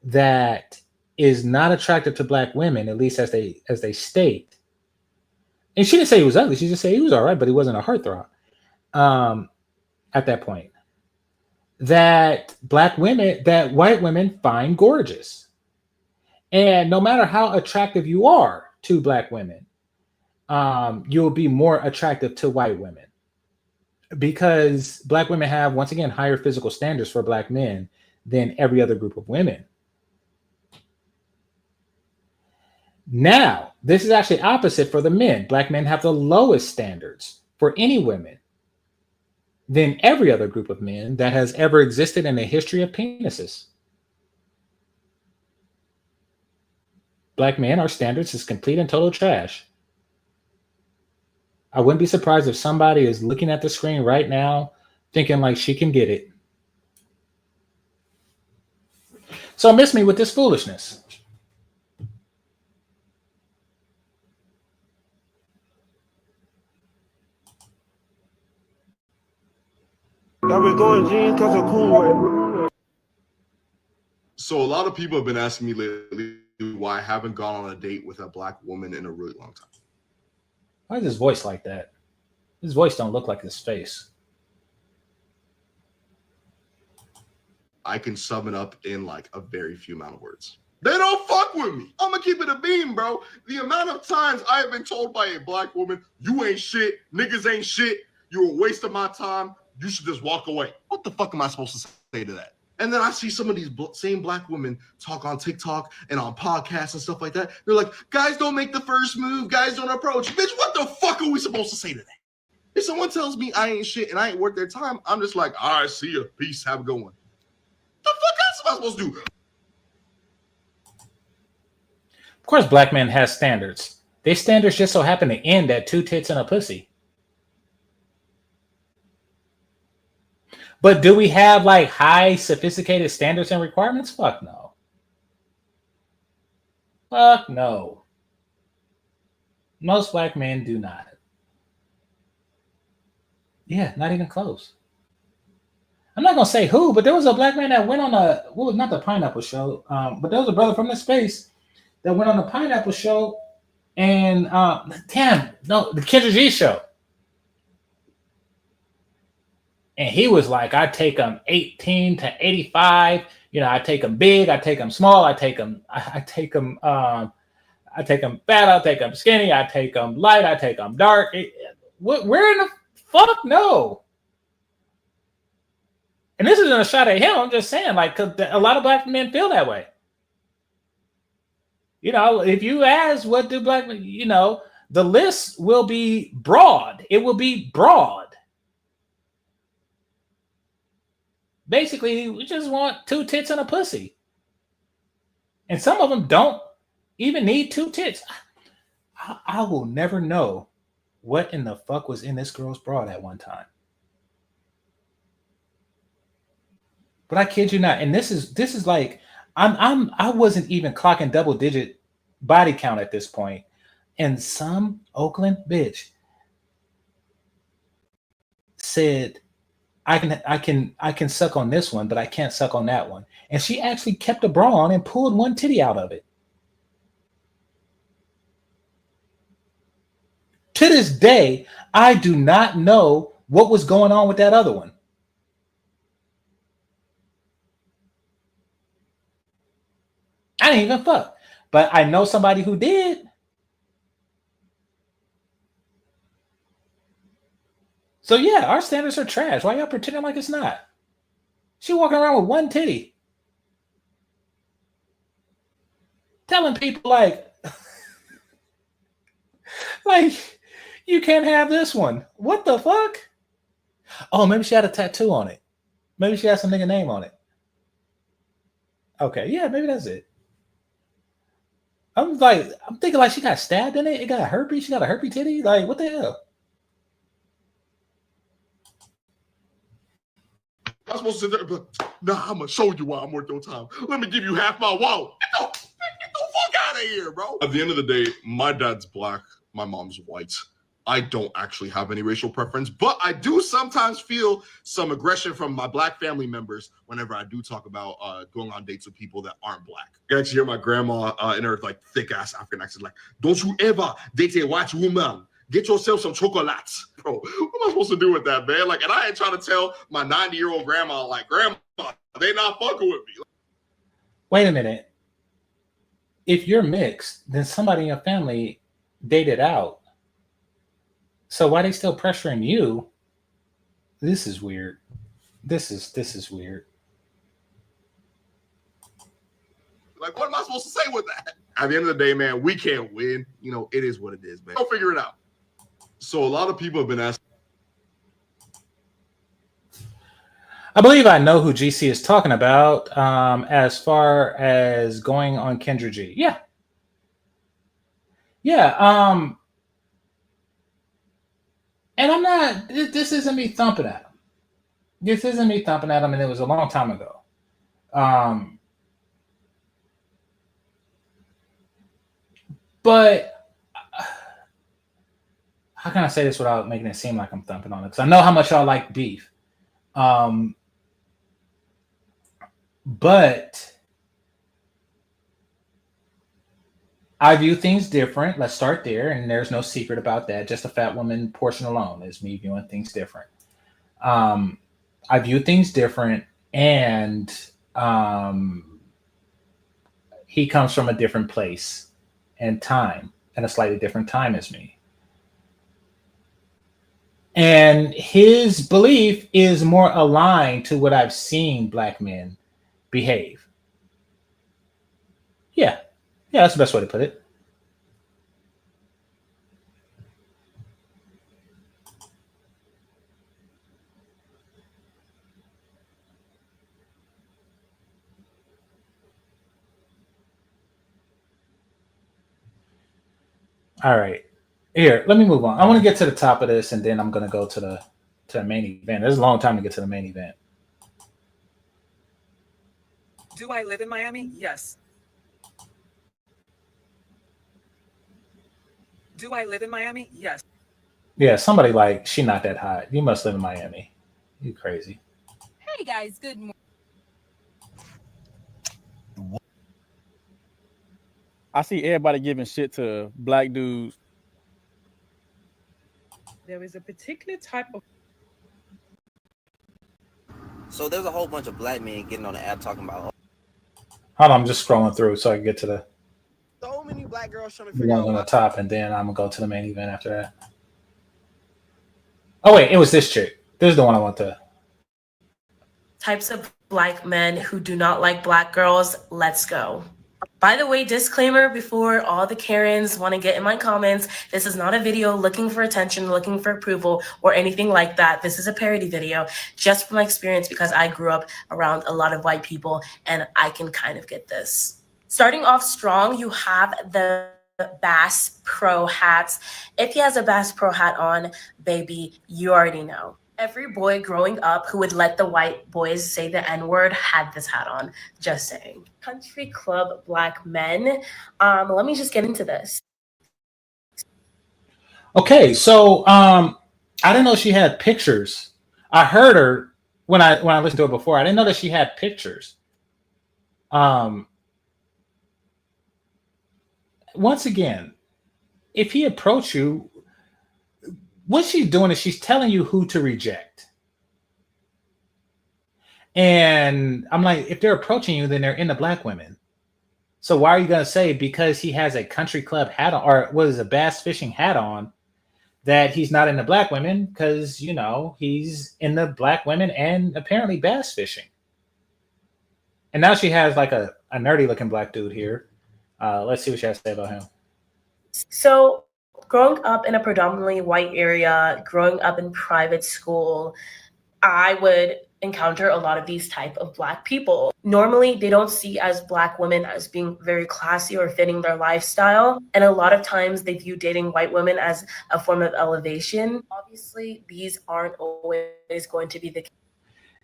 that is not attractive to black women, at least as they state. And she didn't say he was ugly. She just said he was all right, but he wasn't a heartthrob at that point. That white women find gorgeous. And no matter how attractive you are to black women, you'll be more attractive to white women. Because black women have, once again, higher physical standards for black men than every other group of women. Now, this is actually opposite for the men. Black men have the lowest standards for any women than every other group of men that has ever existed in the history of penises. Black men, our standards is complete and total trash. I wouldn't be surprised if somebody is looking at the screen right now thinking like she can get it. So miss me with this foolishness. So a lot of people have been asking me lately why I haven't gone on a date with a black woman in a really long time. Why is his voice like that? His voice don't look like his face. I can sum it up in like a very few amount of words. They don't fuck with me. I'm gonna keep it a beam, bro. The amount of times I have been told by a black woman, you ain't shit, niggas ain't shit, you're a waste of my time, you should just walk away. What the fuck am I supposed to say to that? And then I see some of these same black women talk on TikTok and on podcasts and stuff like that. They're like, guys don't make the first move, guys don't approach. Bitch, what the fuck are we supposed to say to that? If someone tells me I ain't shit and I ain't worth their time, I'm just like, all right, see ya, peace, have a good one. The fuck else am I supposed to do? Of course, black men have standards. Their standards just so happen to end at 2 tits and a pussy. But do we have like high sophisticated standards and requirements? Fuck no. Fuck no. Most black men do not. Yeah, not even close. I'm not gonna say who, but there was a black man that went on a, well, not the Pineapple Show, but there was a brother from the space that went on the Pineapple Show, and the Kendra G Show, and he was like, I take them 18 to 85. You know, I take them big, I take them small, I take them fat, I take them skinny, I take them light, I take them dark. Where in the fuck no? And this isn't a shot at him. I'm just saying, like, 'cause a lot of black men feel that way. You know, if you ask what do black men, you know, the list will be broad. It will be broad. Basically, we just want 2 tits and a pussy. And some of them don't even need 2 tits. I will never know what in the fuck was in this girl's bra at one time. But I kid you not, and this is like I wasn't even clocking double digit body count at this point, and some Oakland bitch said, I can suck on this one, but I can't suck on that one, and she actually kept a bra on and pulled one titty out of it. To this day, I do not know what was going on with that other one. I didn't even fuck, but I know somebody who did. So yeah, our standards are trash. Why y'all pretending like it's not? She walking around with one titty, telling people like you can't have this one. What the fuck? Oh, maybe she had a tattoo on it. Maybe she had some nigga name on it. Okay, yeah, maybe that's it. I'm thinking like she got stabbed in it. It got herpes. She got a herpes titty. Like, what the hell? I'm supposed to sit there and be like, nah, I'm gonna show you why I'm worth your time. Let me give you half my wallet. Get the fuck out of here, bro. At the end of the day, my dad's black, my mom's white. I don't actually have any racial preference, but I do sometimes feel some aggression from my black family members whenever I do talk about going on dates with people that aren't black. I actually hear my grandma in her like thick ass African accent, like, don't you ever date a white woman. Get yourself some chocolates. Bro, what am I supposed to do with that, man? Like, and I ain't trying to tell my 90-year-old grandma, like, grandma, they not fucking with me. Wait a minute. If you're mixed, then somebody in your family dated out. So why are they still pressuring you? This is weird. This is weird. Like, what am I supposed to say with that? At the end of the day, man, we can't win. You know, it is what it is, man. Go figure it out. So a lot of people have been asking. I believe I know who GC is talking about as far as going on Kendra G. Yeah. Yeah. And I'm not, this isn't me thumping at him. This isn't me thumping at him, and it was a long time ago. But how can I say this without making it seem like I'm thumping on it? Because I know how much y'all like beef. Um, but I view things different. Let's start there. And there's no secret about that. Just a fat woman portion alone is me viewing things different. I view things different. And he comes from a different place and time, and a slightly different time as me. And his belief is more aligned to what I've seen Black men behave. Yeah. Yeah, that's the best way to put it. All right. Here, let me move on. I want to get to the top of this, and then I'm going to go to the main event. There's a long time to get to the main event. Do I live in Miami? Yes. Do I live in Miami? Yes. Yeah, somebody like, she not that hot. You must live in Miami. You crazy. Hey guys, good morning. I see everybody giving shit to black dudes. There is a particular type of. So there's a whole bunch of black men getting on the app talking about. Hold on, I'm just scrolling through so I can get to the So many black girls trying to the figure ones out on the why. top, and then I'm going to go to the main event after that. Oh, wait, it was this chick. This is the one I want to. Types of black men who do not like black girls. Let's go. By the way, disclaimer before all the Karens want to get in my comments, this is not a video looking for attention, looking for approval, or anything like that. This is a parody video just from my experience because I grew up around a lot of white people and I can kind of get this. Starting off strong, you have the Bass Pro hats. If he has a Bass Pro hat on, baby, you already know. Every boy growing up who would let the white boys say the N-word had this hat on. Just saying. Country club black men. Let me just get into this. Okay, so I didn't know she had pictures. I heard her when I listened to her before. I didn't know that she had pictures. Once again, if he approached you, what she's doing is she's telling you who to reject. And I'm like, if they're approaching you, then they're into black women. So why are you going to say because he has a country club hat on, or what is a bass fishing hat on, that he's not into black women? Because, you know, he's into black women and apparently bass fishing. And now she has like a nerdy looking black dude here. Let's see what she has to say about him. So growing up in a predominantly white area, growing up in private school, I would encounter a lot of these type of black people. Normally, they don't see as black women as being very classy or fitting their lifestyle. And a lot of times they view dating white women as a form of elevation. Obviously, these aren't always going to be the case.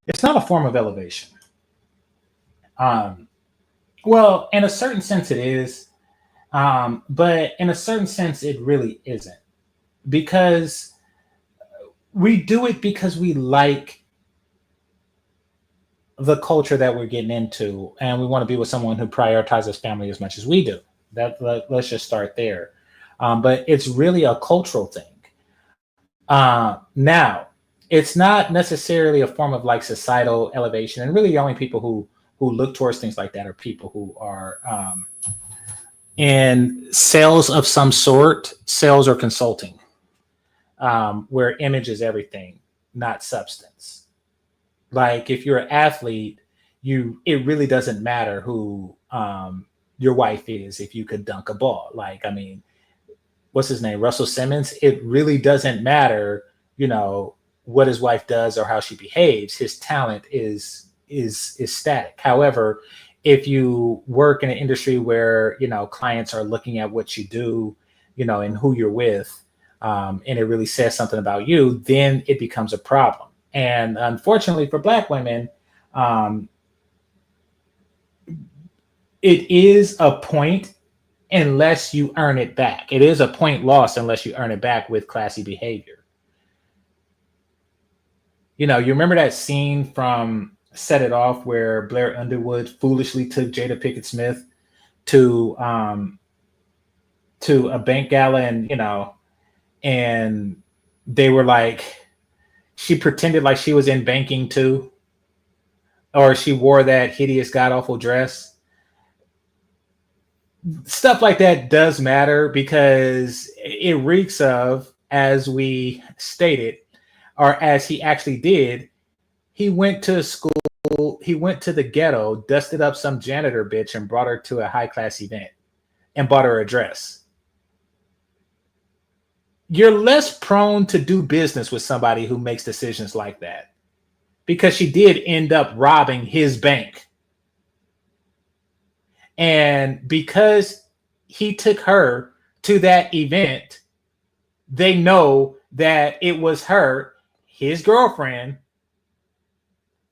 It's not a form of elevation. Well, in a certain sense it is. But in a certain sense, it really isn't, because we do it because we like the culture that we're getting into, and we want to be with someone who prioritizes family as much as we do. Let's just start there. But it's really a cultural thing. Now, it's not necessarily a form of like societal elevation, and really the only people who look towards things like that are people who are in sales of some sort, sales or consulting, where image is everything, not substance. Like if you're an athlete, it really doesn't matter who your wife is if you could dunk a ball. Like, I mean, what's his name? Russell Simmons. It really doesn't matter, you know, what his wife does or how she behaves. His talent is static. However, if you work in an industry where, you know, clients are looking at what you do, you know, and who you're with, and it really says something about you, then it becomes a problem. And unfortunately for black women, it is a point unless you earn it back. It is a point lost unless you earn it back with classy behavior. You know, you remember that scene from Set It Off where Blair Underwood foolishly took Jada Pinkett Smith to a bank gala, and and they were like, she pretended like she was in banking too, or she wore that hideous god awful dress. Stuff like that does matter because it reeks of, as we stated, or as he actually did, he went to school, he went to the ghetto, dusted up some janitor bitch and brought her to a high class event and bought her a dress. You're less prone to do business with somebody who makes decisions like that, because she did end up robbing his bank. And because he took her to that event, they know that it was her, his girlfriend,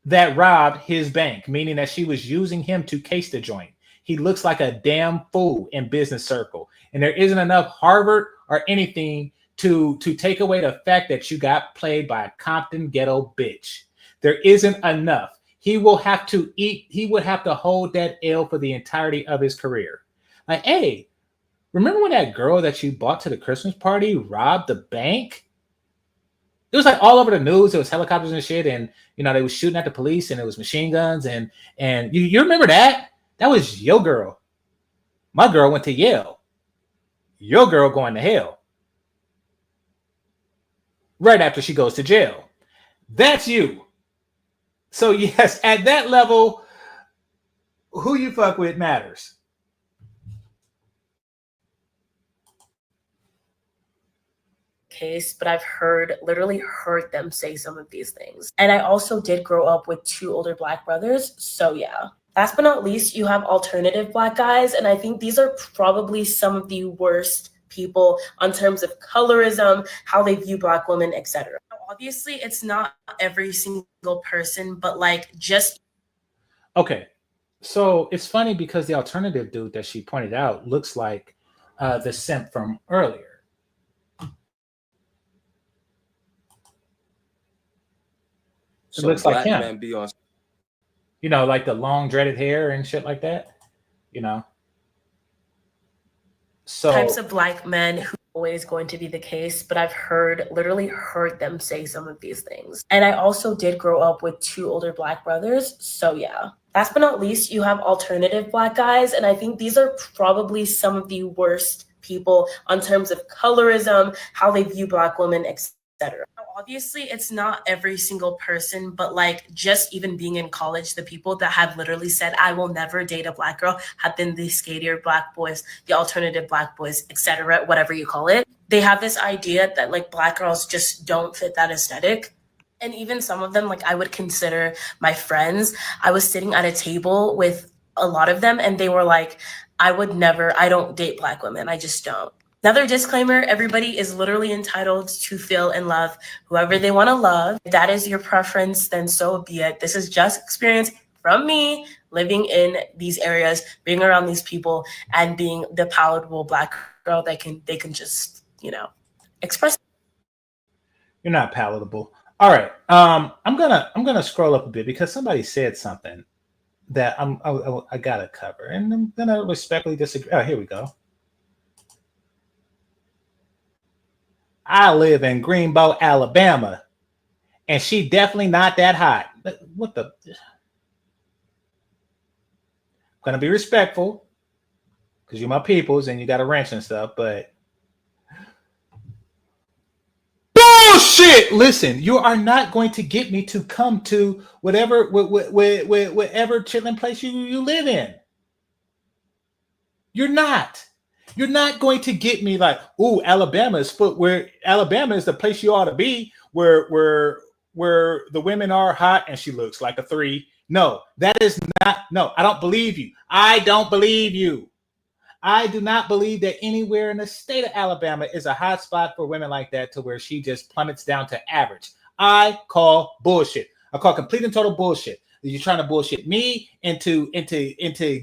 that robbed his bank, meaning that she was using him to case the joint. He looks like a damn fool in business circle. And there isn't enough Harvard or anything to take away the fact that you got played by a Compton ghetto bitch. There isn't enough. He will have to eat. He would have to hold that L for the entirety of his career. Like, hey, remember when that girl that you bought to the Christmas party robbed the bank? It was like all over the news. It was helicopters and shit, and they was shooting at the police, and it was machine guns, and you remember that? That was your girl. My girl went to Yale. Your girl going to hell. Right after she goes to jail. That's you. So yes, at that level, who you fuck with matters. Case, but I've literally heard them say some of these things. And I also did grow up with 2 older Black brothers. So yeah. Last but not least, you have alternative Black guys. And I think these are probably some of the worst people on terms of colorism, how they view Black women, etc. Obviously, it's not every single person, but just... Okay. So it's funny because the alternative dude that she pointed out looks like the simp from earlier. It looks like him. Men be on... like the long dreaded hair and shit like that. So types of Black men who are always going to be the case, but I've literally heard them say some of these things. And I also did grow up with 2 older Black brothers. So yeah. Last but not least, you have alternative Black guys. And I think these are probably some of the worst people on terms of colorism, how they view Black women, etc. Obviously, it's not every single person, but just even being in college, the people that have literally said, I will never date a Black girl, have been the skatier Black boys, the alternative Black boys, etc., whatever you call it. They have this idea that Black girls just don't fit that aesthetic. And even some of them, I would consider my friends. I was sitting at a table with a lot of them, and they were like, I don't date Black women. I just don't. Another disclaimer, everybody is literally entitled to feel and love whoever they want to love. If that is your preference, then so be it. This is just experience from me living in these areas, being around these people, and being the palatable Black girl that they can just, express. You're not palatable. All right. I'm gonna scroll up a bit because somebody said something that I gotta cover, and I'm gonna respectfully disagree. Oh, here we go. I live in Greenbow, Alabama, and she definitely not that hot. What the? I'm gonna be respectful because you're my peoples and you got a ranch and stuff, but bullshit. Listen, you are not going to get me to come to whatever chilling place you live in. You're not. You're not going to get me Alabama is the place you ought to be, where the women are hot and she looks like a 3. No, that is not. No, I don't believe you. I don't believe you. I do not believe that anywhere in the state of Alabama is a hot spot for women like that to where she just plummets down to average. I call bullshit. I call complete and total bullshit. You're trying to bullshit me into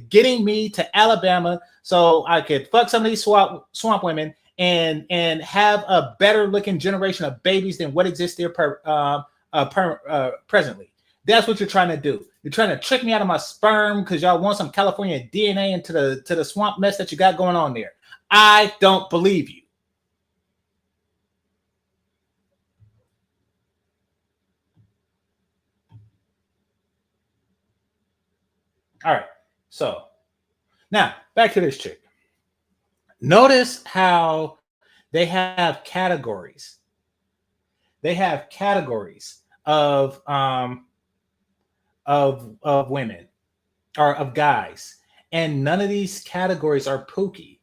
getting me to Alabama so I could fuck some of these swamp women and have a better looking generation of babies than what exists there presently. That's what you're trying to do. You're trying to trick me out of my sperm because y'all want some California DNA into the swamp mess that you got going on there. I don't believe you. All right. So now back to this chick. Notice how they have categories. They have categories of women or of guys, and none of these categories are pooky.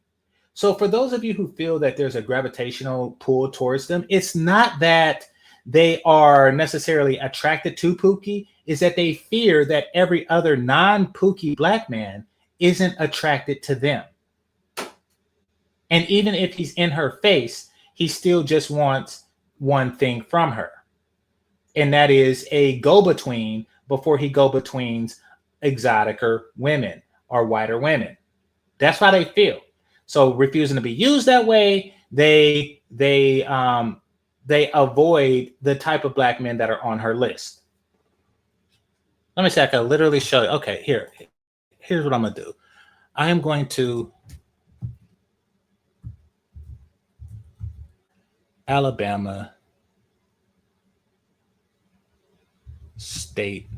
So for those of you who feel that there's a gravitational pull towards them, it's not that they are necessarily attracted to pooky, is that they fear that every other non-pooky black man isn't attracted to them. And even if he's in her face, he still just wants one thing from her. And that is a go-between before he go-betweens exoticer women or whiter women. That's how they feel. So refusing to be used that way, they avoid the type of black men that are on her list. Let me see. I can literally show you. Okay, here's what I'm gonna do. I am going to Alabama State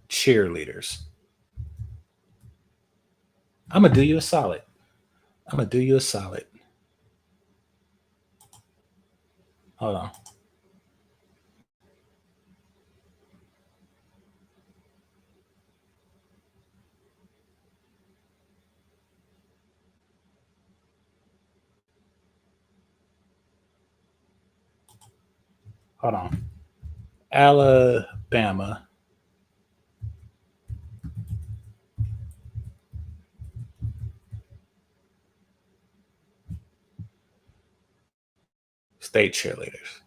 cheerleaders. I'm gonna do you a solid. Hold on. Hold on. Alabama State cheerleaders.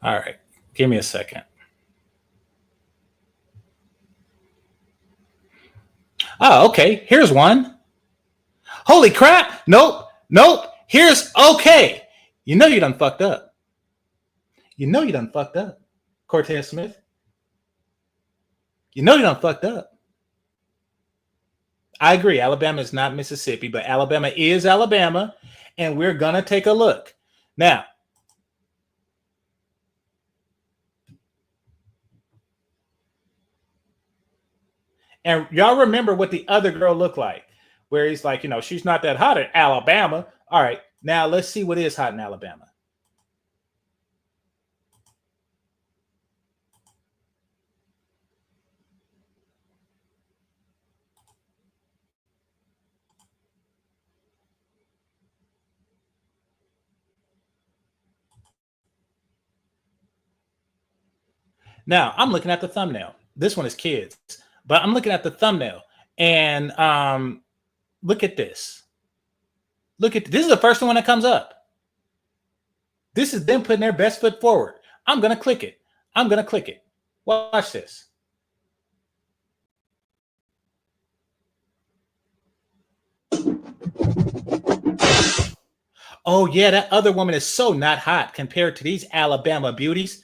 All right. Give me a second. Oh, okay. Here's one. Holy crap. Nope. Here's okay. You know you done fucked up. Cortez Smith. You know you done fucked up. I agree. Alabama is not Mississippi, but Alabama is Alabama, and we're going to take a look. Now, and y'all remember what the other girl looked like, where he's like, she's not that hot in Alabama. All right, now let's see what is hot in Alabama. Now, I'm looking at the thumbnail. This one is kids, but I'm looking at the thumbnail, and look at this. This is the first one that comes up. This is them putting their best foot forward. I'm going to click it. Watch this. Oh, yeah, that other woman is so not hot compared to these Alabama beauties.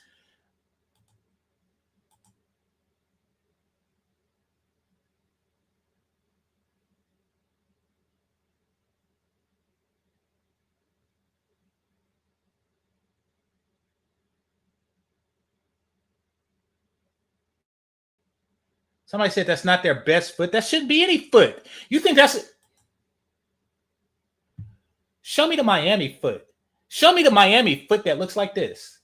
Somebody said that's not their best foot. That shouldn't be any foot. You think that's... Show me the Miami foot. Show me the Miami foot that looks like this.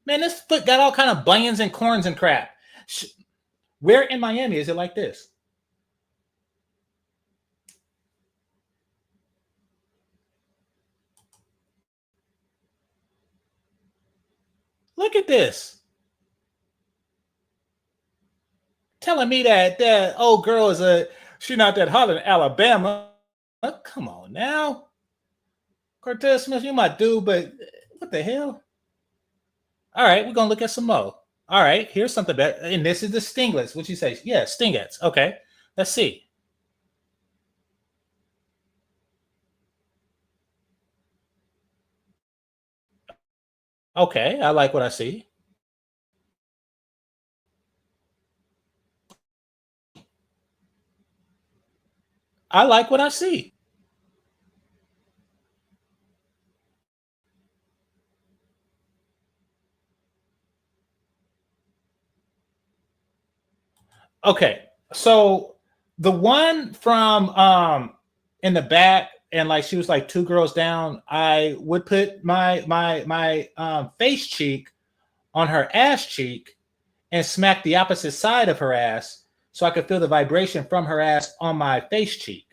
Man, this foot got all kind of bunions and corns and crap. Where in Miami is it like this? Look at this. Telling me that old girl she's not that hot in Alabama. Oh, come on now. Cortez Smith, you my dude, but what the hell? All right, we're gonna look at some more. All right, here's something better. And this is the stinglets. What you say? Yeah, stinglets. Okay, let's see. Okay, I like what I see. I like what I see. Okay, so the one from in the back, and like she was like two girls down, I would put my face cheek on her ass cheek and smack the opposite side of her ass so I could feel the vibration from her ass on my face cheek.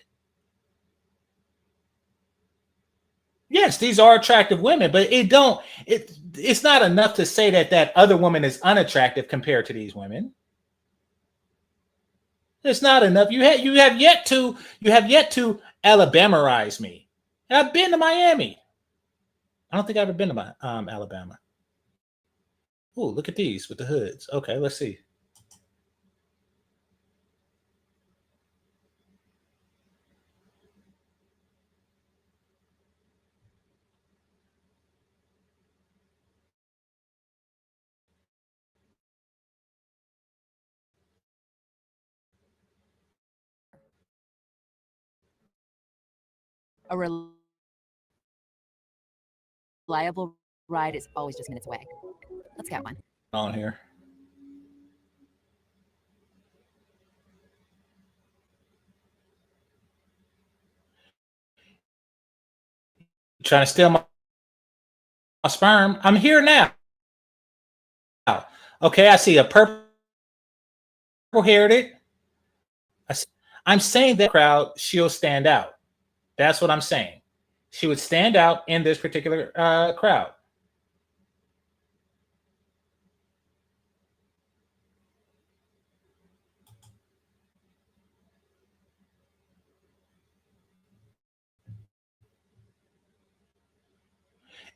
Yes, these are attractive women, but it's not enough to say that that other woman is unattractive compared to these women. It's not enough. You have yet to Alabamaize me. And I've been to Miami. I don't think I've ever been to Alabama. Oh, look at these with the hoods. Okay, let's see. A reliable ride is always just minutes away. Let's get one. On here. Trying to steal my sperm. I'm here now. Okay, I see a purple-haired. I'm saying that crowd, she'll stand out. That's what I'm saying. She would stand out in this particular crowd.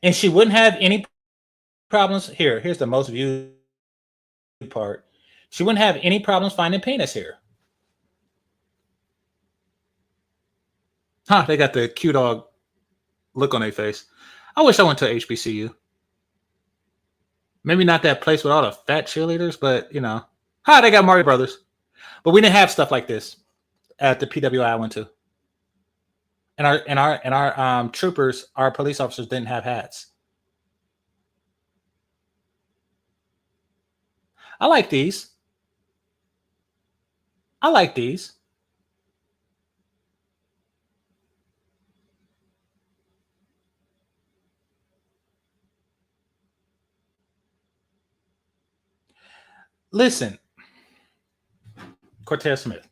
And she wouldn't have any problems. Here's the most viewed part. She wouldn't have any problems finding penis here. Huh, they got the cute dog look on their face. I wish I went to HBCU. Maybe not that place with all the fat cheerleaders, but you know. Hi, they got Mario Brothers. But we didn't have stuff like this at the PWI I went to. And our troopers, our police officers didn't have hats. I like these. I like these. Listen, Cortez Smith.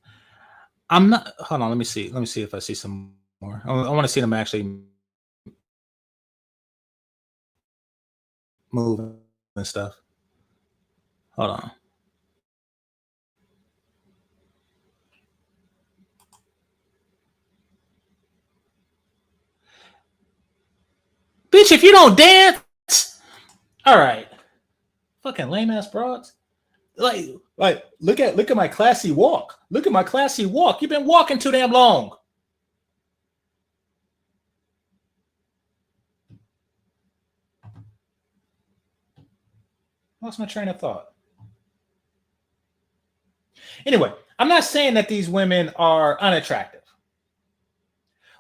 I'm not. Hold on. Let me see. Let me see if I see some more. I want to see them actually move and stuff. Hold on. Bitch, if you don't dance, all right. Fucking lame ass broads. Like, look at my classy walk. Look at my classy walk. You've been walking too damn long. Lost my train of thought. Anyway, I'm not saying that these women are unattractive.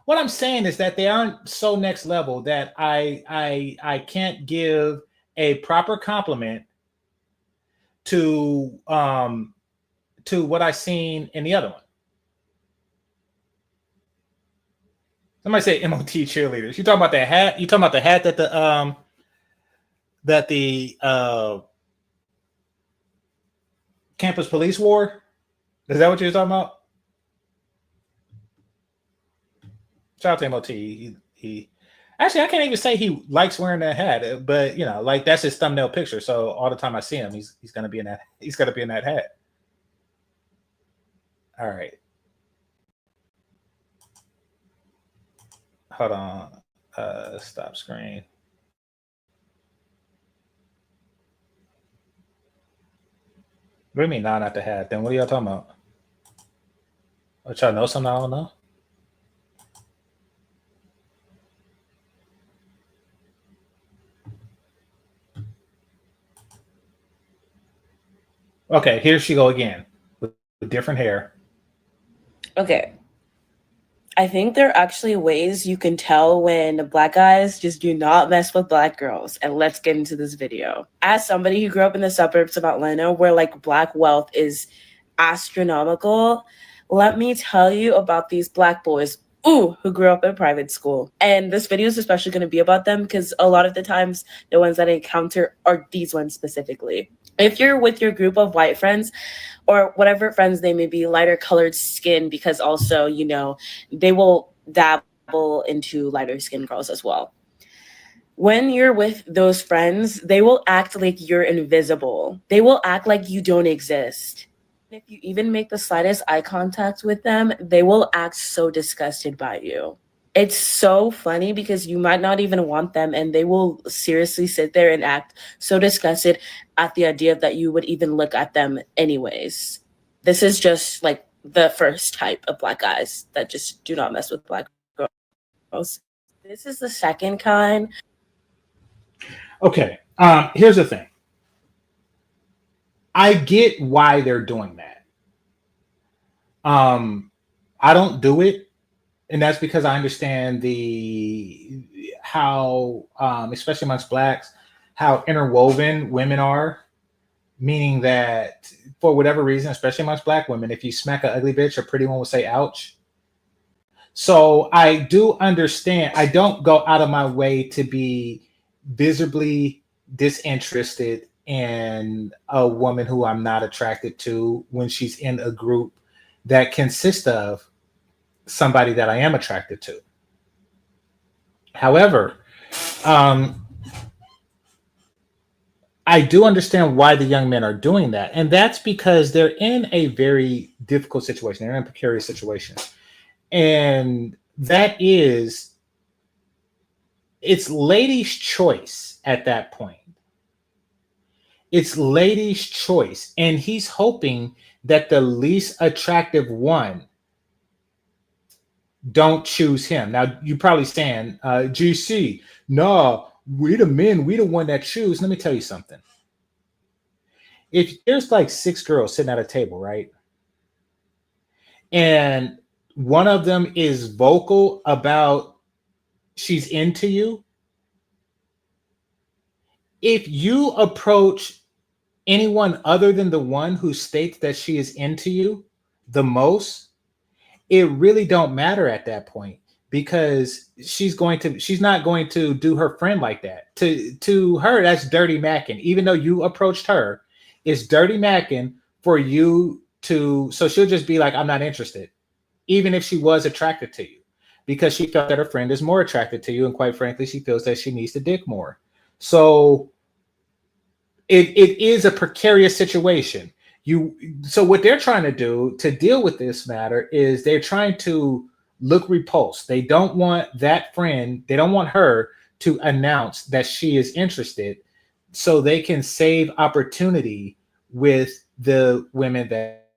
What I'm saying is that they aren't so next level that I can't give a proper compliment to what I seen in the other one. Somebody say MOT cheerleaders. You talking about that hat? You talking about the hat that the campus police wore? Is that what you're talking about? Shout out to MOT. He actually, I can't even say he likes wearing that hat, but you know, like that's his thumbnail picture. So all the time I see him, he's gonna be in that. He's gonna be in that hat. All right. Hold on. Stop screen. What do you mean, nah, not the hat? Then what are y'all talking about? What, y'all know something I don't know? Okay, here she go again with different hair. Okay. I think there are actually ways you can tell when black guys just do not mess with black girls. And let's get into this video. As somebody who grew up in the suburbs of Atlanta, where like black wealth is astronomical, let me tell you about these black boys who grew up in private school. And this video is especially going to be about them because a lot of the times the ones that I encounter are these ones specifically. If you're with your group of white friends or whatever friends they may be, lighter colored skin, because also, you know, they will dabble into lighter skin girls as well. When you're with those friends, they will act like you're invisible. They will act like you don't exist. If you even make the slightest eye contact with them, they will act so disgusted by you. It's so funny because you might not even want them and they will seriously sit there and act so disgusted at the idea that you would even look at them anyways. This is just like the first type of black guys that just do not mess with black girls. This is the second kind. Okay, here's the thing. I get why they're doing that. I don't do it. And that's because I understand how, especially amongst blacks, how interwoven women are. Meaning that for whatever reason, especially amongst black women, if you smack an ugly bitch, a pretty one will say ouch. So I do understand. I don't go out of my way to be visibly disinterested in a woman who I'm not attracted to when she's in a group that consists of somebody that I am attracted to. However, I do understand why the young men are doing that. And that's because they're in a very difficult situation. They're in a precarious situation. And that is, it's ladies' choice at that point. It's ladies' choice. And he's hoping that the least attractive one don't choose him. Now, you're probably saying, GC, no, we the men, we the one that choose. Let me tell you something. If there's like 6 girls sitting at a table, right? And one of them is vocal about she's into you. If you approach anyone other than the one who states that she is into you the most, it really don't matter at that point because she's not going to do her friend like that. To her, that's dirty macking. Even though you approached her, it's dirty macking for you to, so she'll just be like, I'm not interested. Even if she was attracted to you, because she felt that her friend is more attracted to you. And quite frankly, she feels that she needs to dick more. So it is a precarious situation. So what they're trying to do to deal with this matter is they're trying to look repulsed. They don't want that friend, they don't want her to announce that she is interested so they can save opportunity with the women that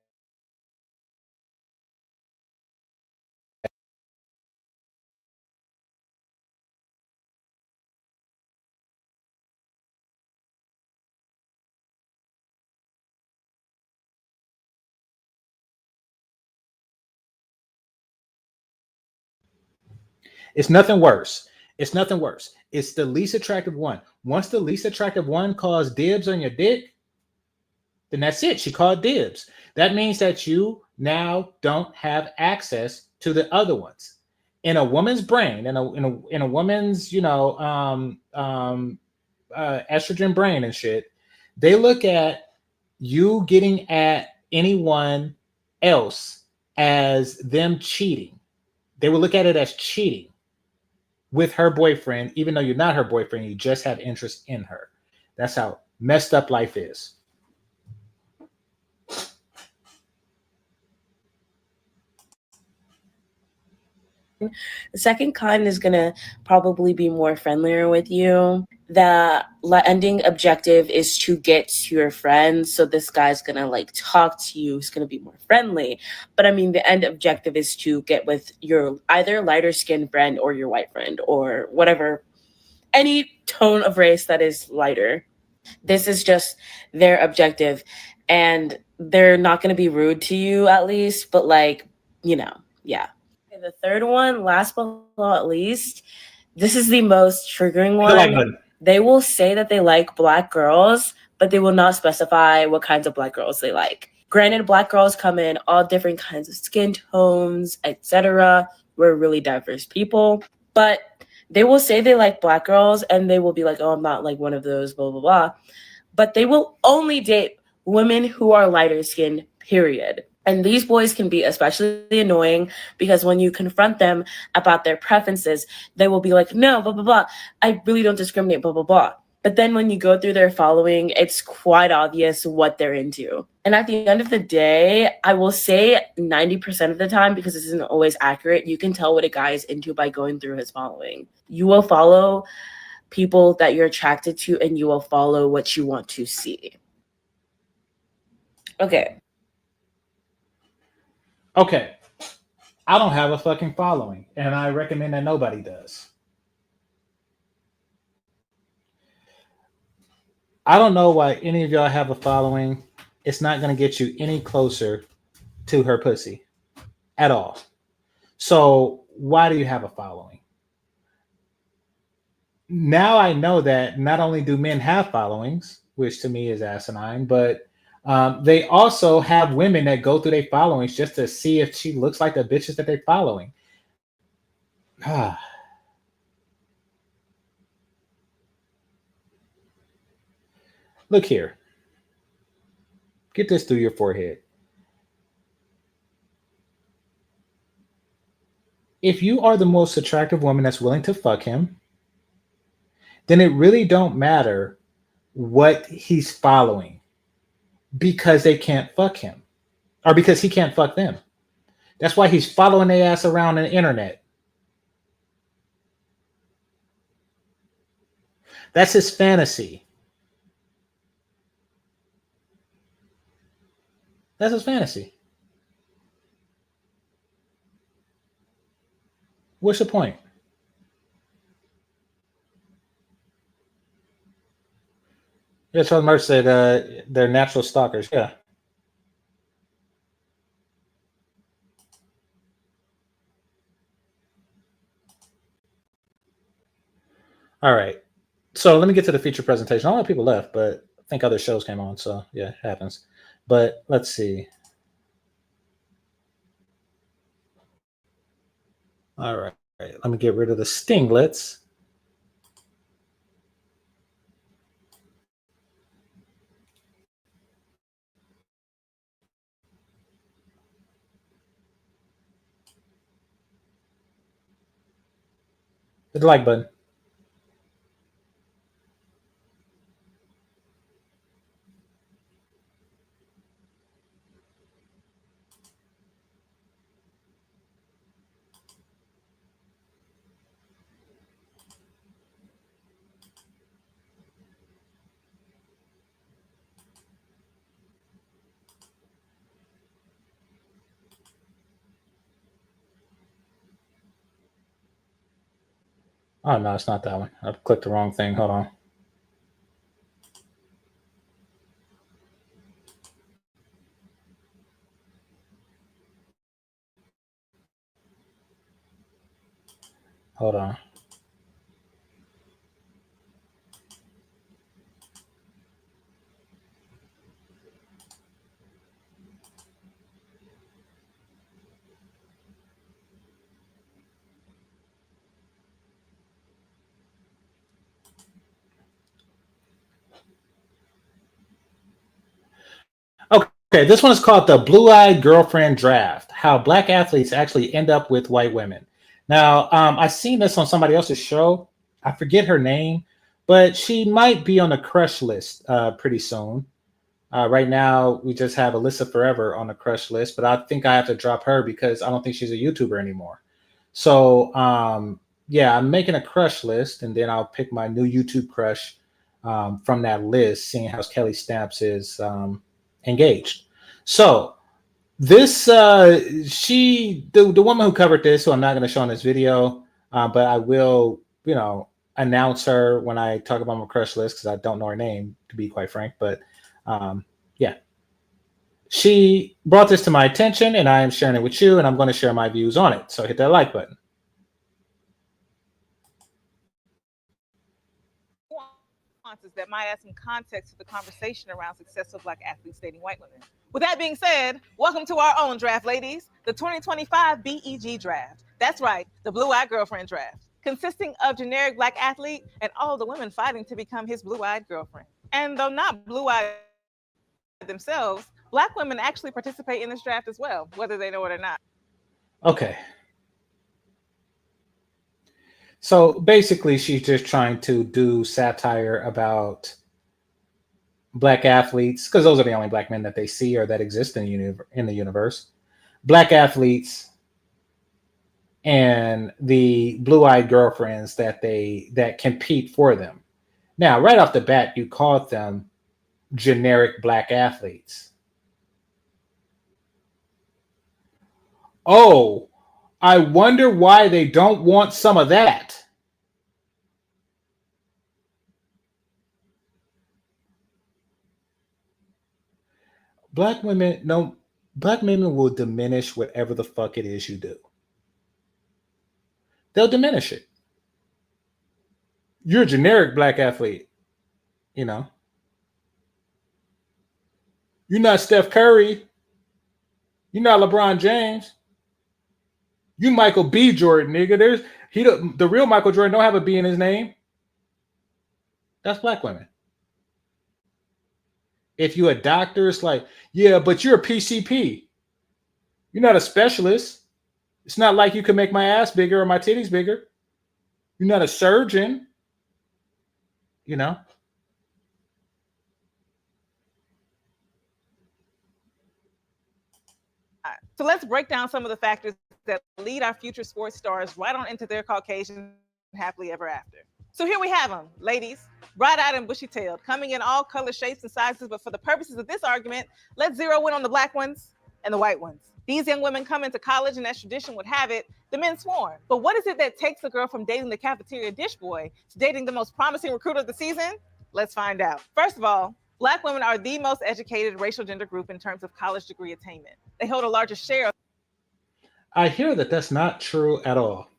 it's nothing worse. It's nothing worse. It's the least attractive one. Once the least attractive one calls dibs on your dick, then that's it. She called dibs. That means that you now don't have access to the other ones. In a woman's brain, in a woman's, estrogen brain and shit, they look at you getting at anyone else as them cheating. They will look at it as cheating with her boyfriend, even though you're not her boyfriend, you just have interest in her. That's how messed up life is. The second kind is going to probably be more friendlier with you. The ending objective is to get to your friends. So this guy's going to like talk to you. He's going to be more friendly. But I mean, the end objective is to get with your either lighter skinned friend or your white friend or whatever, any tone of race that is lighter. This is just their objective. and they're not going to be rude to you at least, but like, you know, yeah. Okay, the third one, last but not least, this is the most triggering one. They will say that they like Black girls, but they will not specify what kinds of Black girls they like. Granted, Black girls come in all different kinds of skin tones, etc. We're really diverse people, but they will say they like Black girls, and they will be like, oh, I'm not like one of those, blah, blah, blah. But they will only date women who are lighter skinned, period. And these boys can be especially annoying because when you confront them about their preferences, they will be like, no, blah, blah, blah. I really don't discriminate, blah, blah, blah. But then when you go through their following, it's quite obvious what they're into. And at the end of the day, I will say 90% of the time, because this isn't always accurate, you can tell what a guy is into by going through his following. You will follow people that you're attracted to, and you will follow what you want to see. Okay. Okay. I don't have a fucking following, and I recommend that nobody does. I don't know why any of y'all have a following. It's not going to get you any closer to her pussy at all. So why do you have a following? Now I know that not only do men have followings, which to me is asinine, but they also have women that go through their followings just to see if she looks like the bitches that they're following. Look here. Get this through your forehead. If you are the most attractive woman that's willing to fuck him, then it really don't matter what he's following, because they can't fuck him, or because he can't fuck them. That's why he's following their ass around on the internet. That's his fantasy. That's his fantasy. What's the point? Yeah, Charles Murphy said they're natural stalkers. Yeah. All right. So let me get to the feature presentation. A lot of people left, but I think other shows came on. So yeah, it happens. But let's see. All right. Let me get rid of the stinglets. Hit the like button. Oh, no, it's not that one. I clicked the wrong thing. Hold on. Hold on. Okay, this one is called the Blue-Eyed Girlfriend Draft, how Black athletes actually end up with white women. Now, I've seen this on somebody else's show. I forget her name, but she might be on the crush list pretty soon. Right now, we just have Alyssa Forever on the crush list, but I think I have to drop her because I don't think she's a YouTuber anymore. So, yeah, I'm making a crush list, and then I'll pick my new YouTube crush from that list, seeing how Kelly Stamps is engaged. So this the woman who covered this, who I'm not going to show in this video, but I will, announce her when I talk about my crush list, because I don't know her name, to be quite frank. But yeah, She brought this to my attention, and I am sharing it with you, and I'm going to share my views on it. So hit that like button. That might add some context to the conversation around successful Black athletes dating white women. With that being said, welcome to our own draft, ladies, the 2025 BEG draft. That's right, the Blue-Eyed Girlfriend draft, consisting of generic Black athlete and all the women fighting to become his blue-eyed girlfriend. And though not blue-eyed themselves, Black women actually participate in this draft as well, whether they know it or not. Okay. So basically, she's just trying to do satire about Black athletes, because those are the only Black men that they see or that exist in the universe. Black athletes and the blue-eyed girlfriends that compete for them. Now, right off the bat, you called them generic Black athletes. Oh, I wonder why they don't want some of that. Black women will diminish whatever the fuck it is you do. They'll diminish it. You're a generic Black athlete, you know. You're not Steph Curry. You're not LeBron James. You Michael B. Jordan, nigga. The real Michael Jordan don't have a B in his name. That's Black women. If you're a doctor, it's like, yeah, but you're a PCP. You're not a specialist. It's not like you can make my ass bigger or my titties bigger. You're not a surgeon. You know? So let's break down some of the factors that lead our future sports stars right on into their Caucasian happily ever after. So here we have them, ladies, bright-eyed and bushy-tailed, coming in all colors, shapes, and sizes. But for the purposes of this argument, let's zero in on the Black ones and the white ones. These young women come into college, and as tradition would have it, the men swarm. But what is it that takes a girl from dating the cafeteria dish boy to dating the most promising recruit of the season? Let's find out. First of all, Black women are the most educated racial gender group in terms of college degree attainment. They hold a larger share of. I hear that that's not true at all.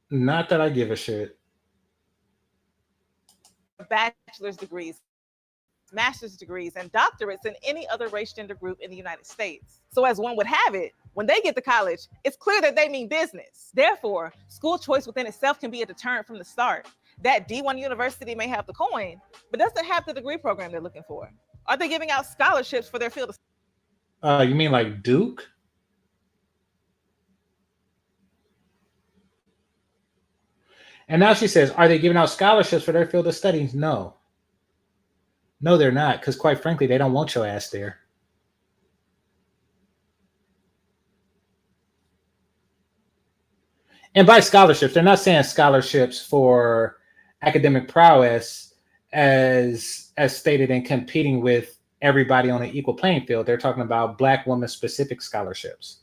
Not that I give a shit. Bachelor's degrees, master's degrees, and doctorates than any other race gender group in the United States. So as one would have it, when they get to college, it's clear that they mean business. Therefore, school choice within itself can be a deterrent from the start. That D1 university may have the coin, but doesn't have the degree program they're looking for. Are they giving out scholarships for their field of... You mean like Duke? And now she says, are they giving out scholarships for their field of studies? No. No, they're not, because quite frankly, they don't want your ass there. And by scholarships, they're not saying scholarships for academic prowess as stated in competing with everybody on an equal playing field. They're talking about Black women-specific scholarships.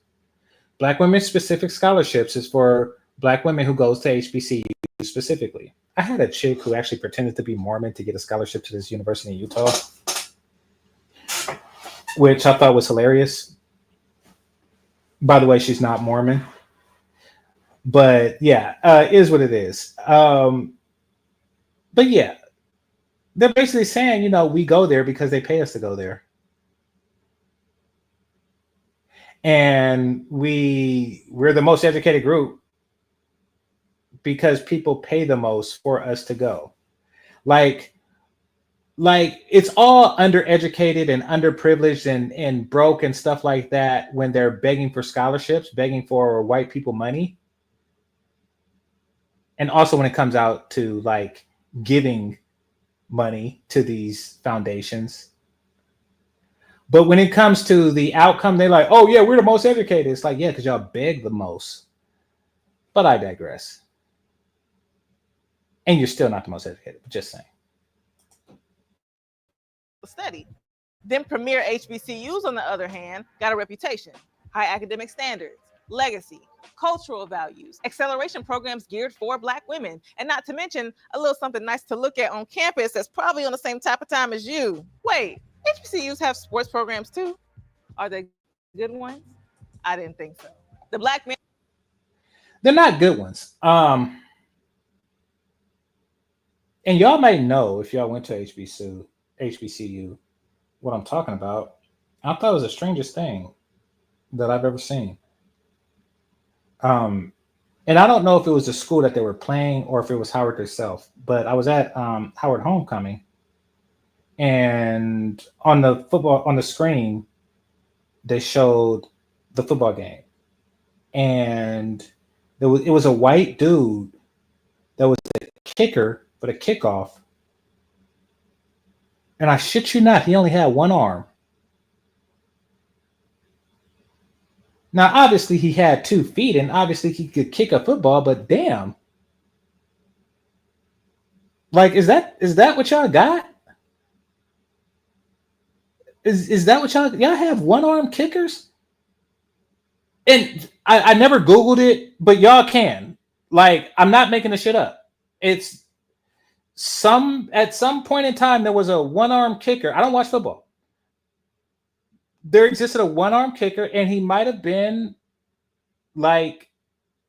Black women-specific scholarships is for Black women who goes to HBCU specifically. I had a chick who actually pretended to be Mormon to get a scholarship to this university in Utah, which I thought was hilarious. By the way, she's not Mormon. But yeah, is what it is. But yeah, they're basically saying, you know, we go there because they pay us to go there. And we're the most educated group because people pay the most for us to go. Like it's all undereducated and underprivileged and broke and stuff like that when they're begging for scholarships, begging for white people money. And also when it comes out to like giving money to these foundations. But when it comes to the outcome, they're like, oh yeah, we're the most educated. It's like, yeah, because y'all beg the most. But I digress. And you're still not the most educated, just saying. Study. Then premier HBCUs, on the other hand, got a reputation, high academic standards, legacy, cultural values, acceleration programs geared for Black women, and not to mention a little something nice to look at on campus that's probably on the same type of time as you. Wait, HBCUs have sports programs too. Are they good ones? I didn't think so. The black men. They're not good ones. And y'all might know if y'all went to HBCU, what I'm talking about. I thought it was the strangest thing that I've ever seen. And I don't know if it was the school that they were playing or if it was Howard herself, but I was at Howard Homecoming, and on the screen, they showed the football game, and it was a white dude that was the kicker for the kickoff, and I shit you not, he only had one arm. Now, obviously, he had 2 feet, and obviously he could kick a football. But damn, like, is that what y'all got? Is that what y'all have? One arm kickers? And I never Googled it, but y'all can. Like, I'm not making the shit up. It's at some point in time there was a one arm kicker. I don't watch football. There existed a one arm kicker, and he might have been like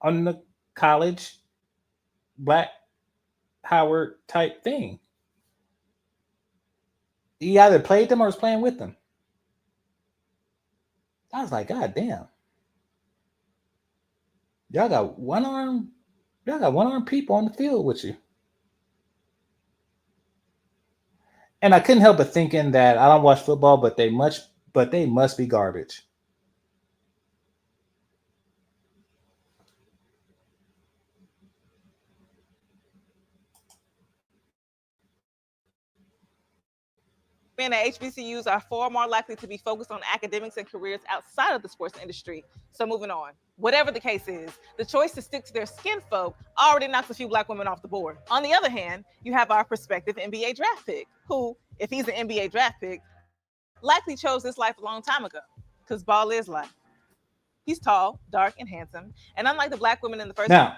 on the college Black Howard type thing. He either played them or was playing with them. I was like, God damn. Y'all got one arm people on the field with you. And I couldn't help but thinking that I don't watch football, but they must be garbage. Men at HBCUs are far more likely to be focused on academics and careers outside of the sports industry. So moving on. Whatever the case is, the choice to stick to their skin folk already knocks a few Black women off the board. On the other hand, you have our prospective NBA draft pick, who, if he's an NBA draft pick, likely chose this life a long time ago, because ball is life. He's tall, dark, and handsome, and unlike the Black women in the first... Now,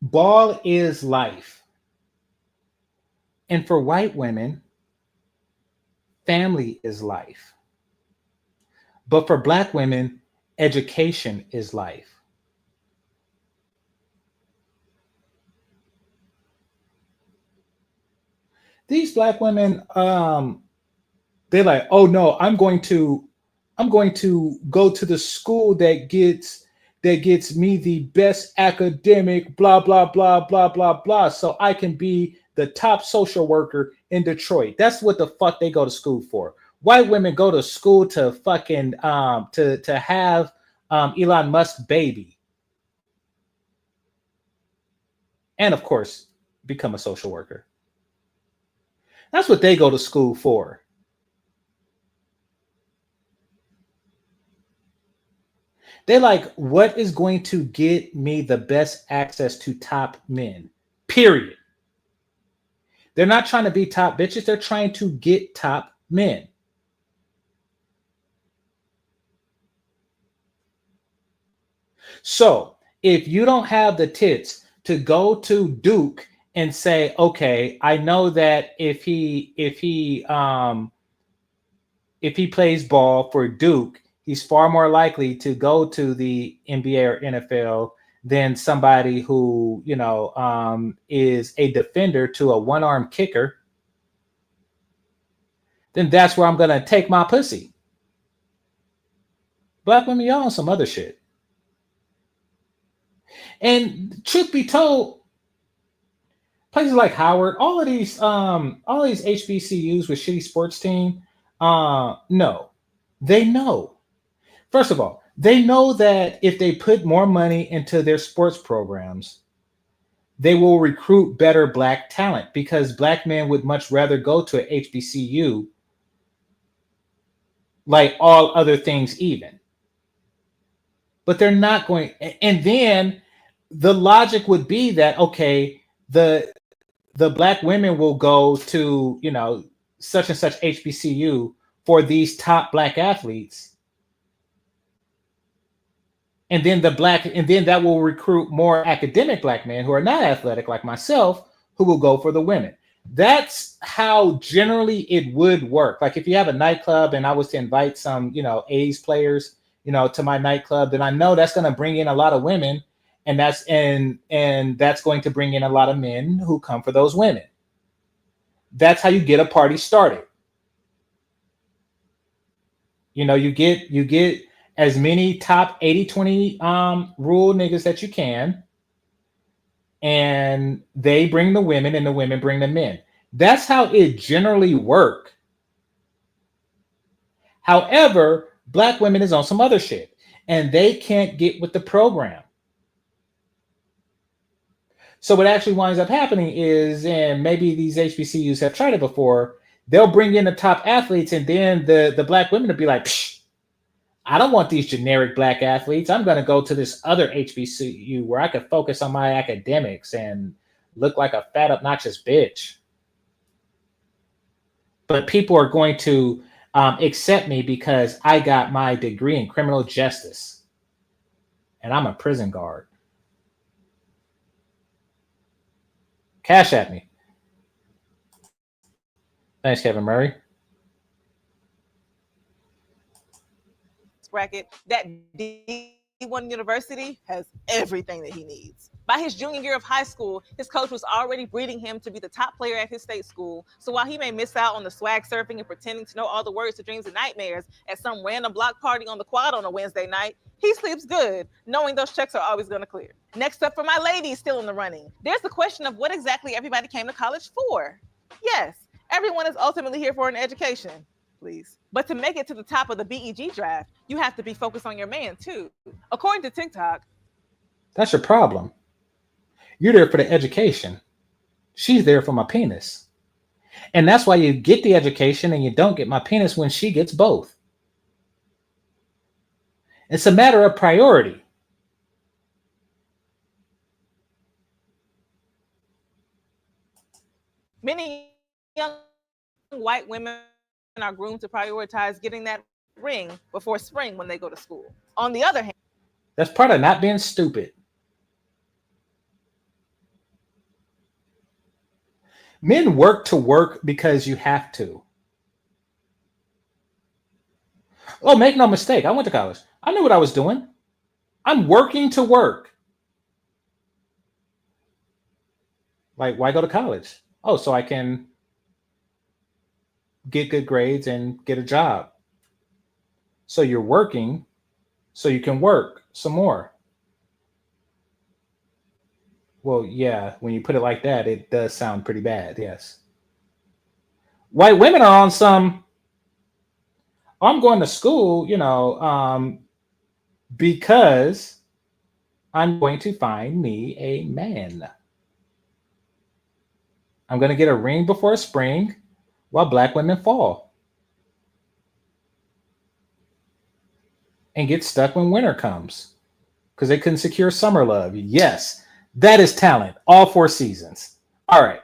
ball is life. And for white women, family is life. But for Black women, education is life. These Black women, they're like, oh no, I'm going to go to the school that gets me the best academic, blah, blah, blah, blah, blah, blah, so I can be the top social worker in Detroit. That's what the fuck they go to school for. White women go to school to fucking to have Elon Musk's baby, and of course become a social worker. That's what they go to school for. They're like, what is going to get me the best access to top men? Period. They're not trying to be top bitches. They're trying to get top men. So if you don't have the tits to go to Duke and say, okay, I know that if he plays ball for Duke, he's far more likely to go to the NBA or NFL than somebody who, is a defender to a one-arm kicker, then that's where I'm going to take my pussy. Black women, y'all on some other shit. And truth be told, places like Howard, all these HBCUs with shitty sports team, no, they know. First of all, they know that if they put more money into their sports programs, they will recruit better Black talent, because Black men would much rather go to an HBCU, like all other things even. But they're not going. And then the logic would be that, okay, the Black women will go to, such and such HBCU for these top Black athletes. And then that will recruit more academic Black men who are not athletic like myself, who will go for the women. That's how generally it would work. Like if you have a nightclub and I was to invite some, A's players, to my nightclub, then I know that's going to bring in a lot of women, and that's going to bring in a lot of men who come for those women. That's how you get a party started. You get as many top 80-20 rule niggas that you can, and they bring the women and the women bring the men. That's how it generally works. However, Black women is on some other shit, and they can't get with the program. So what actually winds up happening is, and maybe these HBCUs have tried it before, they'll bring in the top athletes, and then the Black women will be like, psh, I don't want these generic Black athletes. I'm going to go to this other HBCU where I could focus on my academics and look like a fat, obnoxious bitch. But people are going to accept me because I got my degree in criminal justice and I'm a prison guard. Cash at me. Thanks, Kevin Murray. Bracket, that D1 university has everything that he needs. By his junior year of high school, his coach was already breeding him to be the top player at his state school. So while he may miss out on the swag surfing and pretending to know all the words to dreams and nightmares at some random block party on the quad on a Wednesday night, he sleeps good, knowing those checks are always going to clear. Next up for my ladies still in the running, there's the question of what exactly everybody came to college for. Yes, everyone is ultimately here for an education, please. But to make it to the top of the BEG draft, you have to be focused on your man too. According to TikTok, that's your problem. You're there for the education. She's there for my penis. And that's why you get the education and you don't get my penis when she gets both. It's a matter of priority. many young white women are groomed to prioritize getting that ring before spring when they go to school. On the other hand, that's part of not being stupid. Men work to work because you have to. Oh, make no mistake. I went to college. I knew what I was doing. I'm working to work. Like, why go to college? Oh, so I can get good grades and get a job. So you're working so you can work some more. Well, yeah, when you put it like that, it does sound pretty bad, yes. White women are on some, I'm going to school, because I'm going to find me a man. I'm going to get a ring before spring while black women fall. And get stuck when winter comes because they couldn't secure summer love. Yes, that is talent. All 4 seasons. All right.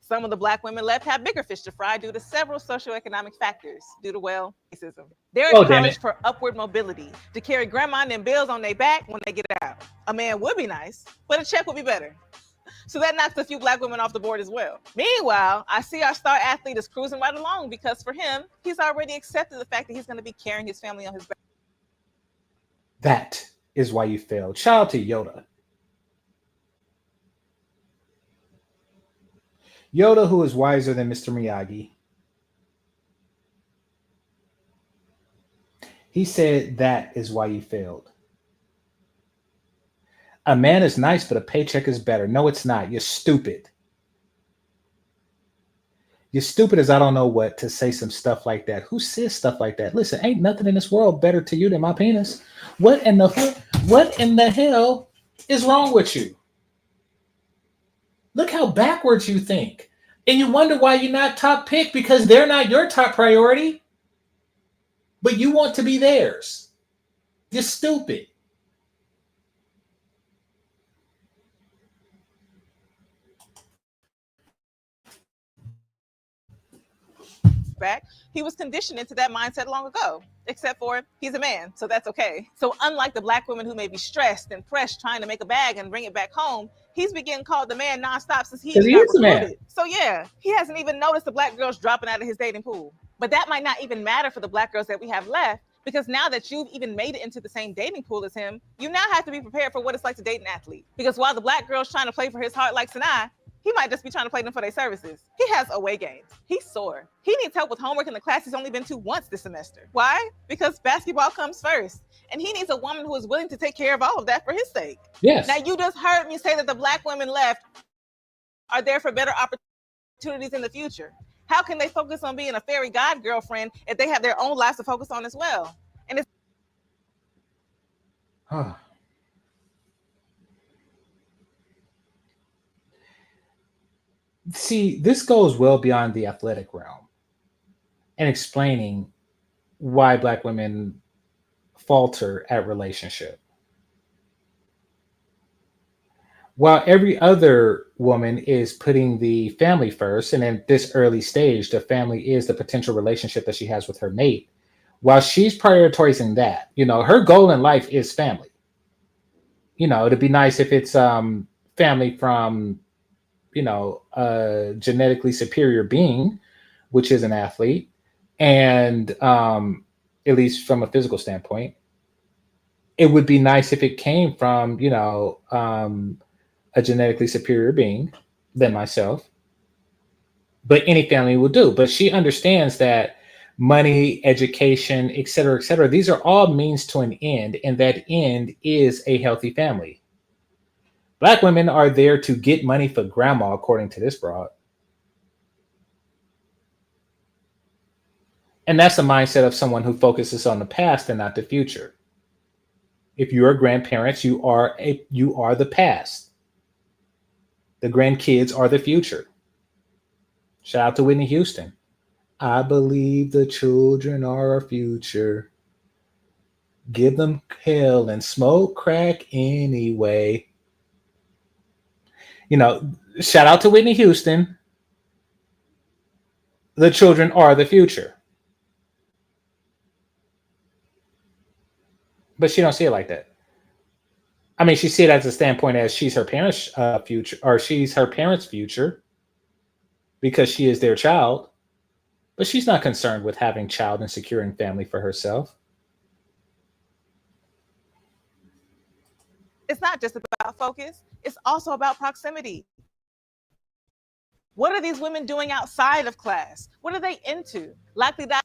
Some of the black women left have bigger fish to fry due to several socioeconomic factors, due to, racism. They're in college for upward mobility, to carry grandma and them bills on their back when they get out. A man would be nice, but a check would be better. So that knocks a few black women off the board as well. Meanwhile, I see our star athlete is cruising right along because for him, he's already accepted the fact that he's going to be carrying his family on his back. That is why you failed. Shout out to Yoda. Yoda, who is wiser than Mr. Miyagi. He said that is why you failed. A man is nice, but a paycheck is better. No, it's not. You're stupid. You're stupid as I don't know what to say some stuff like that. Who says stuff like that? Listen, ain't nothing in this world better to you than my penis. What in the hell is wrong with you? Look how backwards you think. And you wonder why you're not top pick because they're not your top priority. But you want to be theirs. You're stupid. Back, he was conditioned into that mindset long ago. except for he's a man, so that's okay. So unlike the black women who may be stressed and pressed trying to make a bag and bring it back home, he's been getting called the man nonstop since he Because he got is a man. recruited. So yeah, he hasn't even noticed the black girls dropping out of his dating pool. But that might not even matter for the black girls that we have left, because now that you've even made it into the same dating pool as him, you now have to be prepared for what it's like to date an athlete. Because while the black girl's trying to play for his heart like Sinai, he might just be trying to play them for their services. He has away games. He's sore. He needs help with homework in the class he's only been to once this semester. Why? Because basketball comes first. And he needs a woman who is willing to take care of all of that for his sake. Yes. Now, you just heard me say that the black women left are there for better opportunities in the future. How can they focus on being a fairy god girlfriend if they have their own lives to focus on as well? And it's See, this goes well beyond the athletic realm and explaining why black women falter at relationship. While every other woman is putting the family first, and in this early stage, the family is the potential relationship that she has with her mate. While she's prioritizing that, her goal in life is family. It'd be nice if it's family from, a genetically superior being, which is an athlete, and at least from a physical standpoint. It would be nice if it came from, a genetically superior being than myself, but any family will do. But she understands that money, education, et cetera, these are all means to an end, and that end is a healthy family. Black women are there to get money for grandma, according to this broad. And that's the mindset of someone who focuses on the past and not the future. If you are grandparents, you are the past. The grandkids are the future. Shout out to Whitney Houston. I believe the children are our future. Give them hell and smoke crack anyway. Shout out to Whitney Houston. The children are the future. But she don't see it like that. I mean, she see it as a standpoint as she's her parents' future, or she's her parents' future because she is their child. But she's not concerned with having child and securing family for herself. It's not just about focus. It's also about proximity. What are these women doing outside of class? What are they into? Likely that.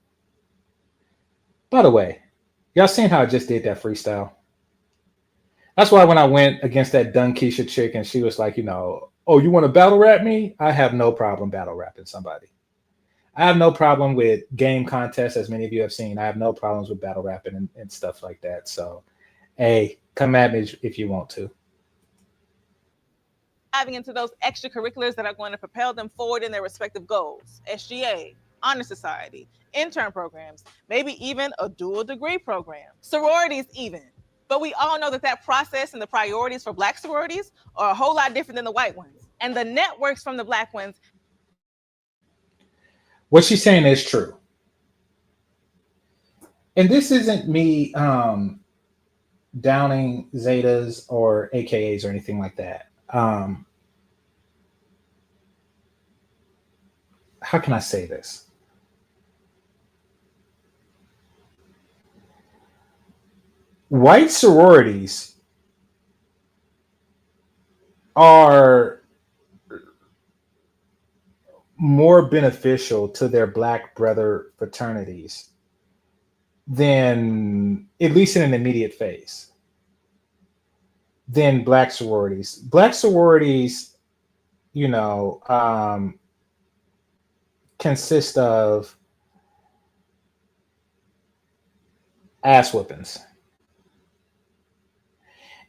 By the way, y'all seen how I just did that freestyle? That's why when I went against that Dunkisha chick and she was like, oh, you want to battle rap me? I have no problem battle rapping somebody. I have no problem with game contests, as many of you have seen. I have no problems with battle rapping and stuff like that. So, hey, come at me if you want to. Diving into those extracurriculars that are going to propel them forward in their respective goals. SGA, Honor Society, intern programs, maybe even a dual degree program, sororities even. But we all know that process and the priorities for Black sororities are a whole lot different than the white ones. And the networks from the Black ones. What she's saying is true. And this isn't me downing Zetas or AKAs or anything like that. How can I say this? White sororities are more beneficial to their Black brother fraternities than, at least in an immediate phase, than Black sororities. Black sororities, consist of ass whoopings.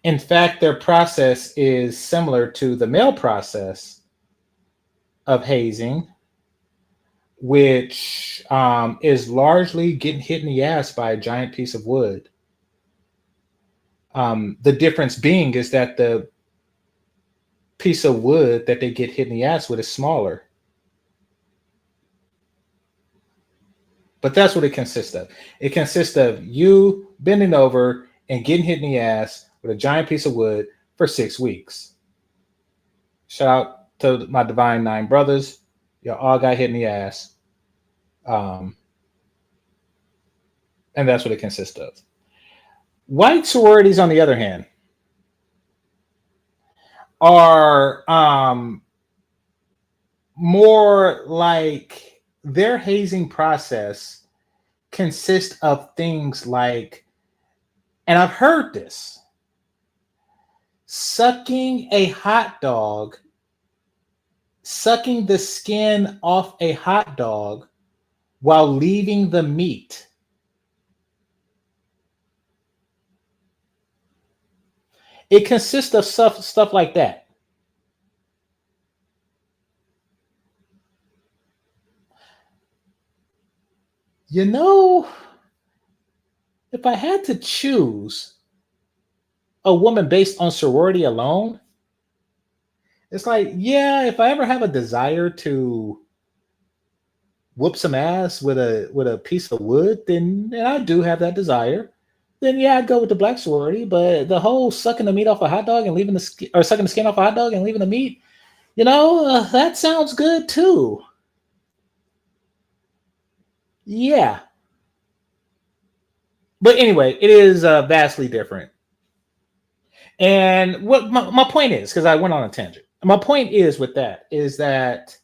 In fact, their process is similar to the male process of hazing, which is largely getting hit in the ass by a giant piece of wood. The difference being is that the piece of wood that they get hit in the ass with is smaller. But that's what it consists of. It consists of you bending over and getting hit in the ass with a giant piece of wood for 6 weeks. Shout out to my Divine Nine brothers. Y'all all got hit in the ass. And that's what it consists of. White sororities, on the other hand, are more like their hazing process consists of things like, and I've heard this, sucking a hot dog, sucking the skin off a hot dog while leaving the meat. It consists of stuff like that. You know, if I had to choose a woman based on sorority alone, it's like, yeah, if I ever have a desire to whoop some ass with a piece of wood, then and I do have that desire, then yeah, I'd go with the black sorority. But the whole sucking the meat off a hot dog and leaving the skin, or sucking the skin off a hot dog and leaving the meat, that sounds good too. Yeah. But anyway, it is vastly different. And what my point is, because I went on a tangent, my point is with that is that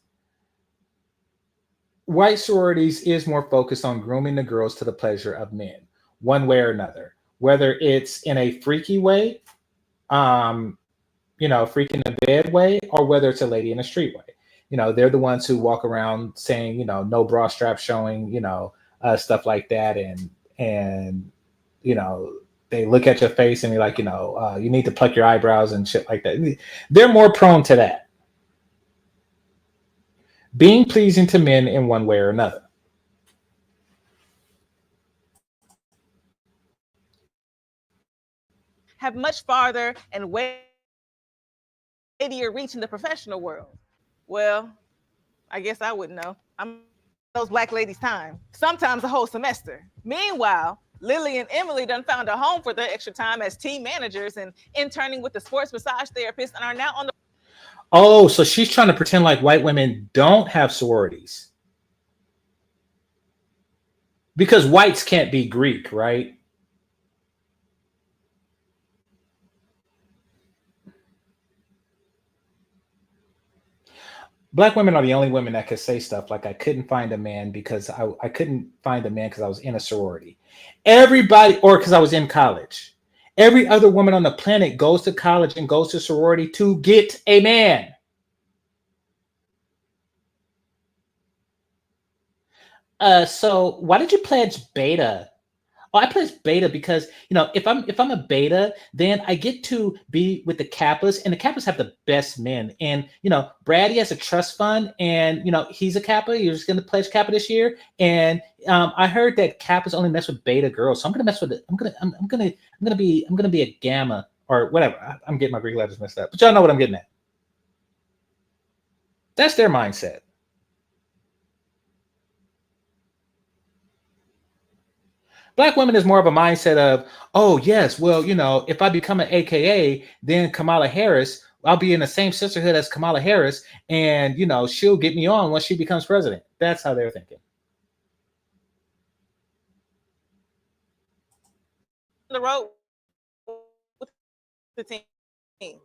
white sororities is more focused on grooming the girls to the pleasure of men, one way or another, whether it's in a freaky way, freak in the bed way, or whether it's a lady in the street way. They're the ones who walk around saying, no bra strap showing, stuff like that. And they look at your face and be like, you need to pluck your eyebrows and shit like that. They're more prone to that. Being pleasing to men in one way or another. Have much farther and weightier reach in the professional world. Well, I guess I wouldn't know. I'm those black ladies' time. Sometimes a whole semester. Meanwhile, Lily and Emily done found a home for their extra time as team managers and interning with the sports massage therapist and are now on the... Oh, so she's trying to pretend like white women don't have sororities. Because whites can't be Greek, right? Black women are the only women that could say stuff like, I couldn't find a man because I couldn't find a man because I was in a sorority. Everybody, or because I was in college. Every other woman on the planet goes to college and goes to sorority to get a man. So why did you pledge beta? Oh, I pledged beta because, if I'm a beta, then I get to be with the Kappas, and the Kappas have the best men. And, Brady has a trust fund, and, he's a Kappa. You're just going to pledge Kappa this year. And I heard that Kappas only mess with beta girls. So I'm going to mess with it. I'm going to be a gamma or whatever. I'm getting my Greek letters messed up, but y'all know what I'm getting at. That's their mindset. Black women is more of a mindset of, oh, yes, well, if I become an AKA, then Kamala Harris, I'll be in the same sisterhood as Kamala Harris, and, she'll get me on once she becomes president. That's how they're thinking. The road with the team.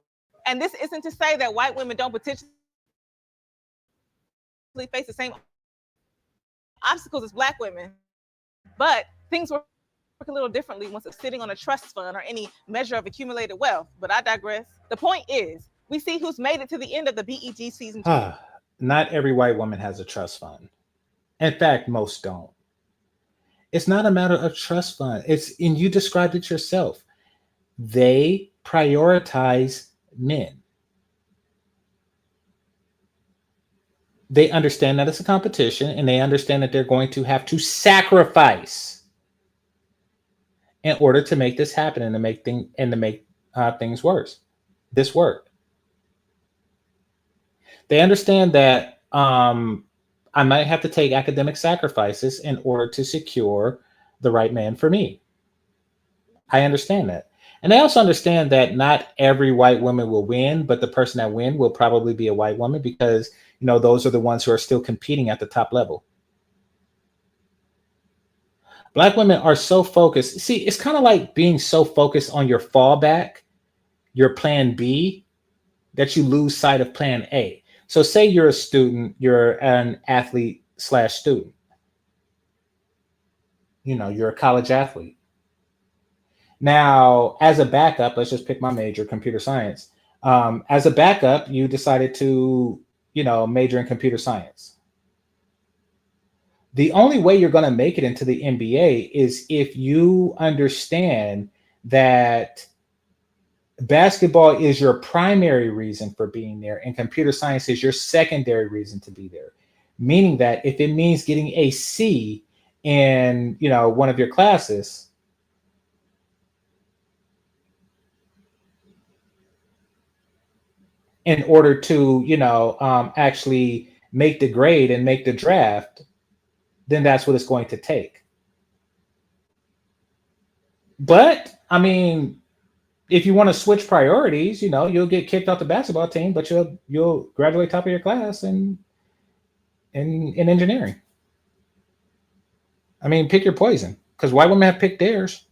And this isn't to say that white women don't potentially face the same obstacles as black women, but things work a little differently once it's sitting on a trust fund or any measure of accumulated wealth. But I digress. The point is, we see who's made it to the end of the BEG season 2. Not every white woman has a trust fund. In fact, most don't. It's not a matter of trust fund. And you described it yourself. They prioritize men. They understand that it's a competition, and they understand that they're going to have to sacrifice in order to make this happen and to make things worse. This work. They understand that I might have to take academic sacrifices in order to secure the right man for me. I understand that. And I also understand that not every white woman will win, but the person that win will probably be a white woman because, those are the ones who are still competing at the top level. Black women are so focused. See, it's kind of like being so focused on your fallback, your plan B, that you lose sight of plan A. So say you're a student, you're an athlete / student. You're a college athlete. Now, as a backup, let's just pick my major, computer science. As a backup, you decided to, major in computer science. The only way you're going to make it into the NBA is if you understand that basketball is your primary reason for being there and computer science is your secondary reason to be there. Meaning that if it means getting a C in, one of your classes, in order to, actually make the grade and make the draft, then that's what it's going to take. But I mean, if you want to switch priorities, you'll get kicked off the basketball team, but you'll graduate top of your class in engineering. I mean, pick your poison, because white women have picked theirs.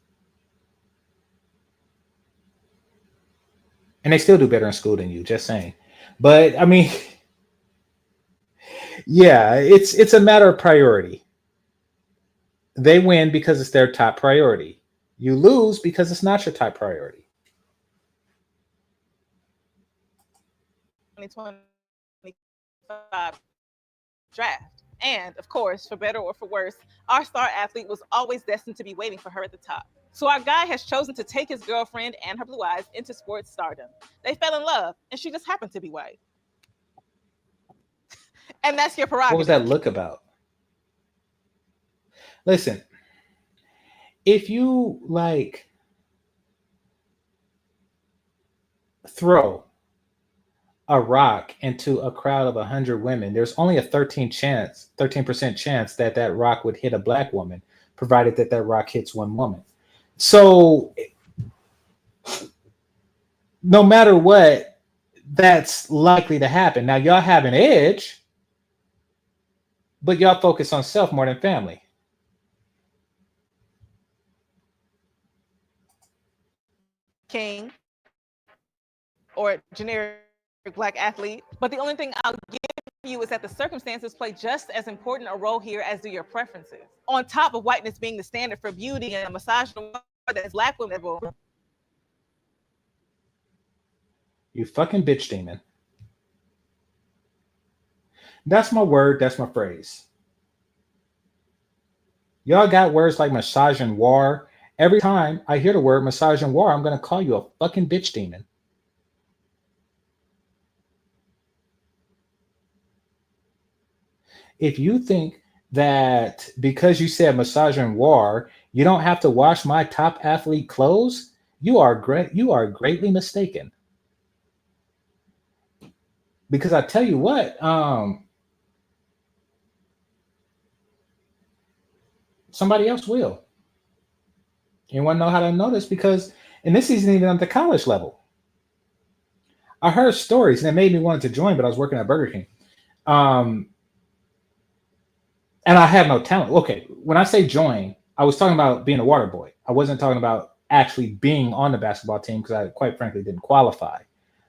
And they still do better in school than you, just saying. But I mean, yeah, it's a matter of priority. They win because it's their top priority. You lose because it's not your top priority. 2025 draft. And of course, for better or for worse, our star athlete was always destined to be waiting for her at the top. So our guy has chosen to take his girlfriend and her blue eyes into sports stardom. They fell in love, and she just happened to be white. And that's your prerogative. What was that look about? Listen, if you throw a rock into a crowd of 100 women, there's only a 13% chance that rock would hit a black woman, provided that rock hits one woman. So no matter what, that's likely to happen. Now, y'all have an edge, but y'all focus on self more than family. King or generic black athlete, but the only thing I'll give you is that the circumstances play just as important a role here as do your preferences. On top of whiteness being the standard for beauty and a misogyny that black women will. You fucking bitch demon. That's my word, that's my phrase. Y'all got words like misogynoir. Every time I hear the word misogynoir, I'm gonna call you a fucking bitch demon. If you think that because you said misogynoir, you don't have to wash my top athlete clothes, you are greatly mistaken. Because I tell you what, somebody else will. You want to know how to know this? Because, and this isn't even at the college level. I heard stories and it made me want to join, but I was working at Burger King. And I have no talent. Okay, when I say join, I was talking about being a water boy. I wasn't talking about actually being on the basketball team because I quite frankly didn't qualify.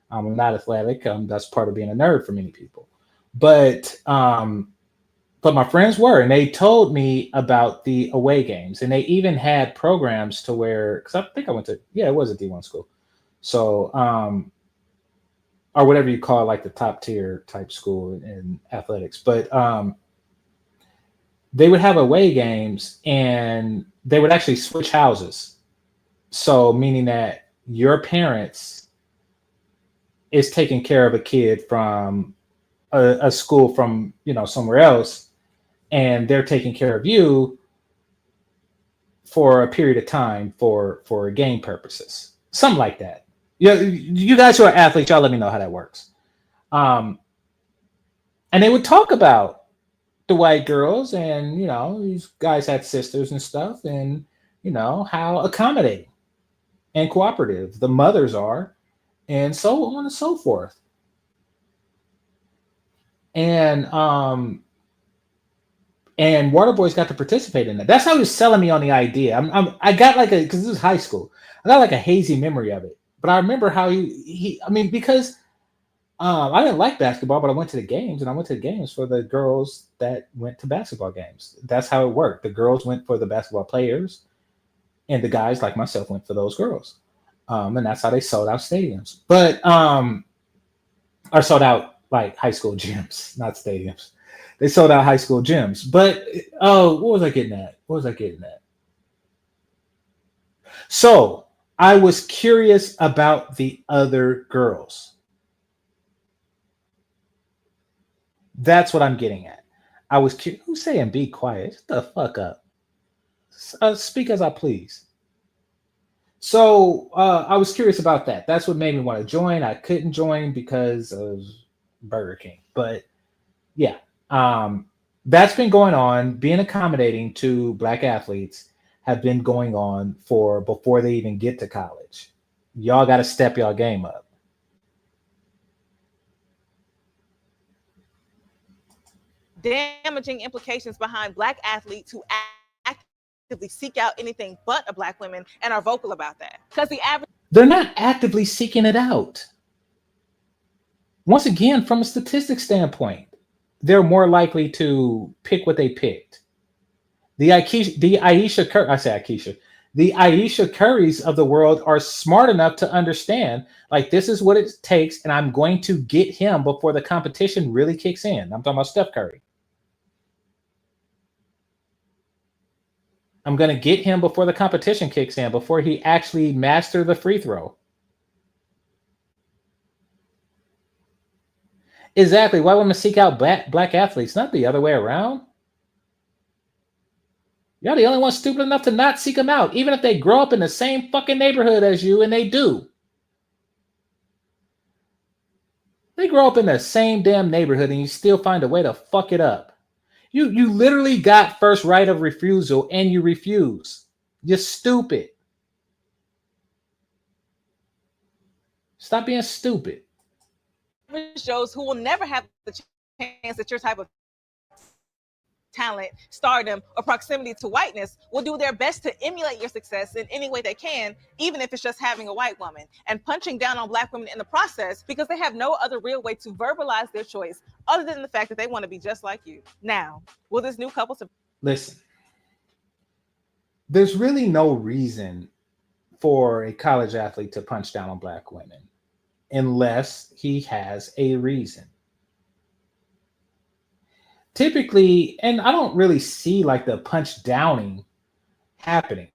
I'm not athletic. That's part of being a nerd for many people. But my friends were, and they told me about the away games. And they even had programs to where, because I think I went to, it was a D1 school. So, or whatever you call it, like the top tier type school in athletics. But they would have away games and they would actually switch houses. So meaning that your parents is taking care of a kid from a school from, somewhere else, and they're taking care of you for a period of time for game purposes. Something like that. You guys who are athletes, y'all let me know how that works. And they would talk about the white girls, and these guys had sisters and stuff, and how accommodating and cooperative the mothers are, and so on and so forth. And Waterboy's got to participate in that. That's how he was selling me on the idea. I got like because this was high school, I got like a hazy memory of it, but I remember how because I didn't like basketball, but I went to the games, and I went to the games for the girls that went to basketball games. That's how it worked. The girls went for the basketball players, and the guys like myself went for those girls. And that's how they sold out stadiums. But or sold out like high school gyms, not stadiums. They sold out high school gyms. But what was I getting at? So I was curious about the other girls. That's what I'm getting at. I was curious. Who's saying be quiet? Shut the fuck up. Speak as I please. So I was curious about that. That's what made me want to join. I couldn't join because of Burger King. But yeah, that's been going on. Being accommodating to Black athletes have been going on for before they even get to college. Y'all got to step y'all game up. Damaging implications behind Black athletes who actively seek out anything but a Black woman and are vocal about that. Because the average... They're not actively seeking it out. Once again, from a statistic standpoint, they're more likely to pick what they picked. The Ayesha Currys of the world are smart enough to understand, like, this is what it takes, and I'm going to get him before the competition really kicks in. I'm talking about Steph Curry. I'm going to get him before the competition kicks in, before he actually mastered the free throw. Exactly. Why women seek out black athletes, not the other way around. Y'all the only ones stupid enough to not seek them out, even if they grow up in the same fucking neighborhood as you, and they do. They grow up in the same damn neighborhood, and you still find a way to fuck it up. You literally got first right of refusal, and you refuse. You're stupid. Stop being stupid. Shows who will never have the chance that your type of talent, stardom, or proximity to whiteness will do their best to emulate your success in any way they can, even if it's just having a white woman, and punching down on Black women in the process because they have no other real way to verbalize their choice other than the fact that they want to be just like you. Now, will this new couple... Listen, there's really no reason for a college athlete to punch down on Black women unless he has a reason. Typically, and I don't really see like the punch downing happening.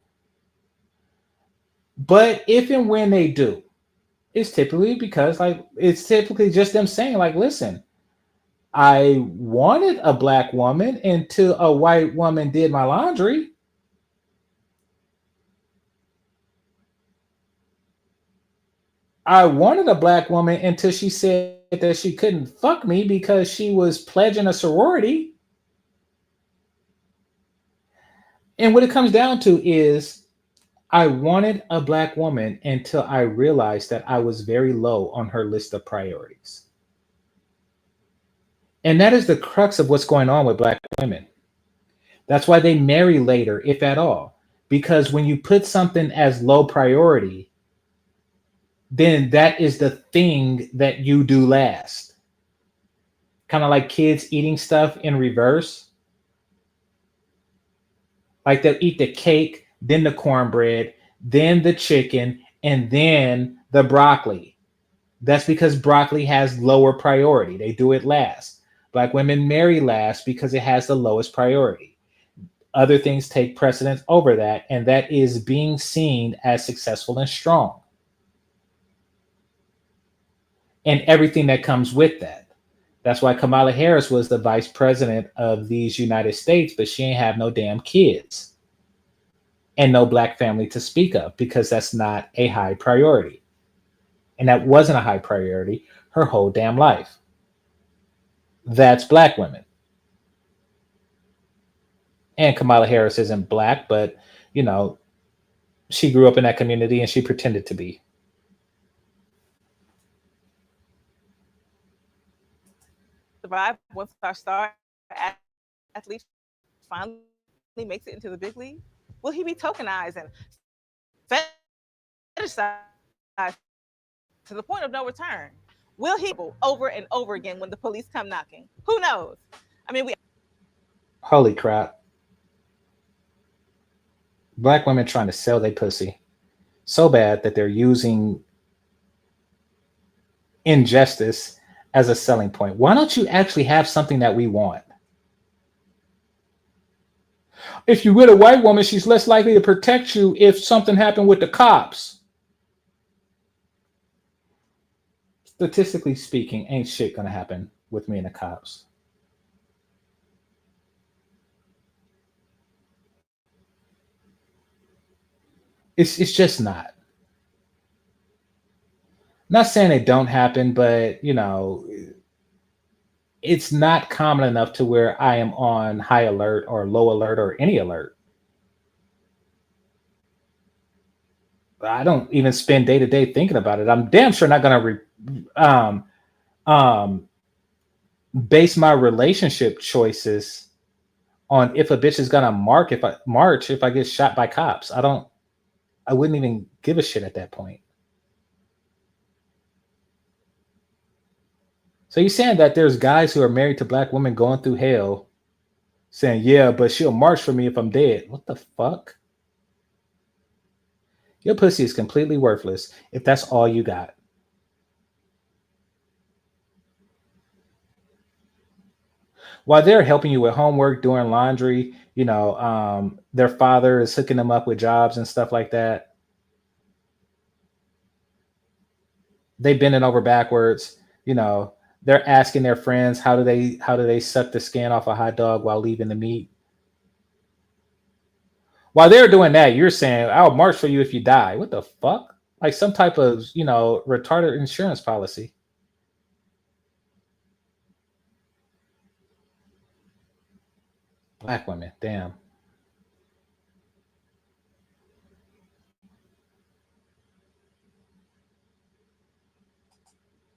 But if and when they do, it's typically because it's typically just them saying like, listen, I wanted a Black woman until a white woman did my laundry. I wanted a Black woman until she said that she couldn't fuck me because she was pledging a sorority. And what it comes down to is I wanted a Black woman until I realized that I was very low on her list of priorities. And that is the crux of what's going on with Black women. That's why they marry later, if at all. Because when you put something as low priority, then that is the thing that you do last. Kind of like kids eating stuff in reverse. Like they'll eat the cake, then the cornbread, then the chicken, and then the broccoli. That's because broccoli has lower priority. They do it last. Black women marry last because it has the lowest priority. Other things take precedence over that, and that is being seen as successful and strong. And everything that comes with that. That's why Kamala Harris was the vice president of these United States, but she ain't have no damn kids and no Black family to speak of because that's not a high priority. And that wasn't a high priority her whole damn life. That's Black women. And Kamala Harris isn't black, but she grew up in that community and she pretended to be. Survive once our star athlete finally makes it into the big league? Will he be tokenized and fetishized to the point of no return? Will he over and over again when the police come knocking? Who knows? I mean, Holy crap. Black women trying to sell their pussy so bad that they're using injustice as a selling point. Why don't you actually have something that we want? If you're with a white woman, she's less likely to protect you if something happened with the cops. Statistically speaking, ain't shit gonna happen with me and the cops. It's just not. Not saying it don't happen, but it's not common enough to where I am on high alert or low alert or any alert. I don't even spend day to day thinking about it. I'm damn sure not gonna base my relationship choices on if a bitch is gonna march if I get shot by cops. I wouldn't even give a shit at that point. So you're saying that there's guys who are married to black women going through hell saying, yeah, but she'll march for me if I'm dead. What the fuck? Your pussy is completely worthless if that's all you got. While they're helping you with homework, doing laundry, their father is hooking them up with jobs and stuff like that. They bending over backwards, they're asking their friends how do they suck the skin off a hot dog while leaving the meat. While they're doing that, you're saying, I'll march for you if you die. What the fuck? Like some type of, retarded insurance policy. Black women, damn.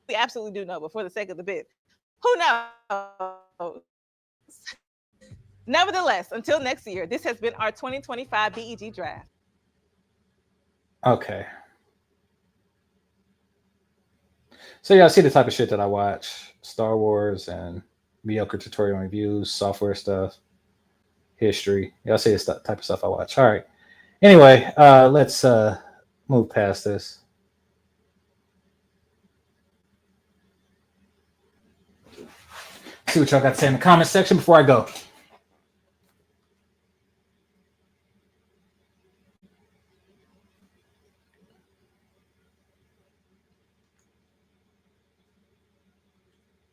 we absolutely do know, but for the sake of the bit, who knows? Nevertheless, until next year, this has been our 2025 BEG draft. Okay. So y'all see the type of shit that I watch. Star Wars and mediocre tutorial reviews, software stuff, history. Y'all see this type of stuff I watch. All right. Anyway, let's move past this. See what y'all got to say in the comment section before I go.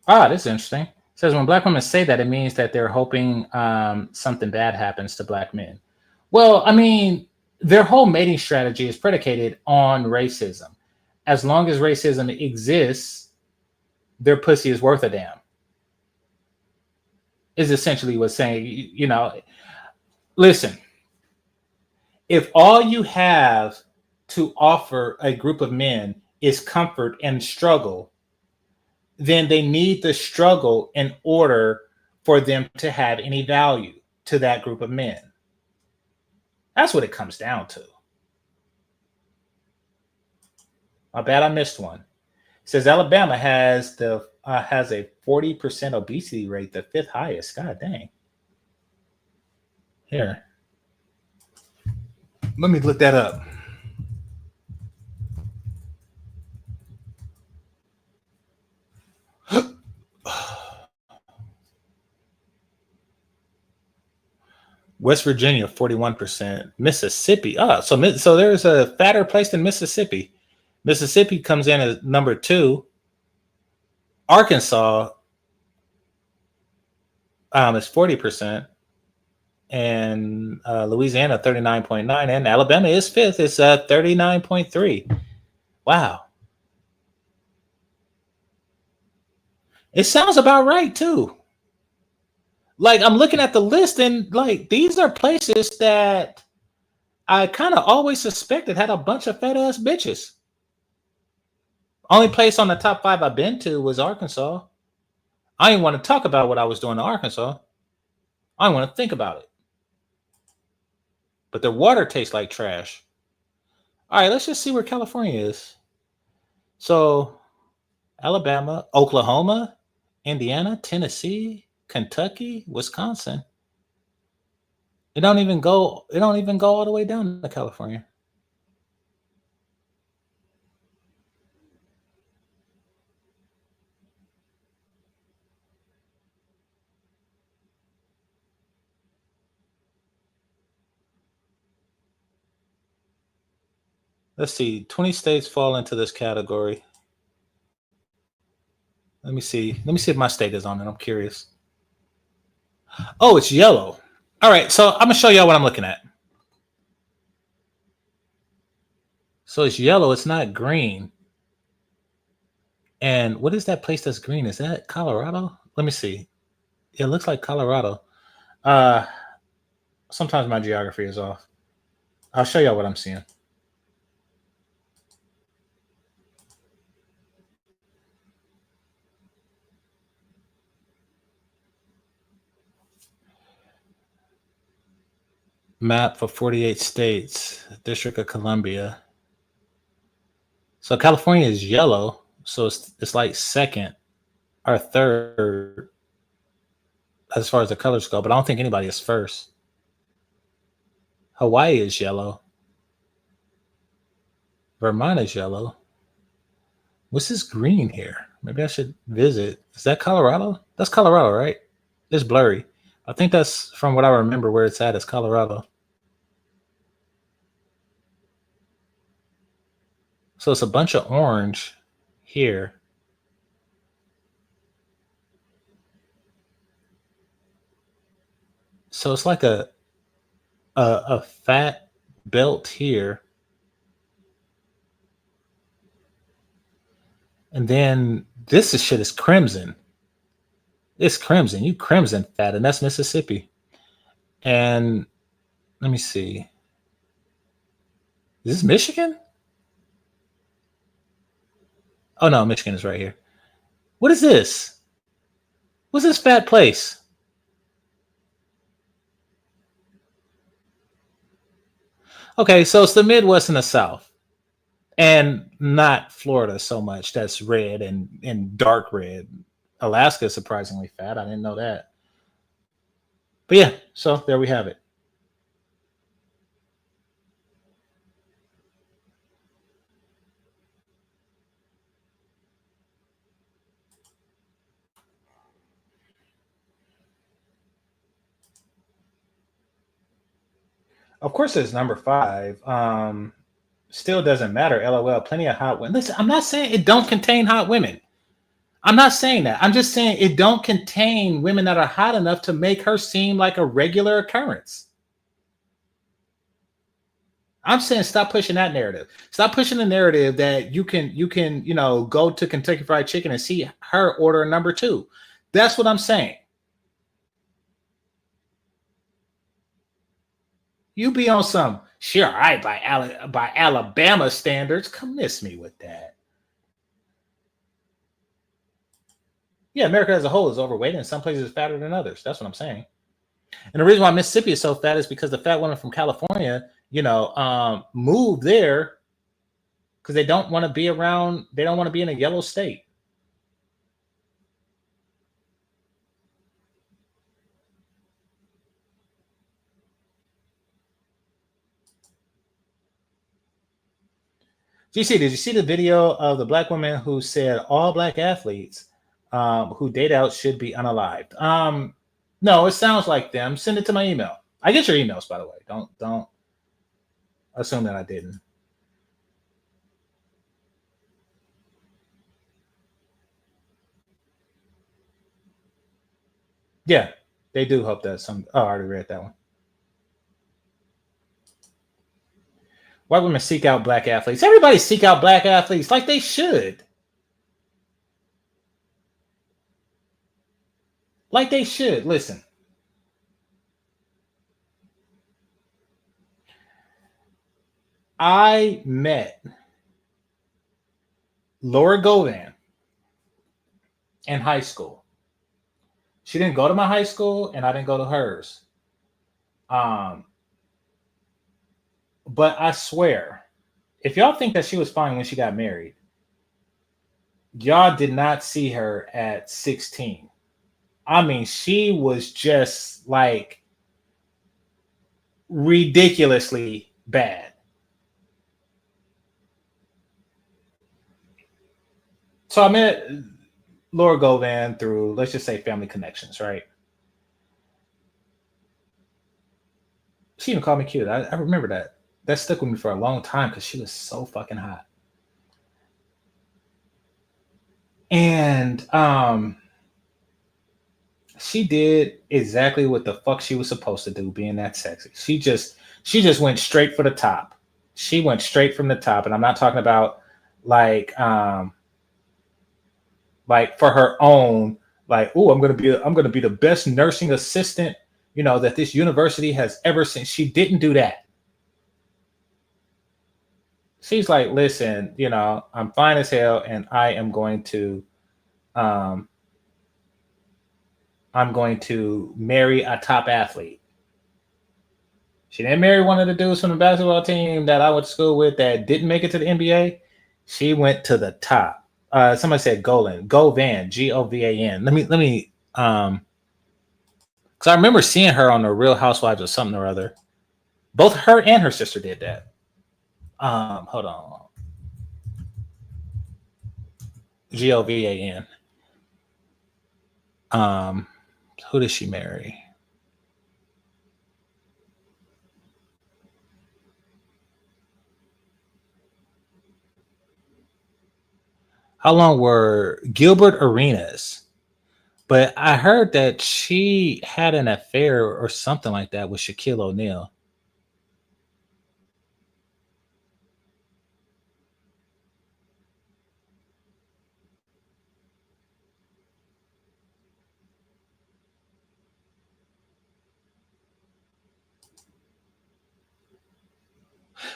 This is interesting. It says when black women say that, it means that they're hoping something bad happens to black men. Well, I mean, their whole mating strategy is predicated on racism. As long as racism exists, their pussy is worth a damn. Is essentially what's saying, listen, if all you have to offer a group of men is comfort and struggle, then they need the struggle in order for them to have any value to that group of men. That's what it comes down to. My bad, I missed one. It says Alabama has a 40% obesity rate, the 5th highest. God dang. Here. Let me look that up. West Virginia, 41%. Mississippi. So there's a fatter place than Mississippi. Mississippi comes in as number 2. Arkansas is 40%. And Louisiana, 39.9. And Alabama is 5th. It's 39.3. Wow. It sounds about right, too. Like, I'm looking at the list, and like these are places that I kind of always suspected had a bunch of fat ass bitches. Only place on the top 5 I've been to was Arkansas. I didn't want to talk about what I was doing in Arkansas. I didn't want to think about it. But their water tastes like trash. All right, let's just see where California is. So, Alabama, Oklahoma, Indiana, Tennessee, Kentucky, Wisconsin. It don't even go all the way down to California. Let's see. 20 states fall into this category. Let me see. Let me see if my state is on it. I'm curious. Oh, it's yellow. All right, so I'm gonna show y'all what I'm looking at. So it's yellow. It's not green. And what is that place that's green? Is that Colorado? Let me see. It looks like Colorado. Sometimes my geography is off. I'll show y'all what I'm seeing. Map for 48 states, District of Columbia. So California is yellow, so it's like second or third as far as the colors go, but I don't think anybody is first. Hawaii is yellow. Vermont is yellow. What's this green here? Maybe I should visit. Is that Colorado? That's Colorado, right? It's blurry. I think that's from what I remember where it's at is Colorado. So it's a bunch of orange here. So it's like a fat belt here. And then this shit is crimson. It's crimson. You crimson fat, and that's Mississippi. And let me see. Is this Michigan? Oh no, Michigan is right here. What is this? What's this fat place? Okay, so it's the Midwest and the South. And not Florida so much. That's red and dark red. Alaska is surprisingly fat. I didn't know that. But yeah, so there we have it. Of course, it's number 5. Still doesn't matter. LOL. Plenty of hot women. Listen, I'm not saying it don't contain hot women. I'm not saying that. I'm just saying it don't contain women that are hot enough to make her seem like a regular occurrence. I'm saying stop pushing that narrative. Stop pushing the narrative that you can go to Kentucky Fried Chicken and see her order number 2. That's what I'm saying. You be on some, sure, all right, by Alabama standards. Come miss me with that. Yeah, America as a whole is overweight, and some places fatter than others. That's what I'm saying. And the reason why Mississippi is so fat is because the fat women from California, moved there because they don't want to be around. They don't want to be in a yellow state. Did you see the video of the black woman who said all black athletes who date out should be unalived? No, it sounds like them. Send it to my email. I get your emails, by the way. Don't assume that I didn't. Yeah, they do hope that some. Oh, I already read that one. White women seek out black athletes. Everybody seek out black athletes like they should. Like they should. Listen, I met Laura Govan in high school. She didn't go to my high school, and I didn't go to hers. But I swear, if y'all think that she was fine when she got married, y'all did not see her at 16. I mean, she was just like ridiculously bad. So I met Laura Govan through, let's just say, family connections, right? She even called me cute. I remember that. That stuck with me for a long time because she was so fucking hot. And she did exactly what the fuck she was supposed to do, being that sexy. She just went straight for the top. She went straight from the top, and I'm not talking about like for her own, like, oh, I'm gonna be the best nursing assistant, that this university has ever seen. She didn't do that. She's like, listen, I'm fine as hell, and I'm going to marry a top athlete. She didn't marry one of the dudes from the basketball team that I went to school with that didn't make it to the NBA. She went to the top. Somebody said Govan, Govan, Govan. Let me, because I remember seeing her on the Real Housewives or something or other. Both her and her sister did that. Hold on. Govan. Who did she marry? How long were Gilbert Arenas? But I heard that she had an affair or something like that with Shaquille O'Neal.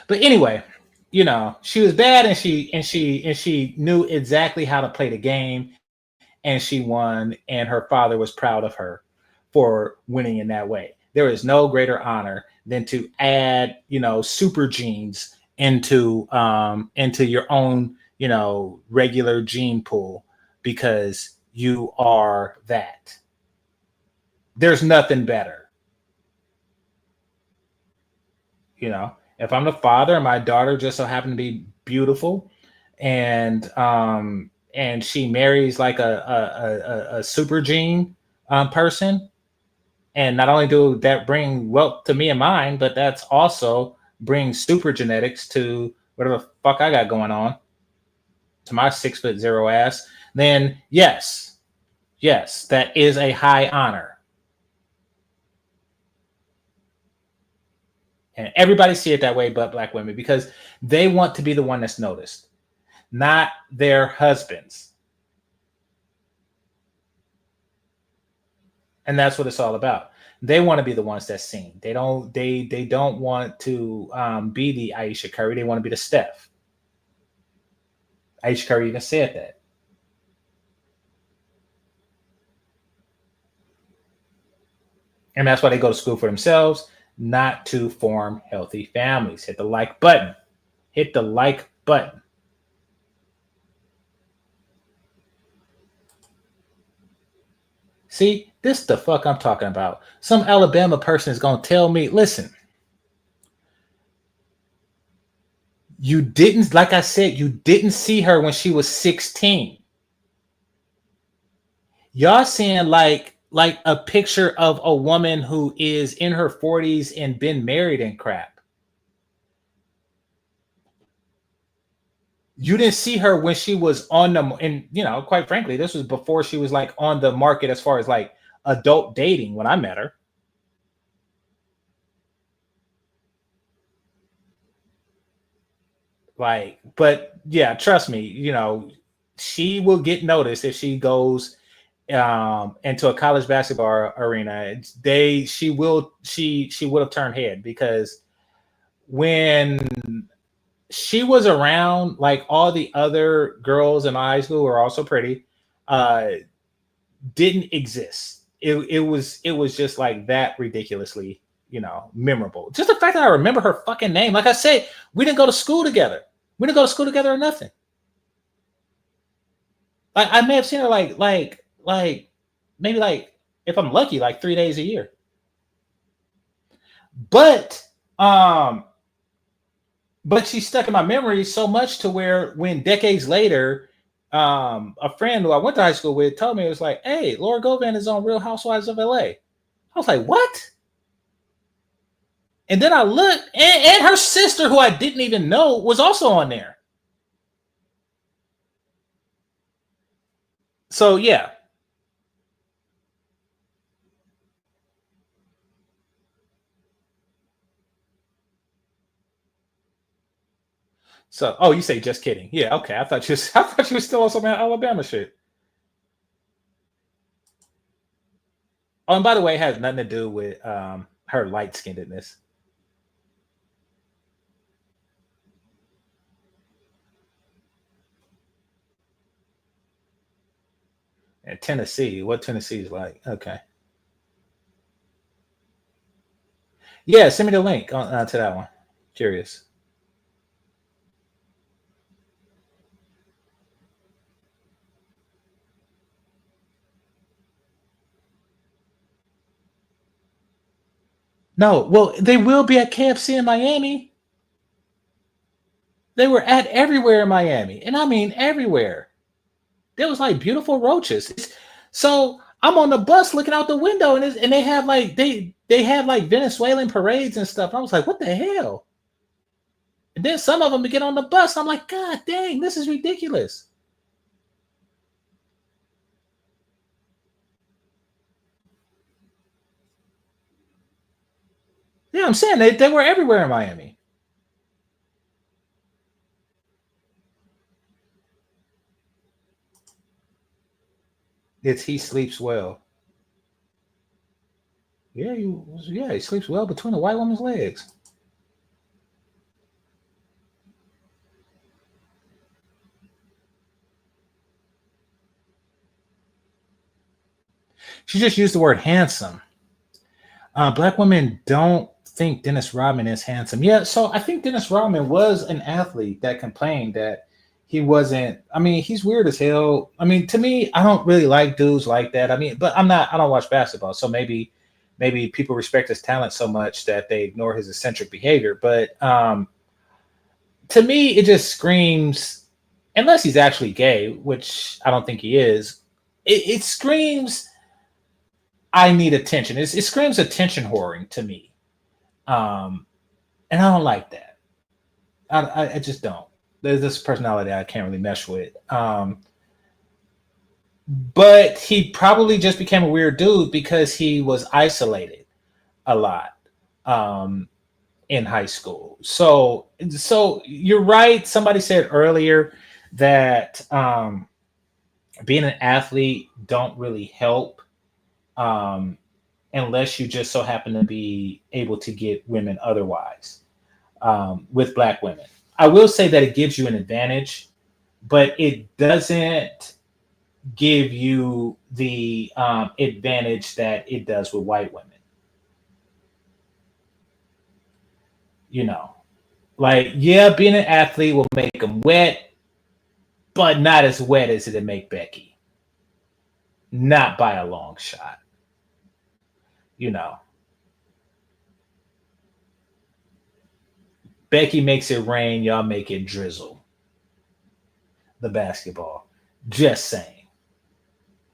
But anyway, she was bad, and she knew exactly how to play the game, and she won, and her father was proud of her for winning in that way. There is no greater honor than to add, super genes into your own, regular gene pool, because you are that. There's nothing better. If I'm the father and my daughter just so happened to be beautiful, and she marries like a super gene person, and not only do that bring wealth to me and mine, but that's also bring super genetics to whatever the fuck I got going on, to my 6'0" ass, then yes, that is a high honor. And everybody see it that way but Black women, because they want to be the one that's noticed, not their husbands. And that's what it's all about. They want to be the ones that's seen. They don't want to be the Aisha Curry. They want to be the Steph. Aisha Curry even said that. And that's why they go to school for themselves, not to form healthy families. Hit the like button. Hit the like button. See, this is the fuck I'm talking about. Some Alabama person is going to tell me, listen, you didn't, like I said, you didn't see her when she was 16. Y'all seeing like a picture of a woman who is in her 40s and been married and crap. You didn't see her when she was on the, and quite frankly, this was before she was like on the market as far as like adult dating when I met her. Like, but yeah, trust me, she will get noticed if she goes into a college basketball arena. She would have turned head, because when she was around, like all the other girls in my high school who were also pretty, didn't exist. It was just like that ridiculously, memorable. Just the fact that I remember her fucking name. Like I said, we didn't go to school together. We didn't go to school together or nothing. Like I may have seen her like maybe like, if I'm lucky, like 3 days a year. But she's stuck in my memory so much to where when decades later, a friend who I went to high school with told me, it was like, hey, Laura Govan is on Real Housewives of LA. I was like, what? And then I looked, and her sister, who I didn't even know, was also on there. So yeah. So, oh, you say just kidding? Yeah, okay. I thought you were still on some Alabama shit. Oh, and by the way, it has nothing to do with her light skinnedness. And Tennessee, what Tennessee is like? Okay. Yeah, send me the link to that one. Curious. No, well, they will be at KFC in Miami. They were at everywhere in Miami, and I mean everywhere. There was like beautiful roaches. So I'm on the bus looking out the window, and they have like they have like Venezuelan parades and stuff. I was like, what the hell? And then some of them get on the bus. I'm like, God dang, this is ridiculous. Yeah, I'm saying they were everywhere in Miami. It's he sleeps well. Yeah, he sleeps well between a white woman's legs. She just used the word handsome. Black women don't think Dennis Rodman is handsome. Yeah, so I think Dennis Rodman was an athlete that complained that he wasn't. I mean, he's weird as hell. I mean, to me, I don't really like dudes like that. I mean, but I don't watch basketball, so maybe people respect his talent so much that they ignore his eccentric behavior. But to me, it just screams, unless he's actually gay, which I don't think he is, it screams, I need attention. It screams attention whoring to me. And I don't like that. I just don't. There's this personality I can't really mesh with. But he probably just became a weird dude because he was isolated a lot in high school. So you're right. Somebody said earlier that being an athlete don't really help unless you just so happen to be able to get women otherwise with Black women. I will say that it gives you an advantage, but it doesn't give you the advantage that it does with white women. Like, yeah, being an athlete will make them wet, but not as wet as it'd make Becky. Not by a long shot. Becky makes it rain, y'all make it drizzle. The basketball. Just saying.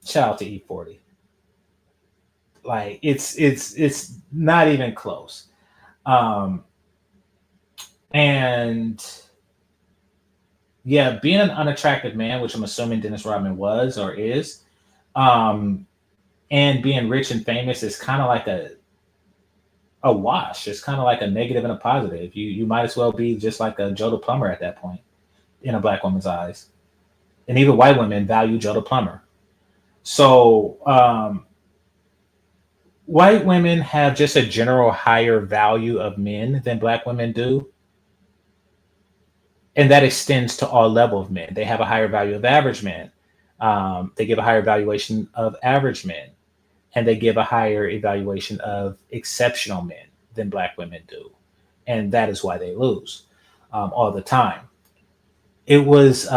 Shout out to E40. Like, it's not even close. And yeah, being an unattractive man, which I'm assuming Dennis Rodman was or is, and being rich and famous is kind of like a wash. It's kind of like a negative and a positive. You might as well be just like a Joe the Plumber at that point in a Black woman's eyes. And even white women value Joe the Plumber. So white women have just a general higher value of men than Black women do. And that extends to all level of men. They have a higher value of average men. They give a higher evaluation of average men, and they give a higher evaluation of exceptional men than black women do. And that is why they lose all the time. It was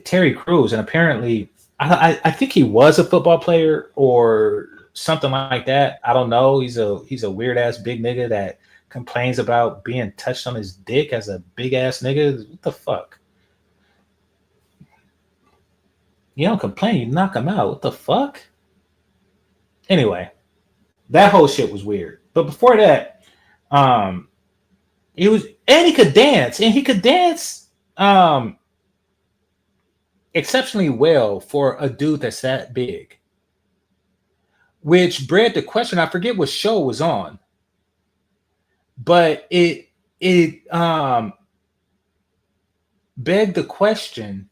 Terry Crews, and apparently, I think he was a football player or something like that. I don't know. He's a weird ass big nigga that complains about being touched on his dick as a big ass nigga. What the fuck? You don't complain, you knock him out. What the fuck? Anyway, that whole shit was weird. But before that, he could dance, and he could dance exceptionally well for a dude that's that big. Which bred the question, I forget what show it was on, but it begged the question,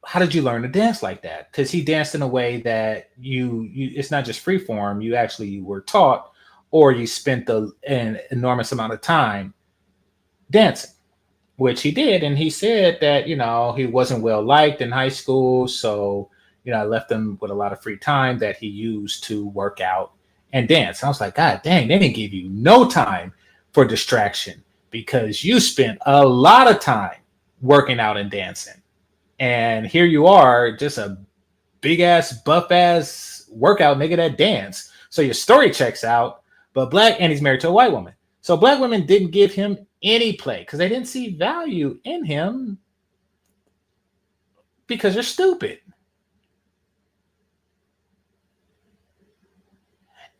how did you learn to dance like that? Because he danced in a way that you it's not just free form, you actually were taught, or you spent an enormous amount of time dancing, which he did. And he said that, he wasn't well liked in high school. So, I left him with a lot of free time that he used to work out and dance. I was like, God dang, they didn't give you no time for distraction because you spent a lot of time working out and dancing. And here you are, just a big ass, buff ass workout nigga that dance. So your story checks out, but and he's married to a white woman. So black women didn't give him any play because they didn't see value in him because you're stupid.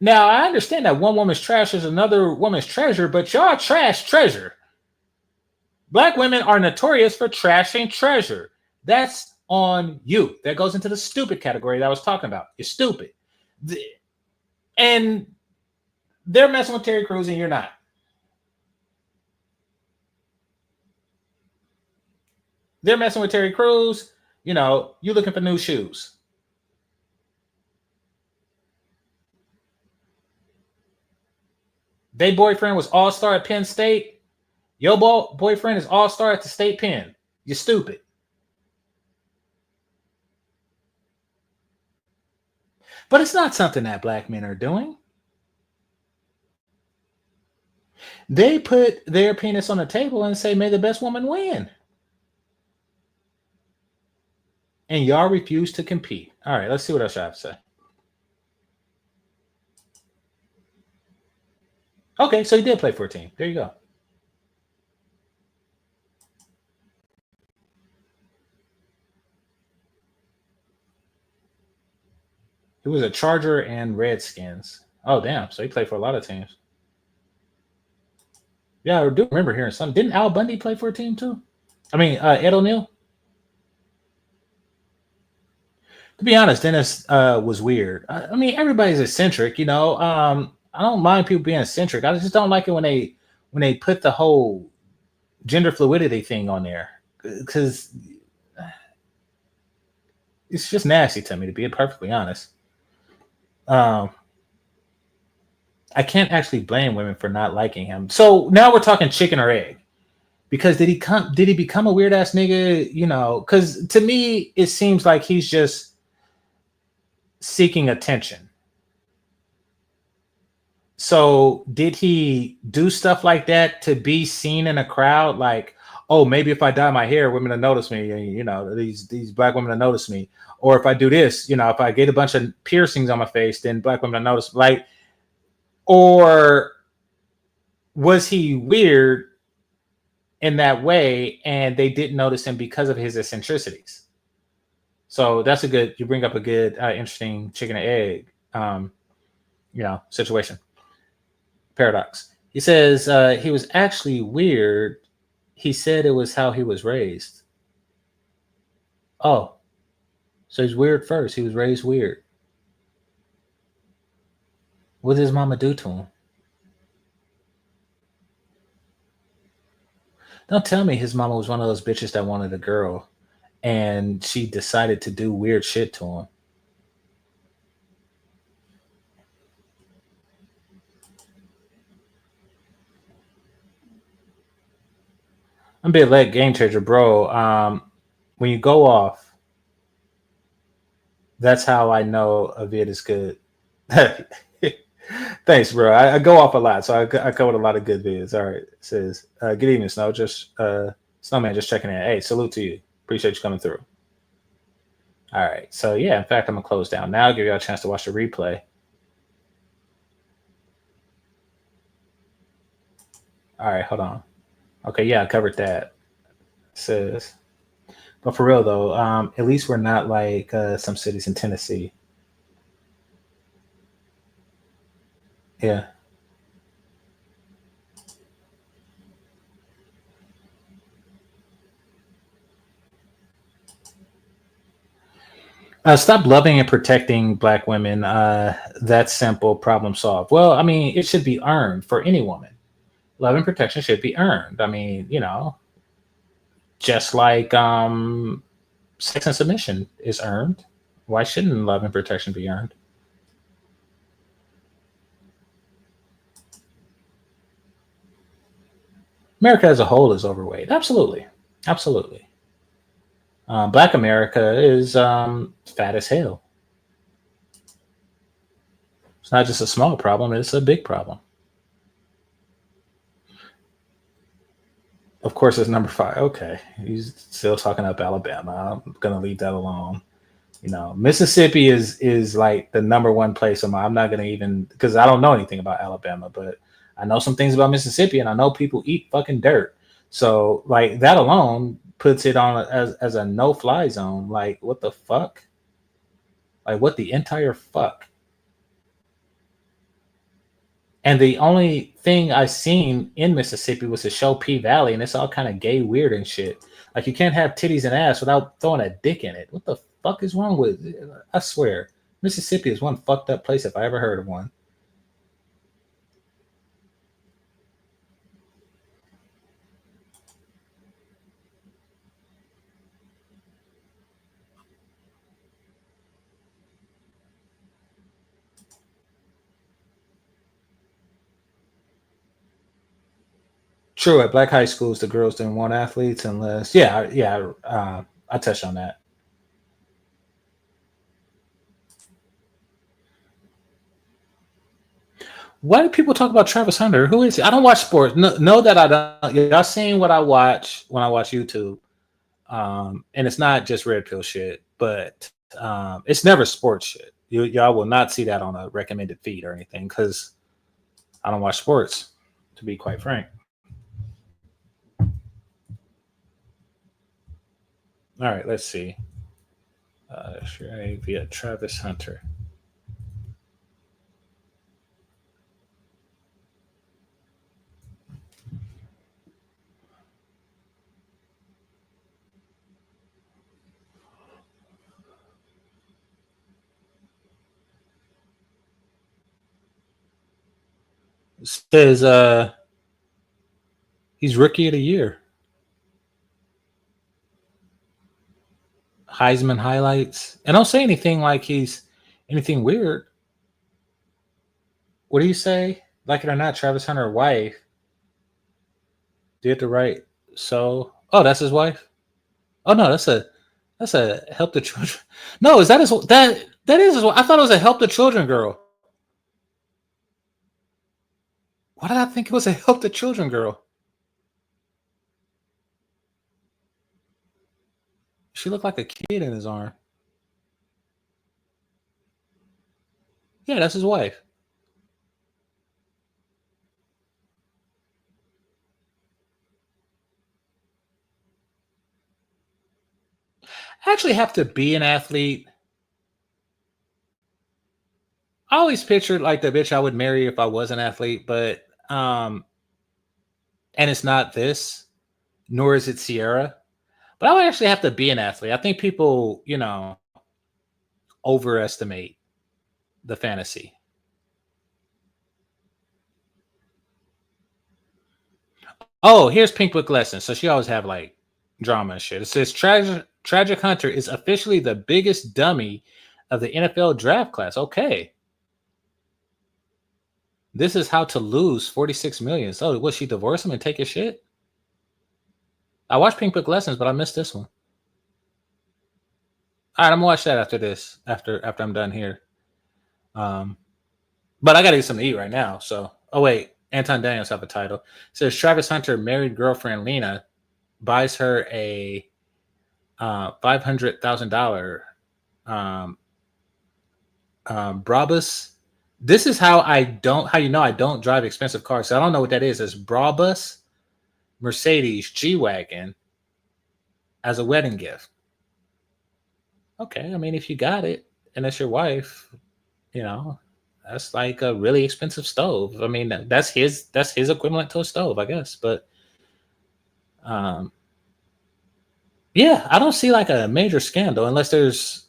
Now, I understand that one woman's trash is another woman's treasure, but y'all trash treasure. Black women are notorious for trashing treasure. That's on you. That goes into the stupid category that I was talking about. You're stupid. And they're messing with Terry Crews and you're not. They're messing with Terry Crews. You looking for new shoes. Their boyfriend was all-star at Penn State. Your boyfriend is all-star at the State Penn. You're stupid. But it's not something that black men are doing. They put their penis on the table and say, may the best woman win. And y'all refuse to compete. All right, let's see what else I have to say. Okay, so he did play for a team. There you go. He was a Charger and Redskins. Oh, damn. So he played for a lot of teams. Yeah, I do remember hearing something. Didn't Al Bundy play for a team too? Ed O'Neill? To be honest, Dennis was weird. Everybody's eccentric, I don't mind people being eccentric. I just don't like it when they put the whole gender fluidity thing on there, because it's just nasty to me, to be perfectly honest. I can't actually blame women for not liking him. So now we're talking chicken or egg, because did he become a weird ass nigga? Because to me it seems like he's just seeking attention. So did he do stuff like that to be seen in a crowd? Like, oh, maybe if I dye my hair, women will notice me. These black women will notice me. Or if I do this, if I get a bunch of piercings on my face, then black women will notice. Like, or was he weird in that way and they didn't notice him because of his eccentricities? So that's you bring up a good, interesting chicken and egg, situation. Paradox. He says he was actually weird. He said it was how he was raised. Oh, so he's weird first. He was raised weird. What did his mama do to him? Don't tell me his mama was one of those bitches that wanted a girl and she decided to do weird shit to him. I'm a bit late, game changer, bro. When you go off, that's how I know a vid is good. Thanks, bro. I go off a lot, so I covered a lot of good vids. All right, it says good evening, Snow. Just Snowman, just checking in. Hey, salute to you. Appreciate you coming through. All right, so yeah, in fact, I'm gonna close down now. Give you all a chance to watch the replay. All right, hold on. Okay, yeah, I covered that. It says, but for real though, at least we're not like some cities in Tennessee. Yeah. Stop loving and protecting Black women. That's simple. Problem solved. Well, I mean, it should be earned for any woman. Love and protection should be earned. I mean, you know, just like sex and submission is earned. Why shouldn't love and protection be earned? America as a whole is overweight. Absolutely. Absolutely. Black America is fat as hell. It's not just a small problem, it's a big problem. Of course, it's number 5. Okay. He's still talking up Alabama. I'm going to leave that alone. You know, Mississippi is like the number 1 place. I'm not going to even, because I don't know anything about Alabama, but I know some things about Mississippi, and I know people eat fucking dirt. So, like, that alone puts it on as a no-fly zone. Like, what the fuck? Like, what the entire fuck? And the only thing I seen in Mississippi was the show P Valley, and it's all kind of gay, weird, and shit. Like, you can't have titties and ass without throwing a dick in it. What the fuck is wrong with it? I swear, Mississippi is one fucked up place if I ever heard of one. True, at black high schools, the girls didn't want athletes unless, I touched on that. Why do people talk about Travis Hunter? Who is he? I don't watch sports. Know that I don't. Y'all seen what I watch when I watch YouTube, and it's not just red pill shit, but it's never sports shit. Y'all will not see that on a recommended feed or anything because I don't watch sports, to be quite frank. All right, let's see. Via Travis Hunter. It says he's rookie of the year. Heisman highlights. And don't say anything like he's anything weird. What do you say? Like it or not, Travis Hunter's wife did the right. So, oh, that's his wife. Oh no, that's a help the children. No, is that his that is his wife? I thought it was a help the children girl. Why did I think it was a help the children girl? She looked like a kid in his arm. Yeah, that's his wife. I actually have to be an athlete. I always pictured like the bitch I would marry if I was an athlete, but and it's not this, nor is it Sierra. But I would actually have to be an athlete. I think people, overestimate the fantasy. Oh, here's Pink Book Lesson. So she always have like drama and shit. It says Tragic Hunter is officially the biggest dummy of the NFL draft class. Okay. This is how to lose $46 million. So, will she divorce him and take his shit? I watched Pink Book Lessons, but I missed this one. All right, I'm gonna watch that after this. After I'm done here. But I gotta get something to eat right now. So, oh wait, Anton Daniels have a title. It says Travis Hunter married girlfriend Lena, buys her a $500,000 Brabus. This is how I don't drive expensive cars. So I don't know what that is. It's Brabus Mercedes G-Wagon as a wedding gift. Okay, I mean, if you got it and it's your wife, that's like a really expensive stove. I mean, that's his equivalent to a stove, I guess. But yeah, I don't see like a major scandal unless there's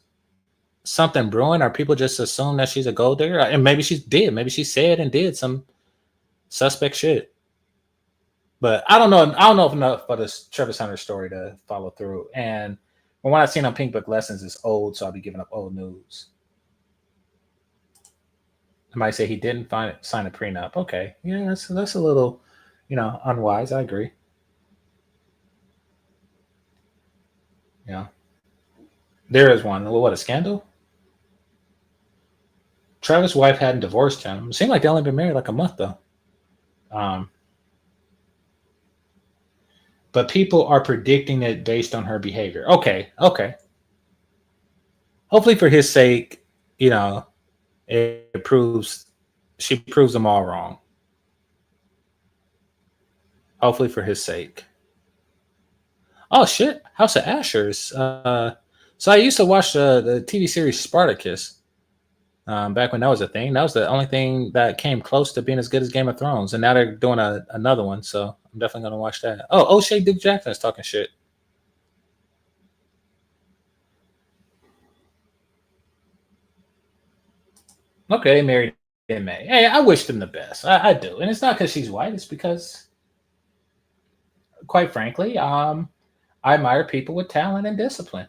something brewing, or people just assume that she's a gold digger, and maybe she did. Maybe she said and did some suspect shit. But I don't know enough about this Travis Hunter story to follow through. And when I've seen on Pink Book Lessons is old, so I'll be giving up old news. I might say he didn't sign a prenup. Okay, yeah, that's a little, unwise. I agree. Yeah, there is one. What, a scandal? Travis' wife hadn't divorced him. It seemed like they only been married like a month though. But people are predicting it based on her behavior. Okay. Hopefully for his sake, she proves them all wrong. Hopefully for his sake. Oh shit, House of Ashers. So I used to watch the TV series Spartacus. Back when that was a thing. That was the only thing that came close to being as good as Game of Thrones. And now they're doing another one. So I'm definitely going to watch that. Oh, O'Shea Duke Jackson is talking shit. Okay, they married in May. Hey, I wish them the best. I do. And it's not because she's white. It's because, quite frankly, I admire people with talent and discipline.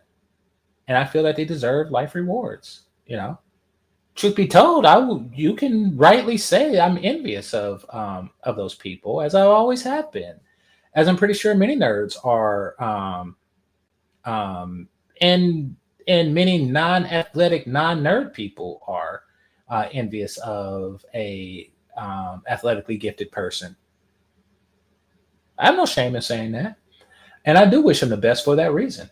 And I feel that they deserve life rewards, Truth be told, you can rightly say I'm envious of those people, as I always have been, as I'm pretty sure many nerds are, and many non-athletic, non-nerd people are envious of a athletically gifted person. I have no shame in saying that, and I do wish him the best for that reason.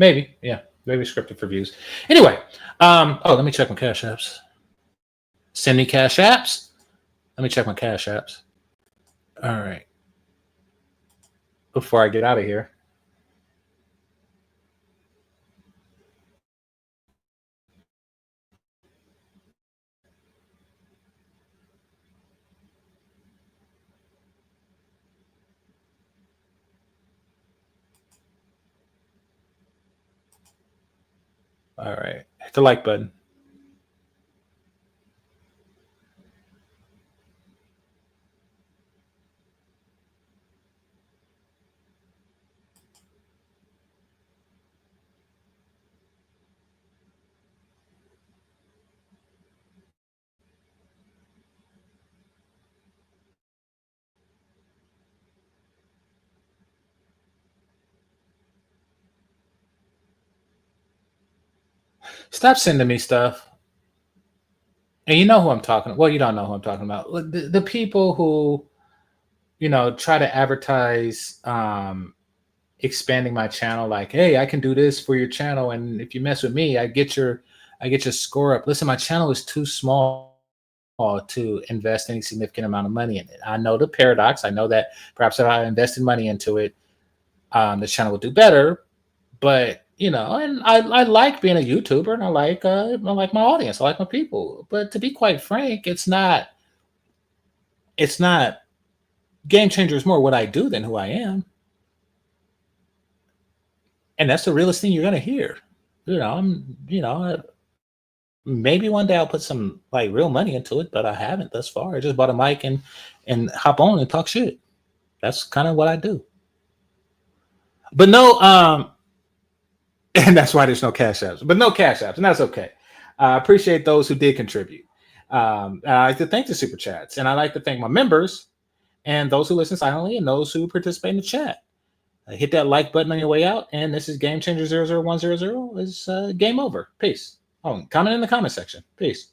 Maybe, yeah. Maybe scripted for views. Anyway, let me check my Cash Apps. Send me Cash Apps. Let me check my Cash Apps. All right. Before I get out of here. All right. Hit the like button. Stop sending me stuff. And you know who I'm talking about. Well, you don't know who I'm talking about. The people who, try to advertise expanding my channel, like, hey, I can do this for your channel, and if you mess with me, I get your score up. Listen, my channel is too small to invest any significant amount of money in it. I know the paradox. I know that perhaps if I invested money into it, the channel will do better. But and I like being a YouTuber, and I like my audience, I like my people. But to be quite frank, it's not Game Changer is more what I do than who I am. And that's the realest thing you're gonna hear. Maybe one day I'll put some like real money into it, but I haven't thus far. I just bought a mic and hop on and talk shit. That's kind of what I do. But no, and that's why there's no Cash Apps. But no Cash Apps, and that's okay. I appreciate those who did contribute. I like to thank the super chats, and I like to thank my members and those who listen silently and those who participate in the chat. Hit that like button on your way out, and this is GameChanger 00100. Is game over. Peace. Oh, comment in the comment section. Peace.